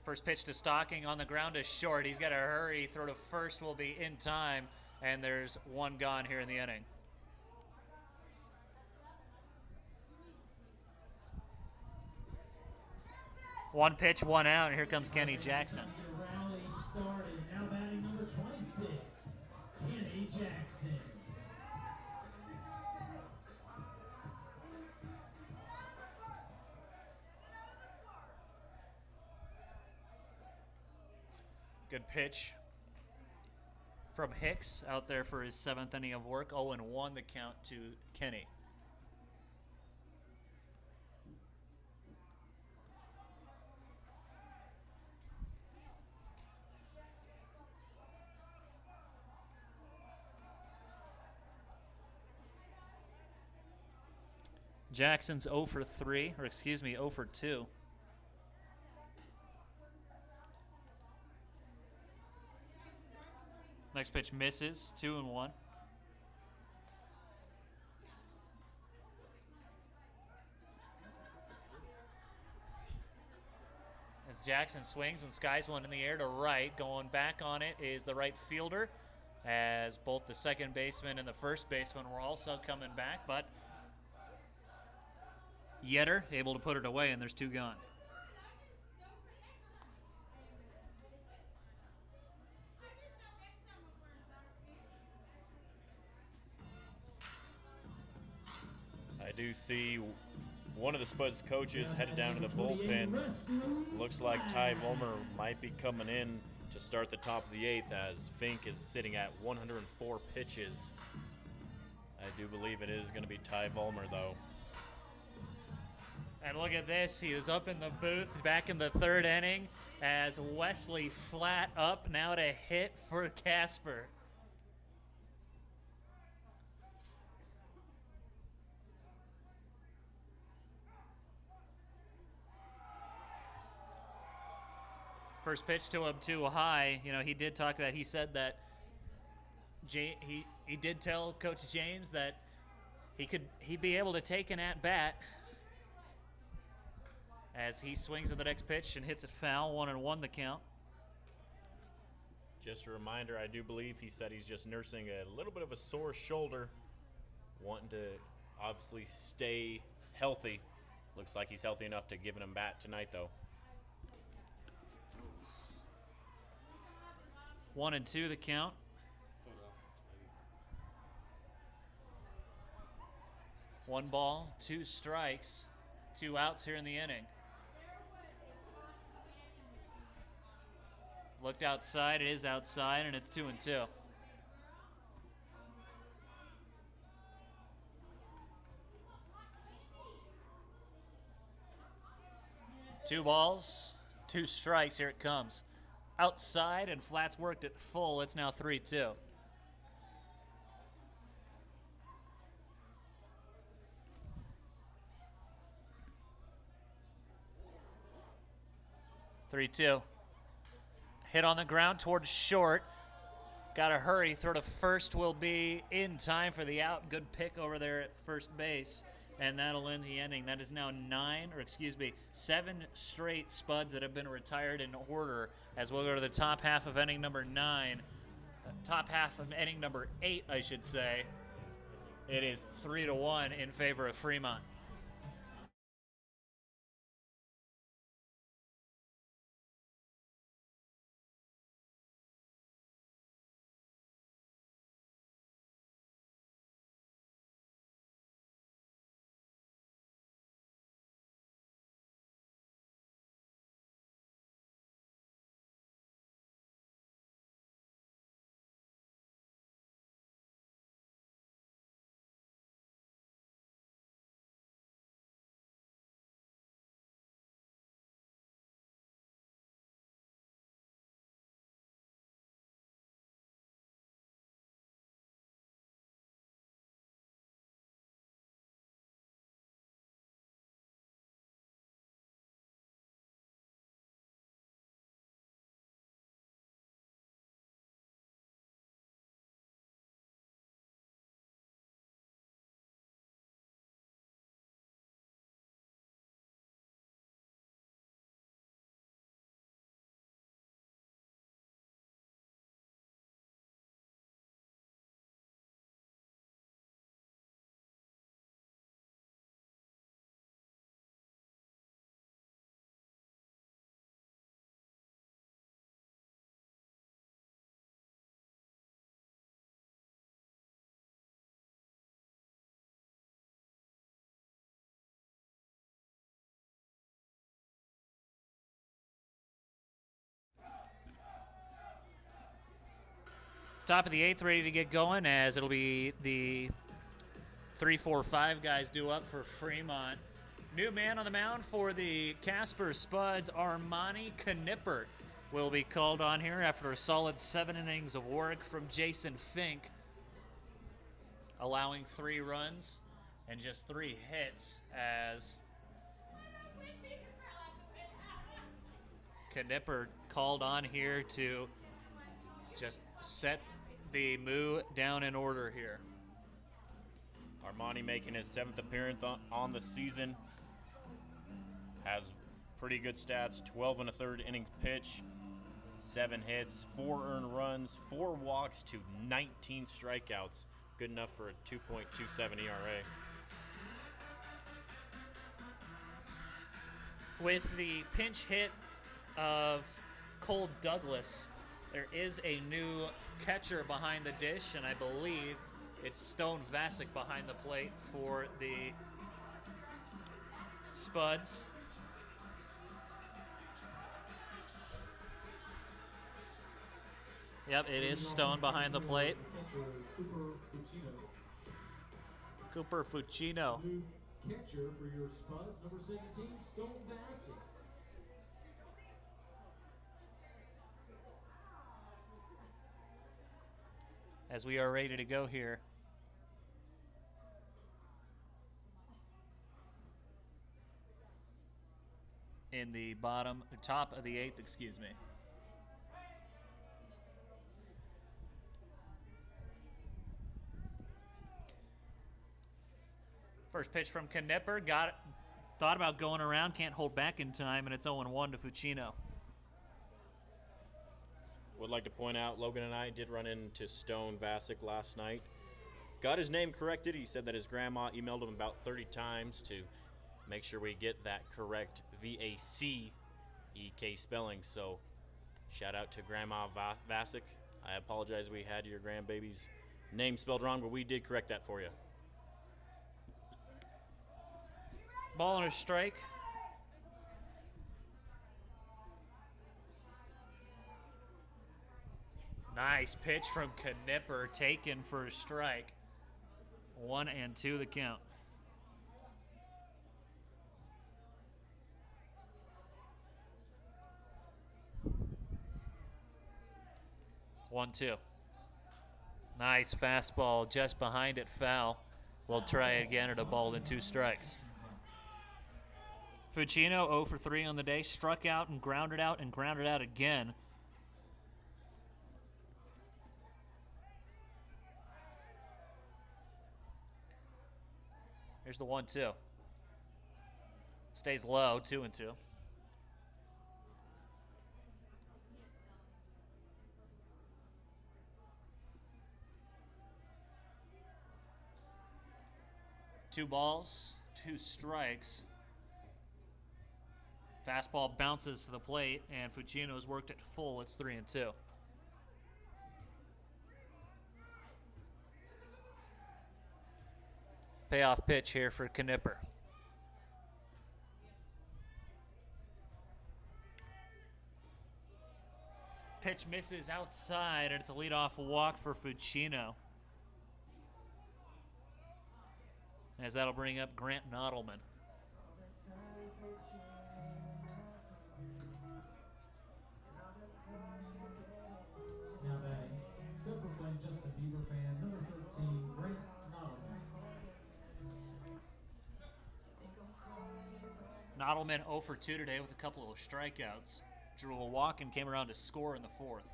First pitch to Stocking on the ground is short. He's got to hurry. Throw to first will be in time, and there's 1 gone here in the inning. One pitch, 1 out, and here comes Kenny Jackson. Rally started. Now batting number 26, Kenny Jackson. Good pitch from Hicks out there for his 7th inning of work. 0-1 the count to Kenny. Jackson's 0 for 3, or excuse me, 0 for 2. Next pitch misses, 2-1. As Jackson swings and skies one in the air to right, going back on it is the right fielder, as both the second baseman and the first baseman were also coming back, but Yetter able to put it away, and there's 2 gone. I do see one of the Spuds coaches headed down to the bullpen. Looks like Ty Volmer might be coming in to start the top of the 8th, as Fink is sitting at 104 pitches. I do believe it is going to be Ty Volmer, though. And look at this, he was up in the booth back in the 3rd inning as Wesley flat up now to hit for Casper. First pitch to him too high. You know, he did talk about, he said that he did tell Coach James that he'd be able to take an at-bat as he swings at the next pitch and hits it foul. 1-1 the count. Just a reminder, I do believe he said he's just nursing a little bit of a sore shoulder, wanting to obviously stay healthy. Looks like he's healthy enough to give him a bat tonight, though. 1-2 the count. One ball, 2 strikes, 2 outs here in the inning. Looked outside, it is outside, and it's 2-2. Two balls, 2 strikes, here it comes. Outside, and Flats worked it full. It's now 3-2. Hit on the ground towards short. Got to hurry. Throw to first will be in time for the out. Good pick over there at first base. And that'll end the inning. That is now 7 straight Spuds that have been retired in order, as we'll go to the top half of inning number 9. Top half of inning number 8, I should say. It is 3-1 in favor of Fremont. Top of the 8th, ready to get going, as it'll be the 3, 4, 5 guys due up for Fremont. New man on the mound for the Casper Spuds, Armani Knipper, will be called on here after a solid 7 innings of work from Jason Fink, allowing 3 runs and just 3 hits, as Knipper called on here to just set the Moo down in order here. Armani making his 7th appearance on the season. Has pretty good stats, 12 and a third innings pitch, 7 hits, 4 earned runs, 4 walks to 19 strikeouts. Good enough for a 2.27 ERA. With the pinch hit of Cole Douglas, there is a new catcher behind the dish, and I believe it's Stone Vasic behind the plate for the Spuds. Yep, it is Stone behind the plate. Cooper Fuccino. New catcher for your Spuds, number 17, Stone Bassett. As we are ready to go here. In the top of the 8th, excuse me. First pitch from Knipper, got it. Thought about going around, can't hold back in time, and it's 0-1 to Fuccino. Would like to point out, Logan and I did run into Stone Vasic last night. Got his name corrected. He said that his grandma emailed him about 30 times to make sure we get that correct V-A-C-E-K spelling. So shout out to Grandma Vasic. I apologize we had your grandbaby's name spelled wrong, but we did correct that for you. Ball and a strike. Nice pitch from Knipper, taken for a strike. 1-2 the count. One, two. Nice fastball just behind it, foul. We'll try it again at a ball and 2 strikes. Fuccino 0 for 3 on the day, struck out and grounded out again. Here's the 1-2. Stays low, 2-2. Two balls, 2 strikes. Fastball bounces to the plate, and Fuccino's worked it full. It's 3-2. Payoff pitch here for Knipper. Pitch misses outside, and it's a leadoff walk for Fuccino. As that'll bring up Grant Nodelman. Now batting, Silver Flame Justin Bieber fan, number 13, Grant Nodelman. Nodelman 0 for 2 today with a couple of strikeouts. Drew a walk and came around to score in the 4th.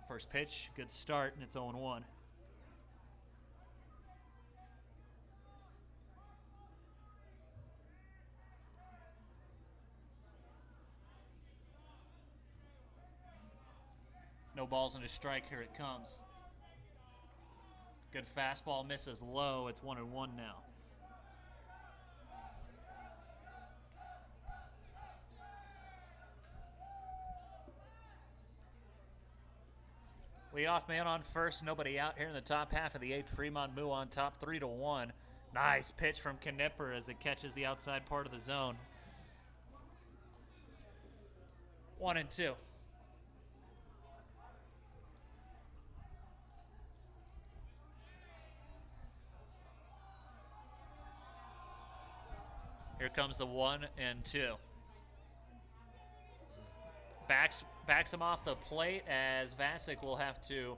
First pitch, good start, and it's 0-1. No balls and a strike, here it comes. Good fastball, misses low, it's 1-1 now. Leadoff man on first, nobody out here in the top half of the 8th. Fremont Moo on top, 3-1. Nice pitch from Knipper as it catches the outside part of the zone. 1-2. Here comes the 1-2. Backs him off the plate as Vasic will have to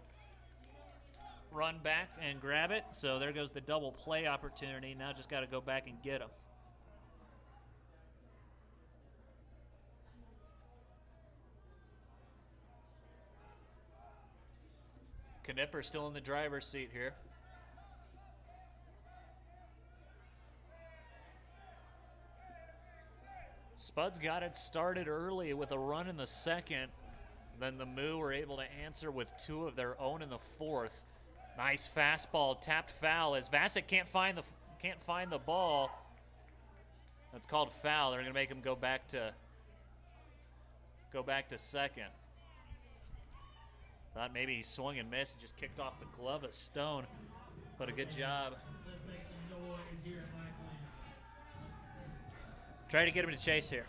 run back and grab it. So there goes the double play opportunity. Now just got to go back and get him. Knipper still in the driver's seat here. Spuds got it started early with a run in the second. Then the Moo were able to answer with 2 of their own in the 4th. Nice fastball, tapped foul as Vasic can't find the ball. That's called foul. They're going to make him go back to second. Thought maybe he swung and missed and just kicked off the glove of Stone, but a good job. Try to get him to chase here.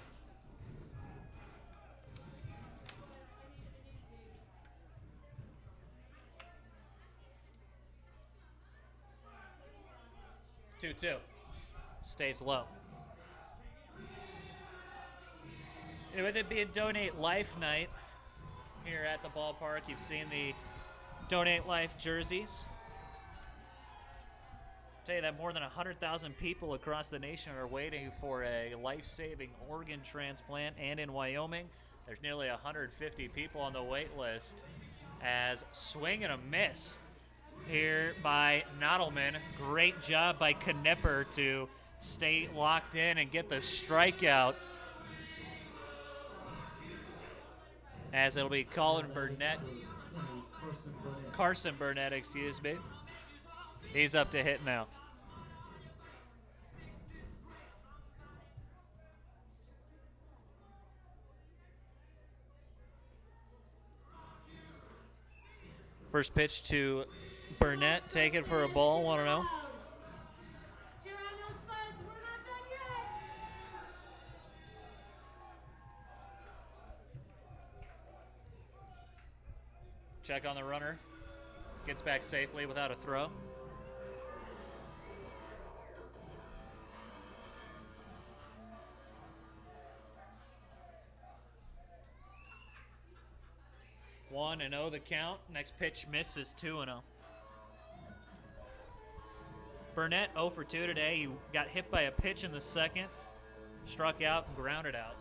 Two. Stays low. And with it being Donate Life night here at the ballpark, you've seen the Donate Life jerseys. Tell you that more than 100,000 people across the nation are waiting for a life-saving organ transplant, and in Wyoming, there's nearly 150 people on the wait list. As swing and a miss here by Nottleman. Great job by Knipper to stay locked in and get the strikeout. As it'll be Carson Burnett, excuse me. He's up to hit now. First pitch to Burnett, taken for a ball, 1-0. Check on the runner. Gets back safely without a throw. One and 0 the count. Next pitch misses, 2-0. Burnett 0 for 2 today. He got hit by a pitch in the second, struck out and grounded out.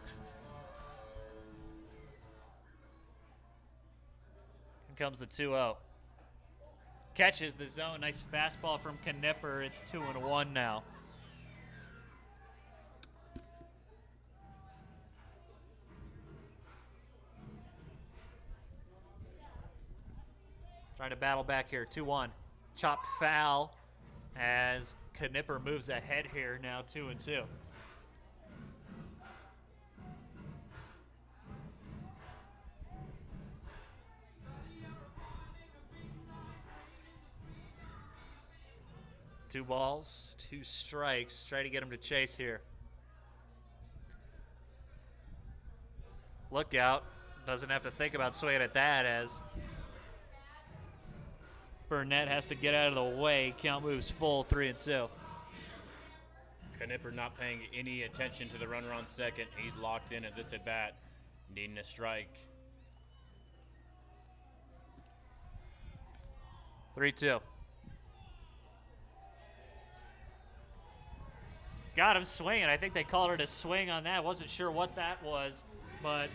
Here comes the 2-0. Catches the zone. Nice fastball from Knipper. It's 2-1 now. Trying to battle back here. 2-1. Chopped foul as Knipper moves ahead here now, 2-2. Two balls, 2 strikes. Try to get him to chase here. Look out. Doesn't have to think about swinging at that as Burnett has to get out of the way. Count moves full, 3-2. Knipper not paying any attention to the runner on second. He's locked in at this at bat, needing a strike. 3-2. Got him swinging. I think they called it a swing on that. Wasn't sure what that was, but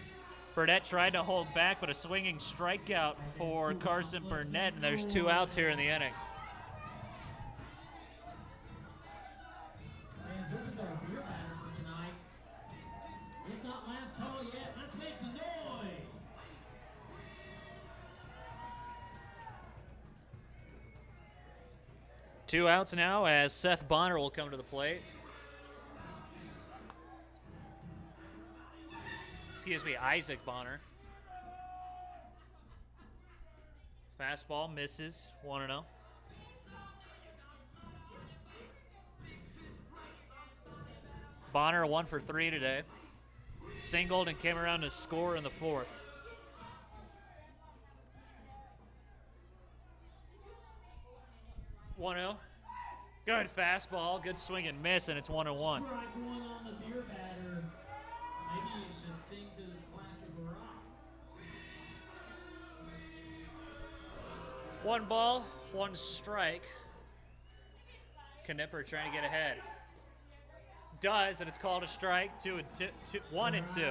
Burnett tried to hold back, but a swinging strikeout for Carson Burnett, and there's 2 outs here in the inning. And this is our beer batter for tonight. It's not last call yet. Let's make some noise. Two outs now as Seth Bonner will come to the plate. Excuse me, Isaac Bonner. Fastball misses, 1-0. Bonner 1 for 3 today. Singled and came around to score in the 4th. Good fastball, good swing and miss, and it's 1-1. Strike 1 on the 1 ball, 1 strike. Knipper trying to get ahead. Does, and it's called a strike. 2 and 2, 1 and 2.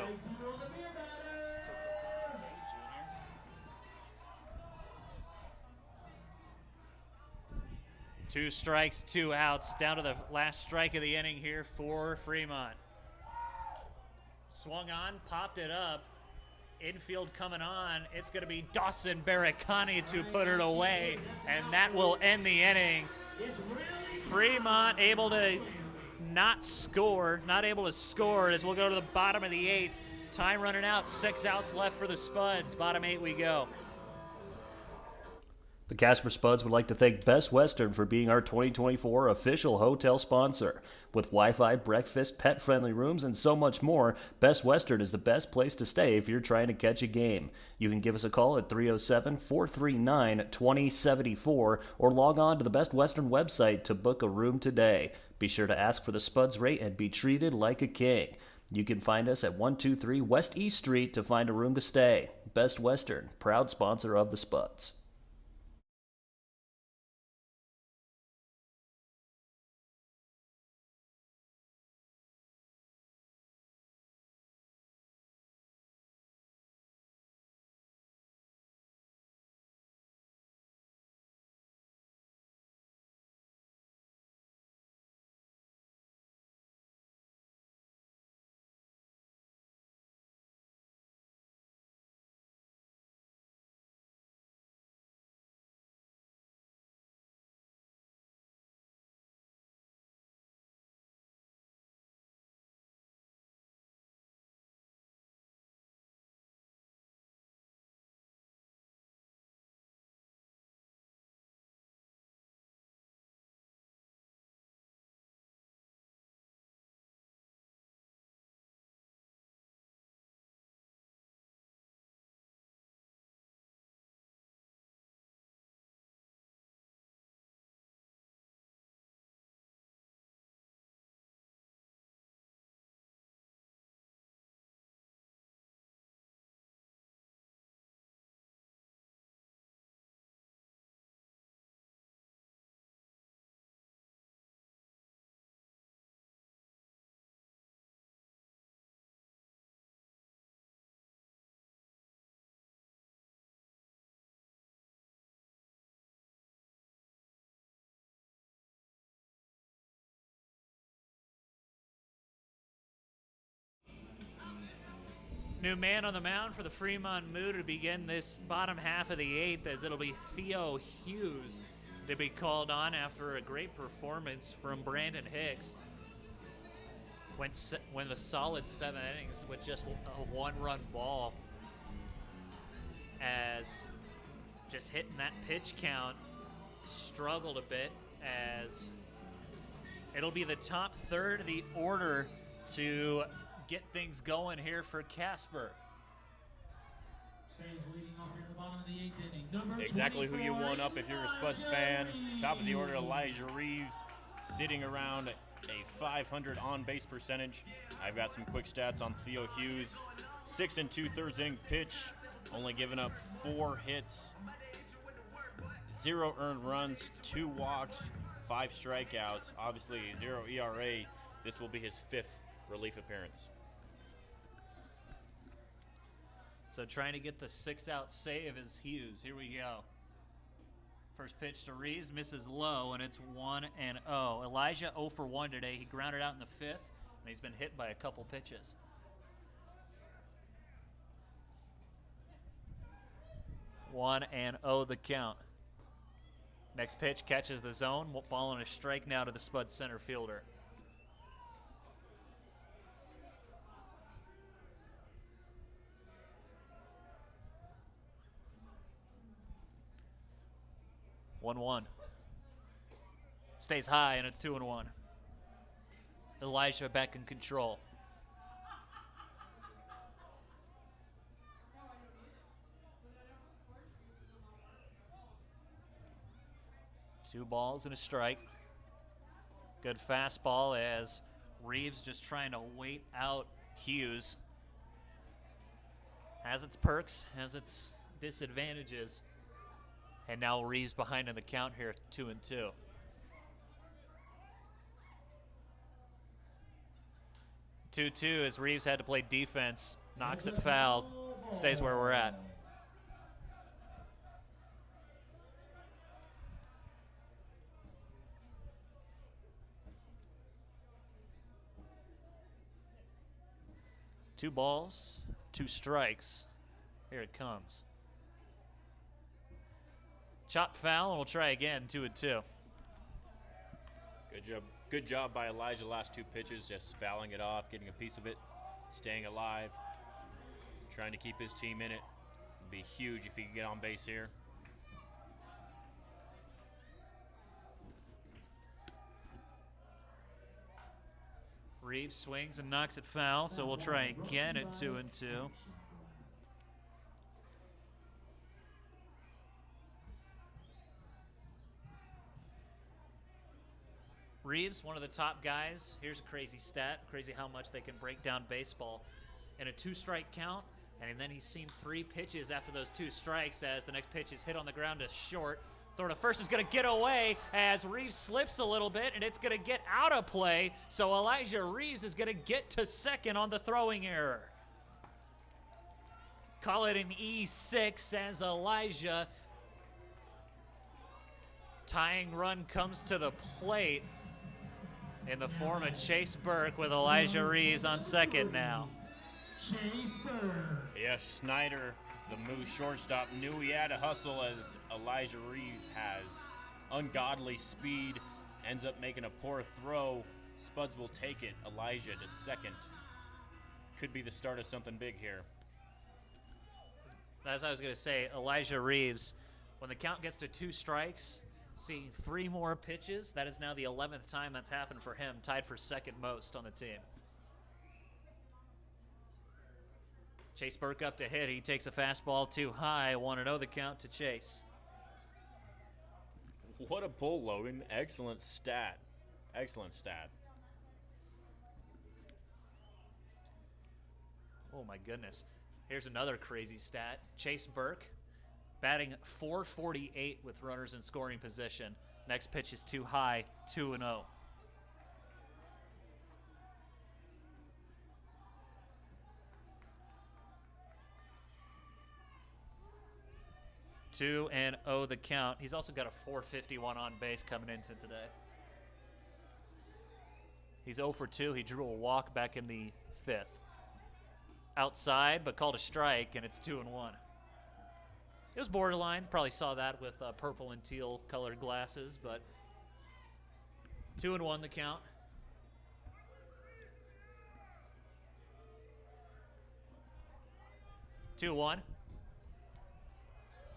Two strikes, 2 outs. Down to the last strike of the inning here for Fremont. Swung on, popped it up. Infield coming on. It's going to be Dawson Barricani to put it away, and that will end the inning. Fremont able to not able to score as we'll go to the bottom of the 8th. Time running out, 6 outs left for the Spuds. Bottom 8 we go. The Casper Spuds would like to thank Best Western for being our 2024 official hotel sponsor. With Wi-Fi, breakfast, pet-friendly rooms, and so much more, Best Western is the best place to stay if you're trying to catch a game. You can give us a call at 307-439-2074 or log on to the Best Western website to book a room today. Be sure to ask for the Spuds rate and be treated like a king. You can find us at 123 West East Street to find a room to stay. Best Western, proud sponsor of the Spuds. New man on the mound for the Fremont Moo to begin this bottom half of the 8th, as it'll be Theo Hughes to be called on after a great performance from Brandon Hicks. Went a solid 7 innings with just a 1-run ball, as just hitting that pitch count struggled a bit, as it'll be the top third of the order to get things going here for Casper. Exactly who you want up if you're a Spuds fan. Top of the order, Elijah Reeves, sitting around a 500 on-base percentage. I've got some quick stats on Theo Hughes. 6 2/3 inning pitch, only giving up 4 hits, 0 earned runs, 2 walks, 5 strikeouts. Obviously, 0 ERA. This will be his 5th relief appearance. So trying to get the 6-out save is Hughes. Here we go. First pitch to Reeves, misses low, and it's 1-0. Elijah 0 for 1 today. He grounded out in the 5th, and he's been hit by a couple pitches. 1-0 the count. Next pitch catches the zone. Ball on a strike now to the Spud center fielder. One. Stays high, and it's 2-1. Elijah back in control. Two balls and a strike. Good fastball as Reeves just trying to wait out Hughes. Has its perks, has its disadvantages. And now Reeves behind in the count here, 2-2. Two as Reeves had to play defense, knocks it foul, stays where we're at. Two balls, two strikes. Here it comes. Chopped foul, and we'll try again, 2-2. Good job by Elijah last two pitches, just fouling it off, getting a piece of it, staying alive, trying to keep his team in it. It'd be huge if he could get on base here. Reeves swings and knocks it foul, so we'll try again at 2-2. Reeves, one of the top guys. Here's a crazy stat, crazy how much they can break down baseball. In a two-strike count, and then he's seen three pitches after those two strikes as the next pitch is hit on the ground to short. Throw to first is going to get away as Reeves slips a little bit, and it's going to get out of play. So Elijah Reeves is going to get to second on the throwing error. Call it an E6 as Elijah. Tying run comes to the plate in the form of Chase Burke with Elijah Reeves on second now. Yes, Snyder, the Moo shortstop, knew he had to hustle as Elijah Reeves has ungodly speed, ends up making a poor throw. Spuds will take it. Elijah to second. Could be the start of something big here. As I was going to say, Elijah Reeves, when the count gets to two strikes, seeing three more pitches, that is now the 11th time that's happened for him, tied for second most on the team. Chase Burke up to hit. He takes a fastball too high. 1-0 the count to Chase. What a pull, Logan. Excellent stat. Excellent stat. Oh, my goodness. Here's another crazy stat. Chase Burke batting .448 with runners in scoring position. Next pitch is too high. 2-0. 2-0 the count. He's also got a .451 on base coming into today. He's 0 for 2. He drew a walk back in the 5th. Outside, but called a strike, and it's 2-1. It was borderline. Probably saw that with purple and teal colored glasses, but 2-1 the count. Two-1.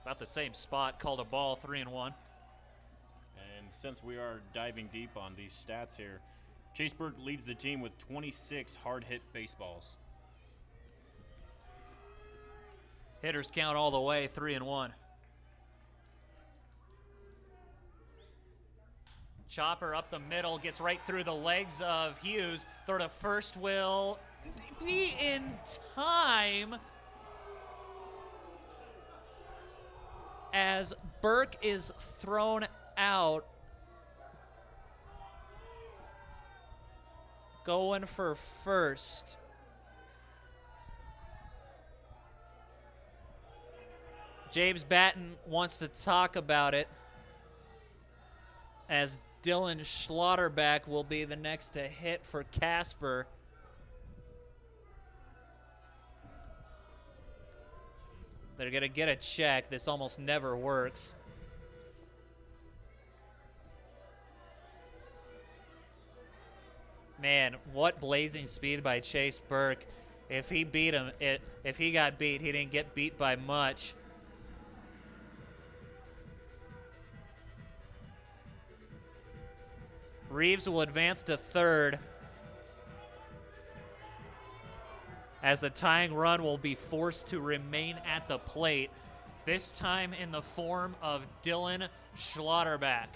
About the same spot, called a ball, 3-1. And since we are diving deep on these stats here, Chase Burke leads the team with 26 hard-hit baseballs. Hitters count all the way, 3-1. Chopper up the middle, gets right through the legs of Hughes. Throw to first will be in time as Burke is thrown out. Going for first. James Batten wants to talk about it as Dylan Schlotterback will be the next to hit for Casper. They're going to get a check. This almost never works. Man, what blazing speed by Chase Burke. If he beat him, if he got beat, he didn't get beat by much. Reeves will advance to third as the tying run will be forced to remain at the plate, this time in the form of Dylan Schlotterback.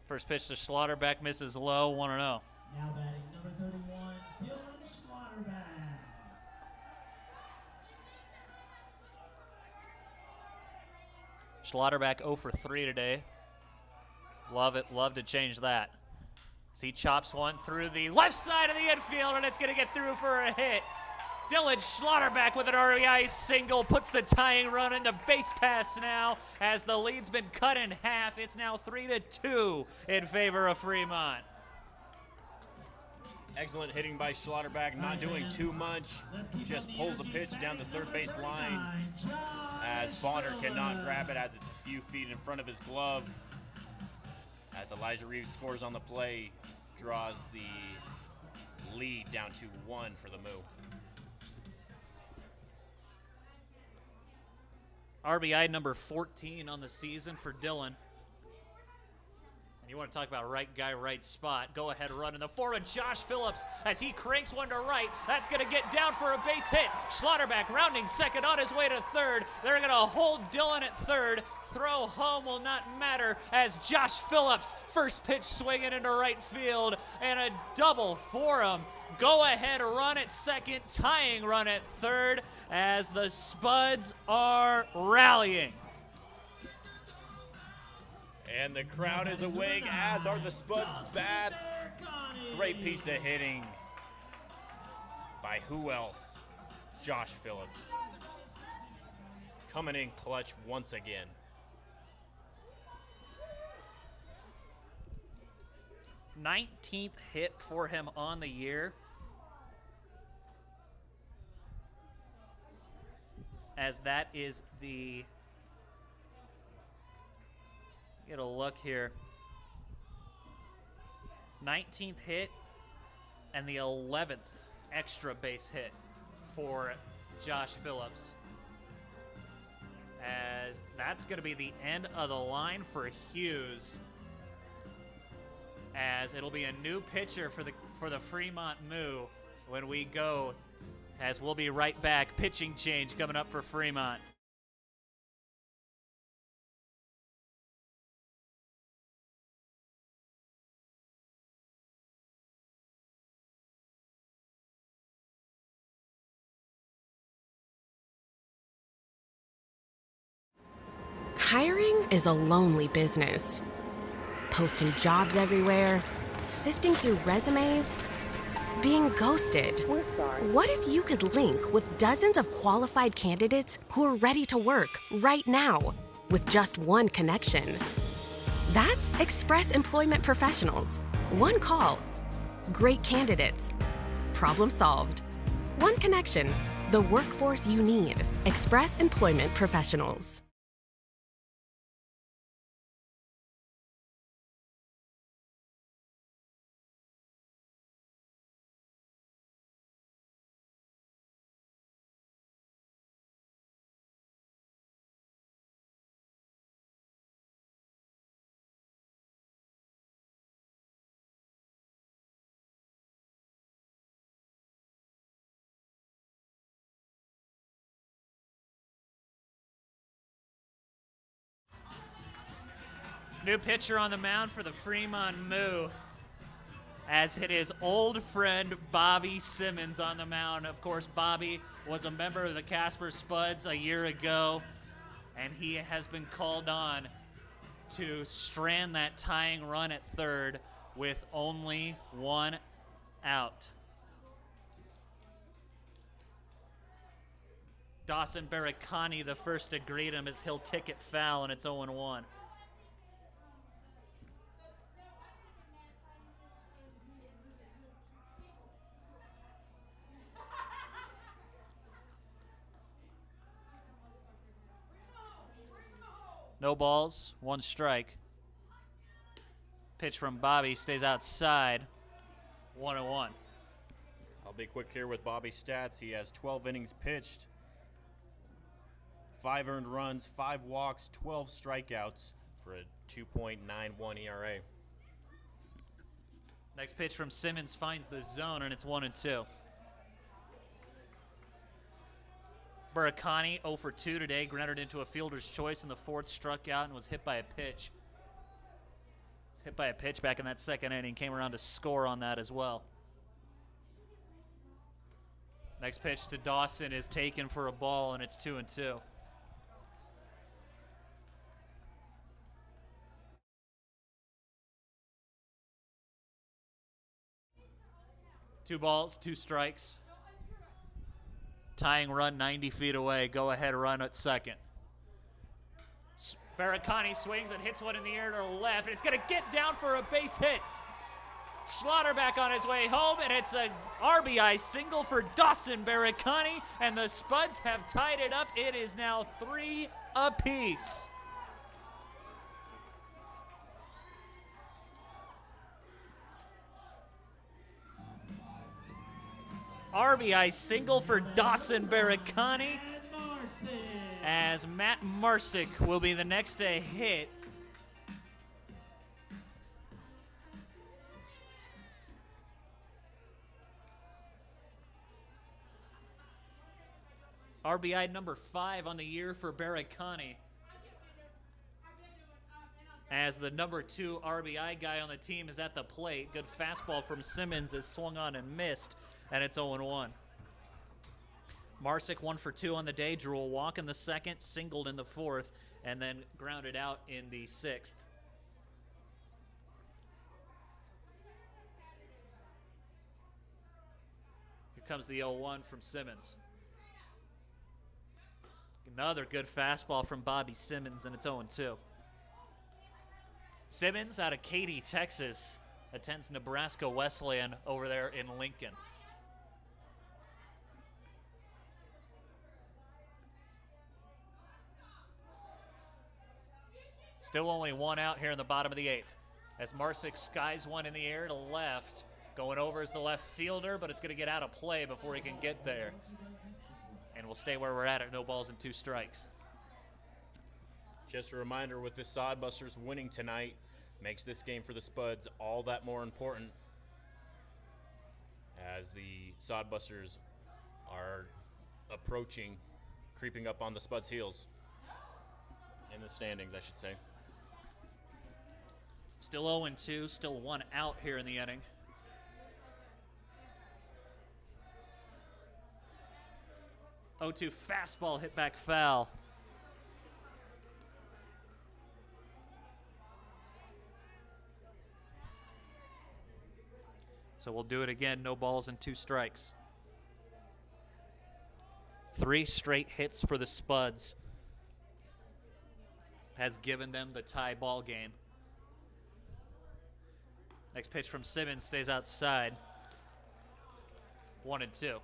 First pitch to Schlotterbeck misses low, 1-0. Now batting number 31, Dylan Schlotterbeck. Schlotterbeck 0 for 3 today. Love it, love to change that. As he chops one through the left side of the infield, and it's going to get through for a hit. Dylan Schlotterbeck with an RBI single puts the tying run into base paths now as the lead's been cut in half. It's now 3-2 in favor of Fremont. Excellent hitting by Schlotterbeck, not doing too much. He just pulls the pitch down the third base line as Bonner cannot grab it as it's a few feet in front of his glove. As Elijah Reeves scores on the play, draws the lead down to 1 for the Moo. RBI number 14 on the season for Dylan. And you want to talk about right guy, right spot. Go ahead, run in the forward. Josh Phillips as he cranks one to right. That's going to get down for a base hit. Schlotterbeck rounding second on his way to third. They're going to hold Dylan at third. Throw home will not matter as Josh Phillips, first pitch swinging into right field, and a double for him. Go ahead, run at second, tying run at third as the Spuds are rallying. And the crowd is awake, as are the Spuds bats. Great piece of hitting by who else? Josh Phillips. Coming in clutch once again. '19th hit for him on the year. As that is the, get a look here, 19th hit and the 11th extra base hit for Josh Phillips. As that's going to be the end of the line for Hughes. As it'll be a new pitcher for the Fremont Moo when we go, as we'll be right back. Pitching change coming up for Fremont. Hiring is a lonely business. Posting jobs everywhere, sifting through resumes, being ghosted. What if you could link with dozens of qualified candidates who are ready to work right now with just one connection? That's Express Employment Professionals. One call. Great candidates. Problem solved. One connection. The workforce you need. Express Employment Professionals. New pitcher on the mound for the Fremont Moo, as it is old friend Bobby Simmons on the mound. Of course, Bobby was a member of the Casper Spuds a year ago, and he has been called on to strand that tying run at third with only one out. Dawson Barakani, the first to greet him, as he'll ticket foul, and it's 0-1. No balls, one strike. Pitch from Bobby stays outside. 1-1. I'll be quick here with Bobby's stats. He has 12 innings pitched, 5 earned runs, 5 walks, 12 strikeouts for a 2.91 ERA. Next pitch from Simmons finds the zone, and it's 1-2. Barakani 0 for 2 today, grounded into a fielder's choice in the fourth, struck out, and was hit by a pitch. hit by a pitch back in that second inning, came around to score on that as well. Next pitch to Dawson is taken for a ball, and it's 2-2. Two balls, 2 strikes. Tying run 90 feet away. Go ahead run at second. Baracani swings and hits one in the air to the left, and it's going to get down for a base hit. Schlotterbeck on his way home, and it's an RBI single for Dawson Baracani, and the Spuds have tied it up. It is now 3 apiece. RBI single for Dawson Baracani, as Matt Marsick will be the next to hit. RBI number 5 on the year for Baracani, as the number 2 RBI guy on the team is at the plate. Good fastball from Simmons is swung on and missed, and it's 0-1. Marsick 1 for 2 on the day, drew a walk in the second, singled in the fourth, and then grounded out in the sixth. Here comes the 0-1 from Simmons. Another good fastball from Bobby Simmons, and it's 0-2. Simmons out of Katy, Texas, attends Nebraska Wesleyan over there in Lincoln. Still only 1 out here in the bottom of the 8th, as Marsick skies one in the air to left. Going over is the left fielder, but it's going to get out of play before he can get there. And we'll stay where we're at no balls and 2 strikes. Just a reminder, with the Sodbusters winning tonight, makes this game for the Spuds all that more important, as the Sodbusters are approaching, creeping up on the Spuds' heels in the standings, I should say. Still 0-2, still 1 out here in the inning. Oh, 2 fastball hit back foul. So we'll do it again, no balls and 2 strikes. 3 straight hits for the Spuds has given them the tie ball game. Next pitch from Simmons stays outside. 1-2.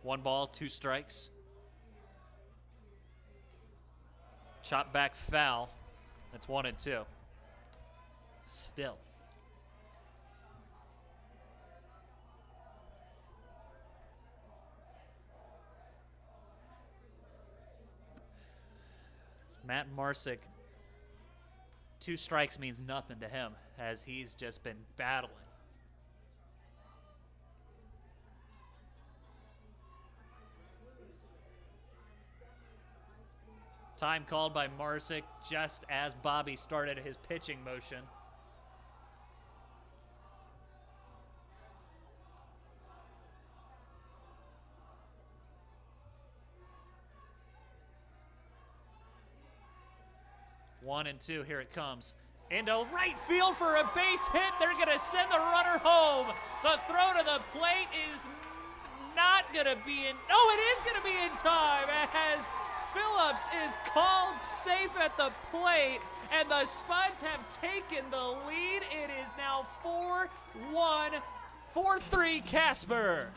One ball, 2 strikes. Chop back foul. That's 1-2. Still. Matt Marsick, 2 strikes means nothing to him, as he's just been battling. Time called by Marsick just as Bobby started his pitching motion. One and two, here it comes. Into right field for a base hit. They're going to send the runner home. The throw to the plate is not going to be in. Oh, it is going to be in time, as Phillips is called safe at the plate, and the Spuds have taken the lead. It is now 4-1, 4-3 Casper.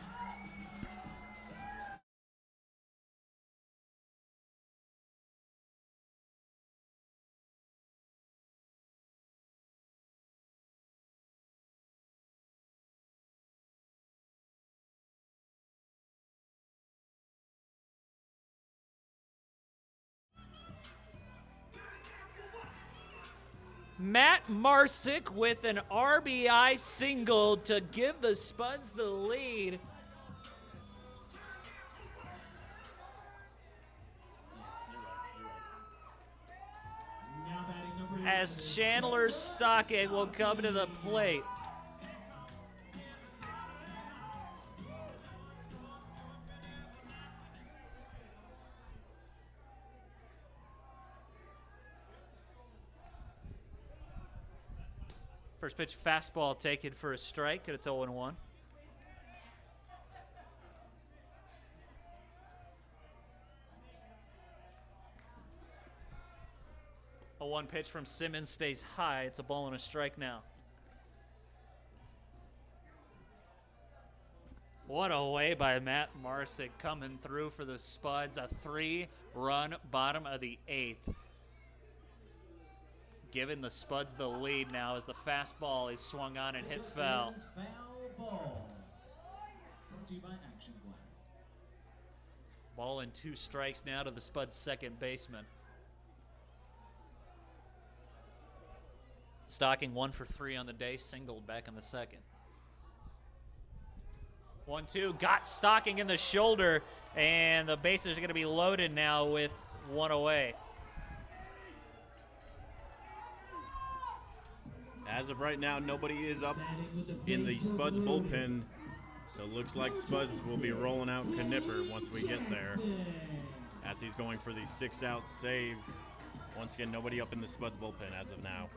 Matt Marsick with an RBI single to give the Spuds the lead. As Chandler Stocking will come to the plate. First pitch fastball taken for a strike, and it's 0-1. A 1 pitch from Simmons stays high. It's a ball and a strike now. What a way by Matt Marsick coming through for the Spuds. A 3-run bottom of the 8th. Giving the Spuds the lead now as the fastball is swung on and hit foul. Foul ball. Brought to you by Action Glass. Ball and 2 strikes now to the Spuds' second baseman. Stocking 1 for 3 on the day, singled back in the second. 1-2, got Stocking in the shoulder, and the bases are going to be loaded now with 1 away. As of right now, nobody is up in the Spuds bullpen, so it looks like Spuds will be rolling out Knipper once we get there, as he's going for the 6-out save. Once again, nobody up in the Spuds bullpen as of now.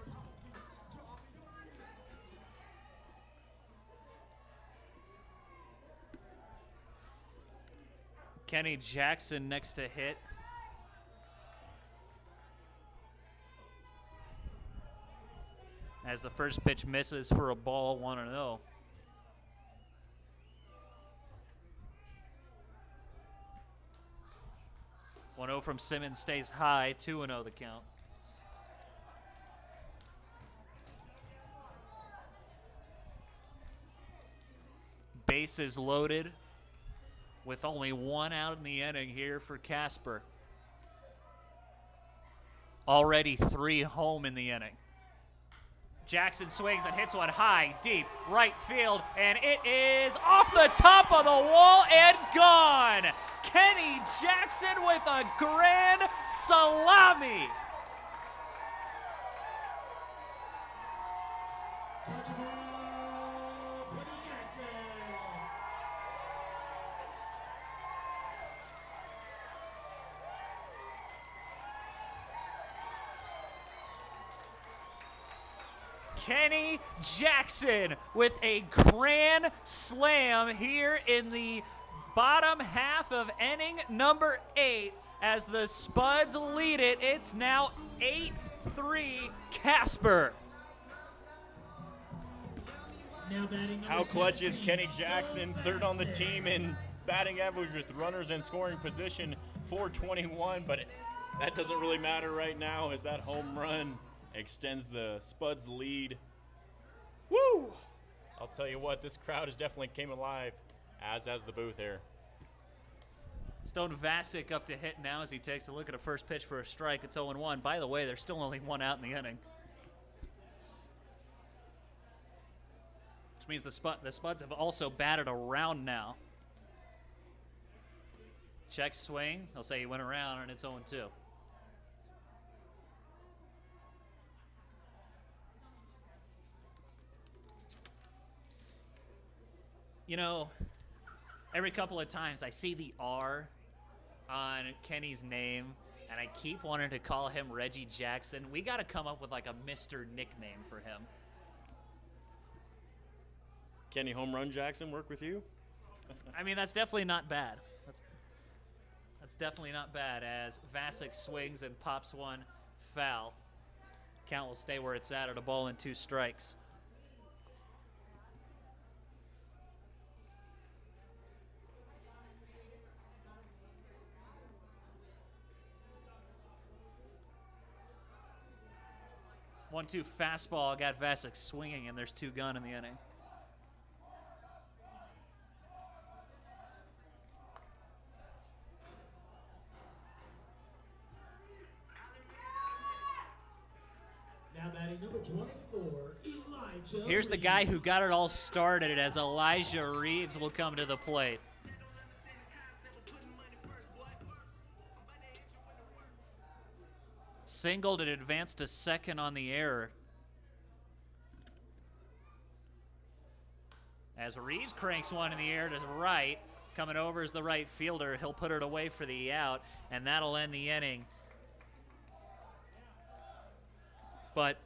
Kenny Jackson next to hit. As the first pitch misses for a ball, 1-0. One 0 from Simmons stays high, 2-0 the count. Bases loaded with only 1 out in the inning here for Casper. Already 3 home in the inning. Jackson swings and hits one high, deep, right field, and it is off the top of the wall and gone. Kenny Jackson with a grand salami. Kenny Jackson with a grand slam here in the bottom half of inning number 8 as the Spuds lead it. It's now 8-3 Casper. How clutch is Kenny Jackson, third on the team in batting average with runners in scoring position, 421, but that doesn't really matter right now as that home run extends the Spuds lead. Woo! I'll tell you what, this crowd has definitely came alive, as has the booth here. Stone Vasic up to hit now as he takes a look at a first pitch for a strike. It's 0-1. By the way, there's still only 1 out in the inning. Which means the Spuds have also batted around now. Check swing. They'll say he went around, and it's 0-2. You know, every couple of times I see the R on Kenny's name, and I keep wanting to call him Reggie Jackson. We got to come up with like a Mr. nickname for him. Kenny Home Run Jackson work with you? I mean, that's definitely not bad. That's definitely not bad as Vasic swings and pops one foul. Count will stay where it's at a ball and 2 strikes. One-two fastball got Vasic swinging, and there's 2 gone in the inning. Now batting number Here's the guy who got it all started as Elijah Reeves will come to the plate. Singled and advanced to second on the error. As Reeves cranks one in the air to right, coming over is the right fielder. He'll put it away for the out, and that'll end the inning. But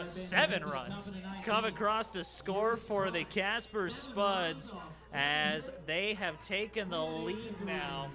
7 runs come across to score for the Casper Spuds as they have taken the lead now.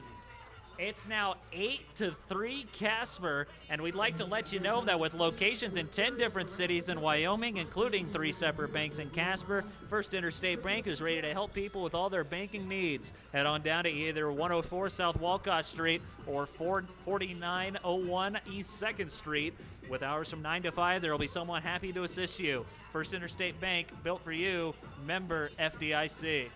It's now 8-3 Casper, and we'd like to let you know that with locations in 10 different cities in Wyoming, including 3 separate banks in Casper, First Interstate Bank is ready to help people with all their banking needs. Head on down to either 104 South Walcott Street or 4901 East 2nd Street. With hours from 9 to 5, there will be someone happy to assist you. First Interstate Bank, built for you, member FDIC.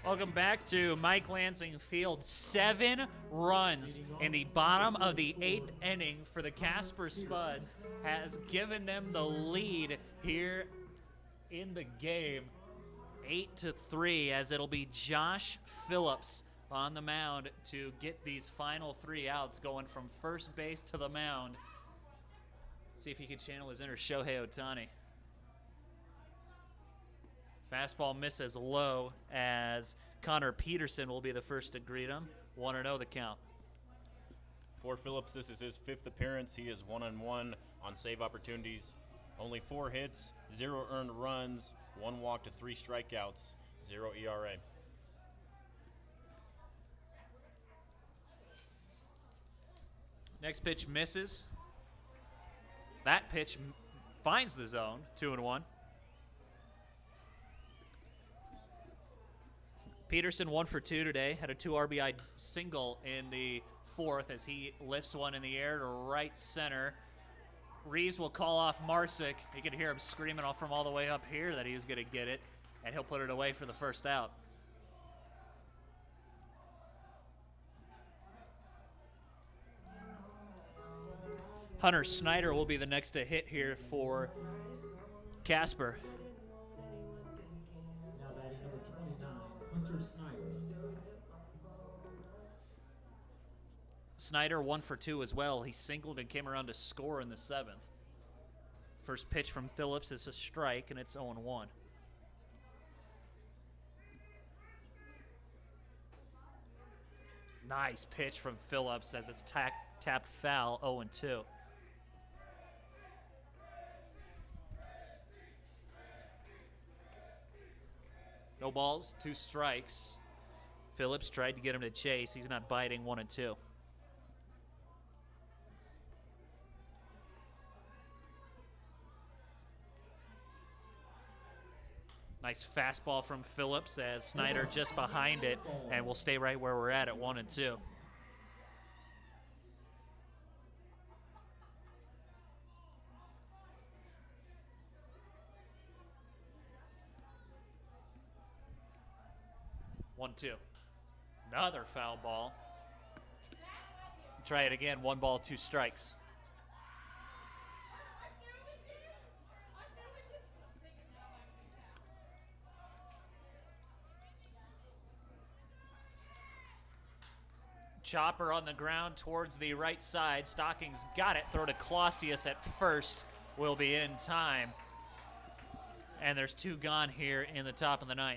Welcome back to Mike Lansing Field. 7 runs in the bottom of the 8th inning for the Casper Spuds has given them the lead here in the game. 8-3, as it'll be Josh Phillips on the mound to get these final 3 outs, going from first base to the mound. See if he can channel his inner Shohei Ohtani. Fastball misses low as Connor Peterson will be the first to greet him. 1-0 the count. For Phillips, this is his 5th appearance. He is 1-1 on save opportunities. Only 4 hits, 0 earned runs, 1 walk to 3 strikeouts, 0 ERA. Next pitch misses. That pitch finds the zone. 2-1. Peterson 1 for 2 today. Had a 2 RBI single in the 4th as he lifts one in the air to right center. Reeves will call off Marsick. You can hear him screaming off from all the way up here that he was going to get it, and he'll put it away for the first out. Hunter Snyder will be the next to hit here for Casper. Now batting number 29, Hunter Snyder. Snyder 1 for 2 as well. He singled and came around to score in the 7th. First pitch from Phillips is a strike, and it's 0-1. Nice pitch from Phillips as it's tapped foul, 0-2. No balls, 2 strikes. Phillips tried to get him to chase. He's not biting, 1-2. Nice fastball from Phillips as Snyder just behind it, and we'll stay right where we're at 1-2. One, two. Another foul ball. Try it again. 1 ball, 2 strikes. Chopper on the ground towards the right side. Stockings got it. Throw to Clausius at first. Will be in time. And there's 2 gone here in the top of the 9th.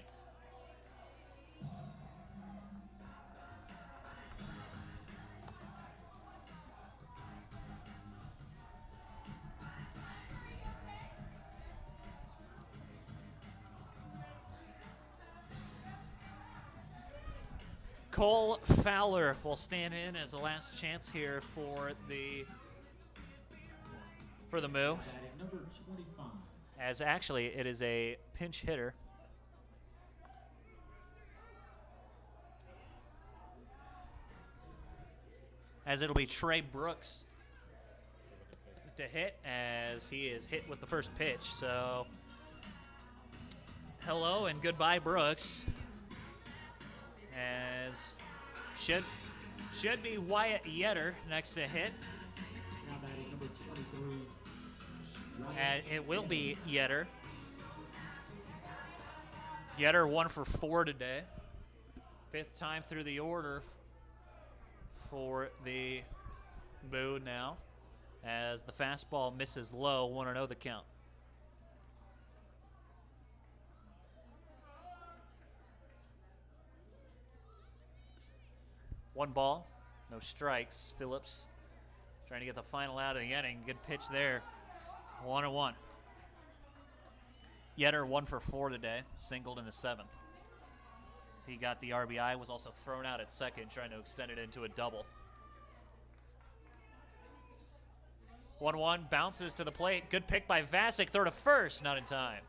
Cole Fowler will stand in as the last chance here for the Moo. Number 25. As actually it is a pinch hitter. As it'll be Trey Brooks to hit, as he is hit with the first pitch. So hello and goodbye, Brooks. As should be Wyatt Yetter next to hit. Now batting number 23. And it will be Yetter. Yetter 1 for 4 today. 5th time through the order for the Moo now. As the fastball misses low, 1-0 the count. One ball, no strikes. Phillips trying to get the final out of the inning. Good pitch there. 1-1. Yetter 1 for 4 today, singled in the 7th. He got the RBI, was also thrown out at second, trying to extend it into a double. 1-1, bounces to the plate. Good pick by Vasic, throw to first, not in time.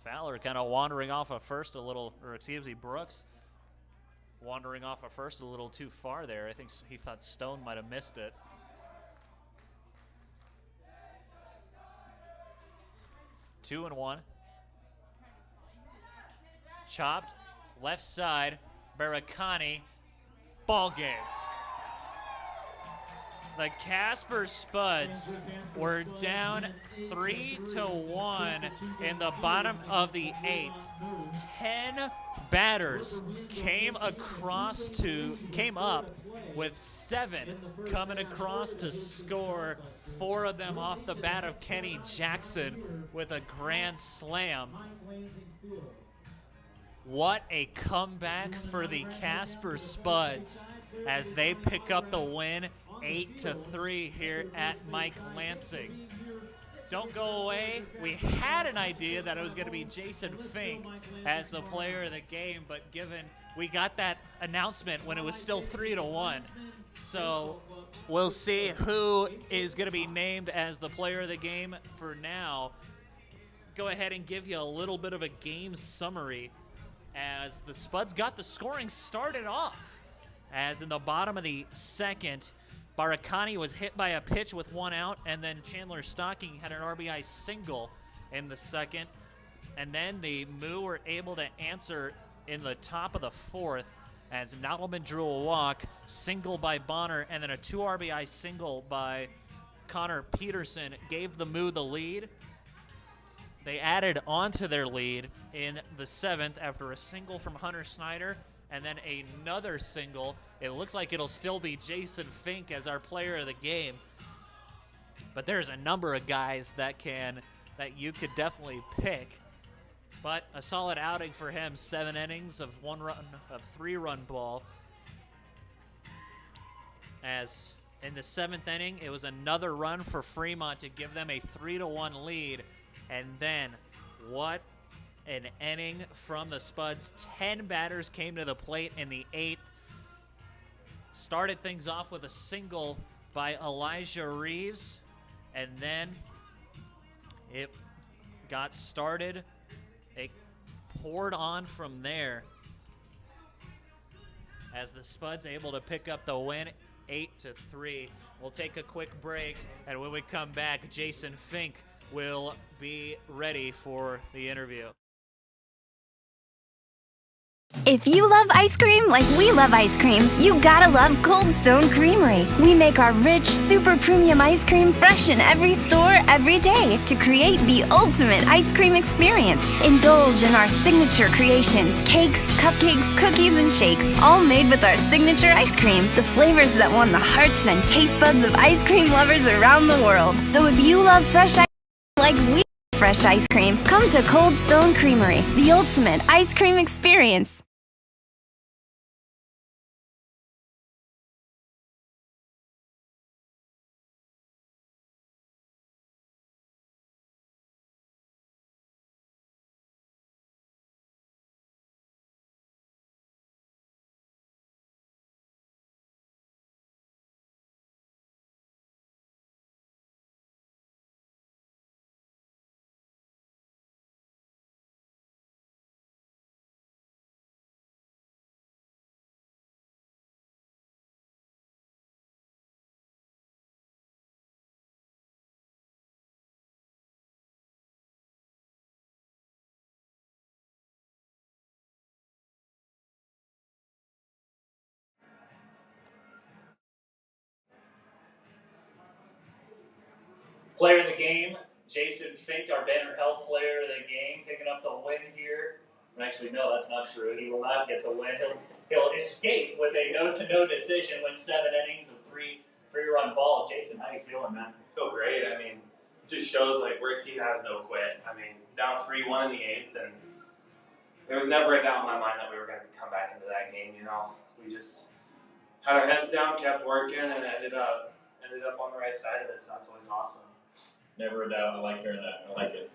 Fowler kind of wandering off of first a little, or excuse me, Brooks wandering off of first a little too far there. I think he thought Stone might have missed it. Two and 1. Chopped, left side, Barakani, ball game. The Casper Spuds were down 3-1 in the bottom of the 8th. 10 batters came up with 7 coming across to score. 4 of them off the bat of Kenny Jackson with a grand slam. What a comeback for the Casper Spuds as they pick up the win 8-3 here at Mike Lansing. Don't go away. We had an idea that it was going to be Jason Fink as the player of the game, but given we got that announcement when it was still 3-1. So we'll see who is going to be named as the player of the game for now. Go ahead and give you a little bit of a game summary as the Spuds got the scoring started off. As in the bottom of the 2nd, Barakani was hit by a pitch with 1 out, and then Chandler Stocking had an RBI single in the 2nd. And then the Moo were able to answer in the top of the 4th as Nadelman drew a walk, single by Bonner, and then a 2 RBI single by Connor Peterson gave the Moo the lead. They added on to their lead in the 7th after a single from Hunter Snyder and then another single. It looks like it'll still be Jason Fink as our player of the game. But there's a number of guys that you could definitely pick. But a solid outing for him, 7 innings of 3-run ball. As in the 7th inning, it was another run for Fremont to give them a 3-1 lead. And then what an inning from the Spuds. 10 batters came to the plate in the 8th. Started things off with a single by Elijah Reeves. And then it got started. It poured on from there as the Spuds able to pick up the win 8-3. We'll take a quick break, and when we come back, Jason Fink will be ready for the interview. If you love ice cream like we love ice cream, you gotta love Cold Stone Creamery. We make our rich, super premium ice cream fresh in every store, every day to create the ultimate ice cream experience. Indulge in our signature creations, cakes, cupcakes, cookies, and shakes, all made with our signature ice cream. The flavors that won the hearts and taste buds of ice cream lovers around the world. So if you love fresh ice cream like we fresh ice cream, come to Cold Stone Creamery, the ultimate ice cream experience. Player of the game, Jason Fink, our Banner Health player of the game, picking up the win here. Actually, no, that's not true. He will not get the win. He'll escape with a no decision with 7 innings of three-run ball. Jason, how you feeling, man? I feel great. I mean, it just shows like we're a team that has no quit. I mean, down 3-1 in the 8th, and there was never a doubt in my mind that we were going to come back into that game. You know, we just had our heads down, kept working, and ended up on the right side of it. So that's always awesome. Never a doubt. I like hearing that. I like it.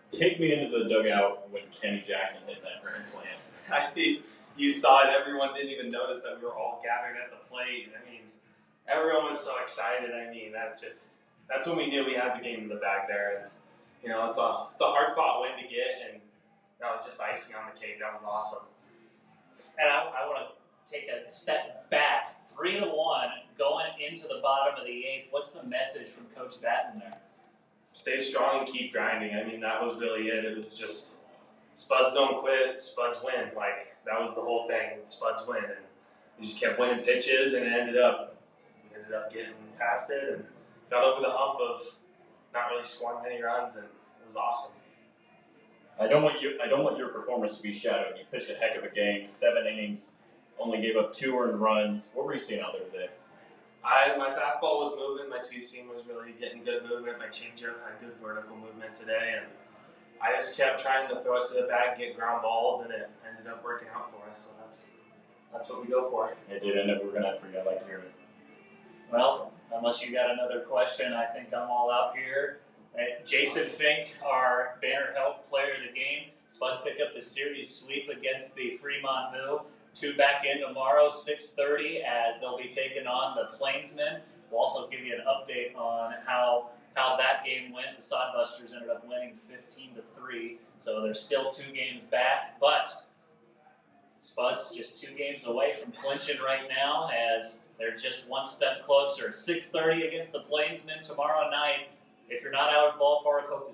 Take me into the dugout when Kenny Jackson hit that grand slam. I think you saw it. Everyone didn't even notice that we were all gathered at the plate. I mean, everyone was so excited. I mean, that's when we knew we had the game in the bag there. And you know, it's a hard-fought win to get, and that was just icing on the cake. That was awesome. And I want to take a step back. 3-1 going into the bottom of the 8th. What's the message from Coach Batten there? Stay strong and keep grinding. I mean, that was really it. It was just Spuds don't quit, Spuds win. Like, that was the whole thing. Spuds win. And we just kept winning pitches, and we ended up getting past it and got over the hump of not really scoring many runs, and it was awesome. I don't want your performance to be shadowed. You pitched a heck of a game, 7 innings, only gave up 2 earned runs. What were you seeing out there today? My fastball was moving, my two-seam was really getting good movement, my changeup had good vertical movement today, and I just kept trying to throw it to the bag, get ground balls, and it ended up working out for us, so that's what we go for. It did end up working out for you. I'd like to hear it. Well, unless you got another question, I think I'm all out here. Jason Fink, our Banner Health player of the game. Spuds pick up the series sweep against the Fremont Moo. 2 back in tomorrow, 6:30, as they'll be taking on the Plainsmen. We'll also give you an update on how that game went. The Sodbusters ended up winning 15-3, so they're still 2 games back. But Spuds just 2 games away from clinching right now, as they're just 1 step closer. 6:30 against the Plainsmen tomorrow night. If you're not out of the ballpark, hope to